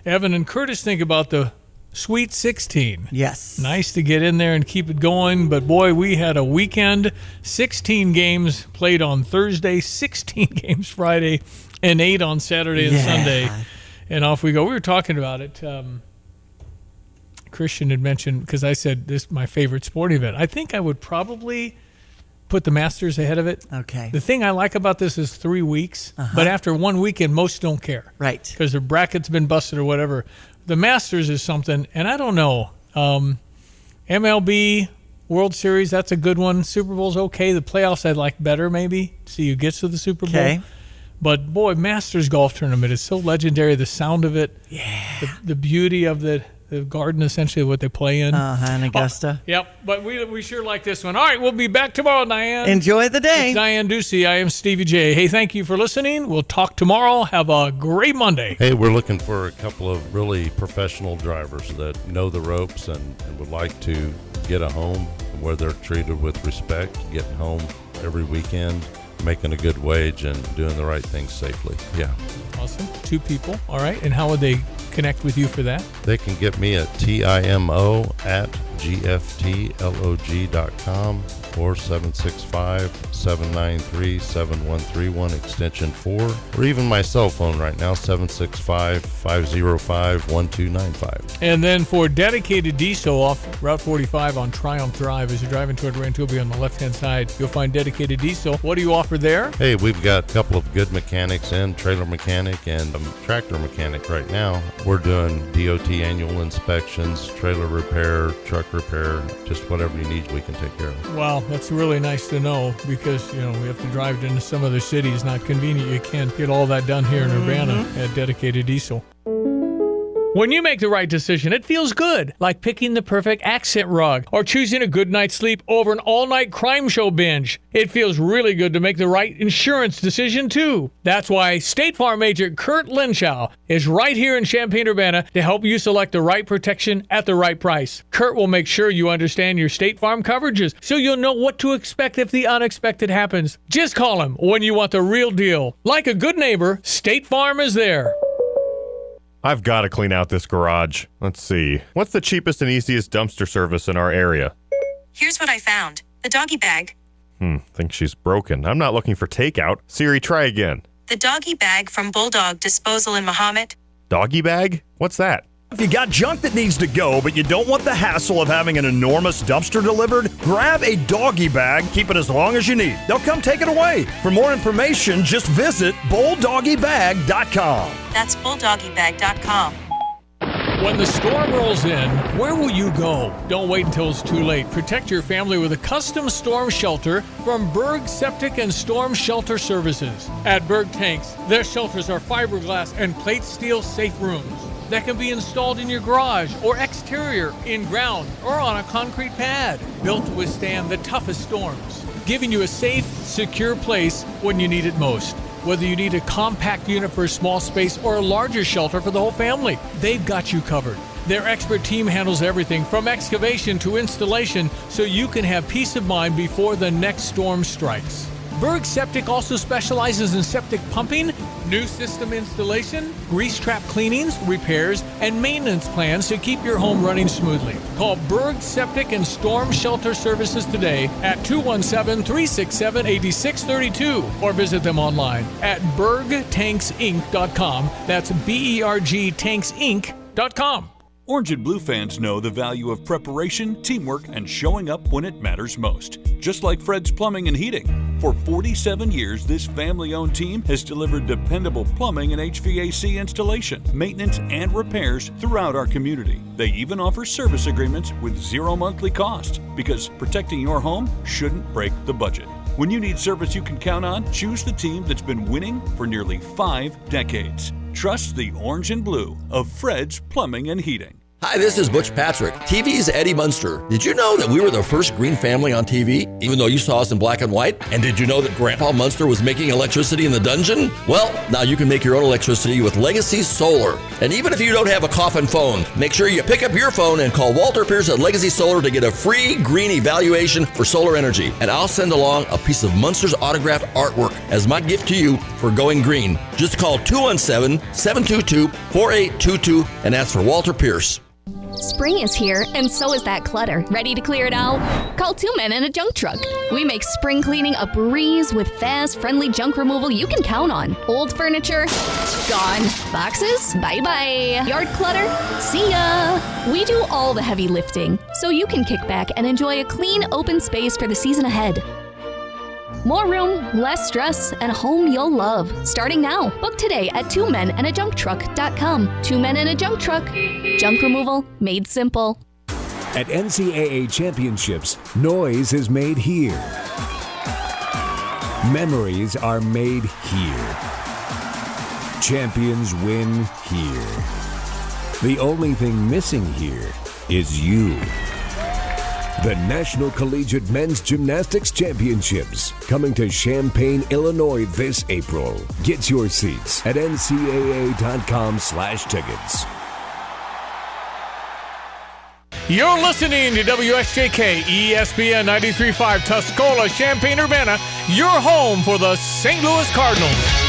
Evan and Curtis think about the Sweet 16. Yes. Nice to get in there and keep it going. But, boy, we had a weekend. 16 games played on Thursday, 16 games Friday, and 8 on Saturday and Sunday. And off we go. We were talking about it. Christian had mentioned, because I said this is my favorite sporting event. I think I would probably put the Masters ahead of it. Okay. The thing I like about this is 3 weeks. But after 1 weekend, most don't care. Right. Because their bracket's been busted or whatever. The Masters is something, and I don't know. MLB, World Series, that's a good one. Super Bowl's okay. The playoffs I'd like better, maybe. See who gets to the Super Bowl. Okay. But, boy, Masters golf tournament is so legendary. The sound of it. Yeah. The beauty of the garden, essentially, what they play in. In Augusta. Yep. But we sure like this one. All right, we'll be back tomorrow, Diane. Enjoy the day. It's Diane Ducey. I am Stevie J. Hey, thank you for listening. We'll talk tomorrow. Have a great Monday. Hey, we're looking for a couple of really professional drivers that know the ropes and would like to get a home where they're treated with respect, getting home every weekend, making a good wage, and doing the right things safely. Yeah. Awesome. 2 people. All right. And how would they connect with you for that? They can get me at TIMO@GFTLOG.com or 765-793-7131 extension 4, or even my cell phone right now, 765-505-1295. And then for dedicated diesel off Route 45 on Triumph Drive, as you're driving toward Rantoul on the left-hand side, you'll find dedicated diesel. What do you offer there? Hey, we've got a couple of good mechanics in, trailer mechanic and tractor mechanic right now. We're doing DOT annual inspections, trailer repair, truck repair, just whatever you need, we can take care of. Wow, that's really nice to know, because, we have to drive into some other cities. Not convenient. You can't get all that done here in Urbana at dedicated diesel. When you make the right decision, it feels good, like picking the perfect accent rug or choosing a good night's sleep over an all-night crime show binge. It feels really good to make the right insurance decision, too. That's why State Farm agent Kurt Lenschow is right here in Champaign-Urbana to help you select the right protection at the right price. Kurt will make sure you understand your State Farm coverages so you'll know what to expect if the unexpected happens. Just call him when you want the real deal. Like a good neighbor, State Farm is there. I've got to clean out this garage. Let's see. What's the cheapest and easiest dumpster service in our area? Here's what I found. The doggy bag. Think she's broken. I'm not looking for takeout. Siri, try again. The doggy bag from Bulldog Disposal in Mahomet. Doggy bag? What's that? If you got junk that needs to go, but you don't want the hassle of having an enormous dumpster delivered, grab a doggy bag, keep it as long as you need. They'll come take it away. For more information, just visit bulldoggybag.com. That's bulldoggybag.com. When the storm rolls in, where will you go? Don't wait until it's too late. Protect your family with a custom storm shelter from Berg Septic and Storm Shelter Services. At Berg Tanks, their shelters are fiberglass and plate steel safe rooms that can be installed in your garage or exterior, in ground, or on a concrete pad. Built to withstand the toughest storms, giving you a safe, secure place when you need it most. Whether you need a compact unit for a small space or a larger shelter for the whole family, they've got you covered. Their expert team handles everything from excavation to installation, so you can have peace of mind before the next storm strikes. Berg Septic also specializes in septic pumping, new system installation, grease trap cleanings, repairs, and maintenance plans to keep your home running smoothly. Call Berg Septic and Storm Shelter Services today at 217-367-8632 or visit them online at bergtanksinc.com. That's BERG tanksinc.com. Orange and Blue fans know the value of preparation, teamwork, and showing up when it matters most. Just like Fred's Plumbing and Heating. For 47 years, this family-owned team has delivered dependable plumbing and HVAC installation, maintenance, and repairs throughout our community. They even offer service agreements with zero monthly cost, because protecting your home shouldn't break the budget. When you need service you can count on, choose the team that's been winning for nearly 5 decades. Trust the Orange and Blue of Fred's Plumbing and Heating. Hi, this is Butch Patrick, TV's Eddie Munster. Did you know that we were the first green family on TV, even though you saw us in black and white? And did you know that Grandpa Munster was making electricity in the dungeon? Well, now you can make your own electricity with Legacy Solar. And even if you don't have a coffin phone, make sure you pick up your phone and call Walter Pierce at Legacy Solar to get a free green evaluation for solar energy. And I'll send along a piece of Munster's autographed artwork as my gift to you for going green. Just call 217-722-4822 and ask for Walter Pierce. Spring is here, and so is that clutter. Ready to clear it out? Call 2 Men and a Junk Truck. We make spring cleaning a breeze with fast, friendly junk removal you can count on. Old furniture? Gone. Boxes? Bye-bye. Yard clutter? See ya. We do all the heavy lifting, so you can kick back and enjoy a clean, open space for the season ahead. More room, less stress, and a home you'll love. Starting now. Book today at 2menandajuncktruck.com. 2 Men and a Junk Truck. Junk removal made simple. At NCAA championships, noise is made here. Memories are made here. Champions win here. The only thing missing here is you. The National Collegiate Men's Gymnastics Championships, coming to Champaign, Illinois this April. Get your seats at ncaa.com/tickets. You're listening to WSJK ESPN 93.5 Tuscola, Champaign-Urbana, your home for the St. Louis Cardinals.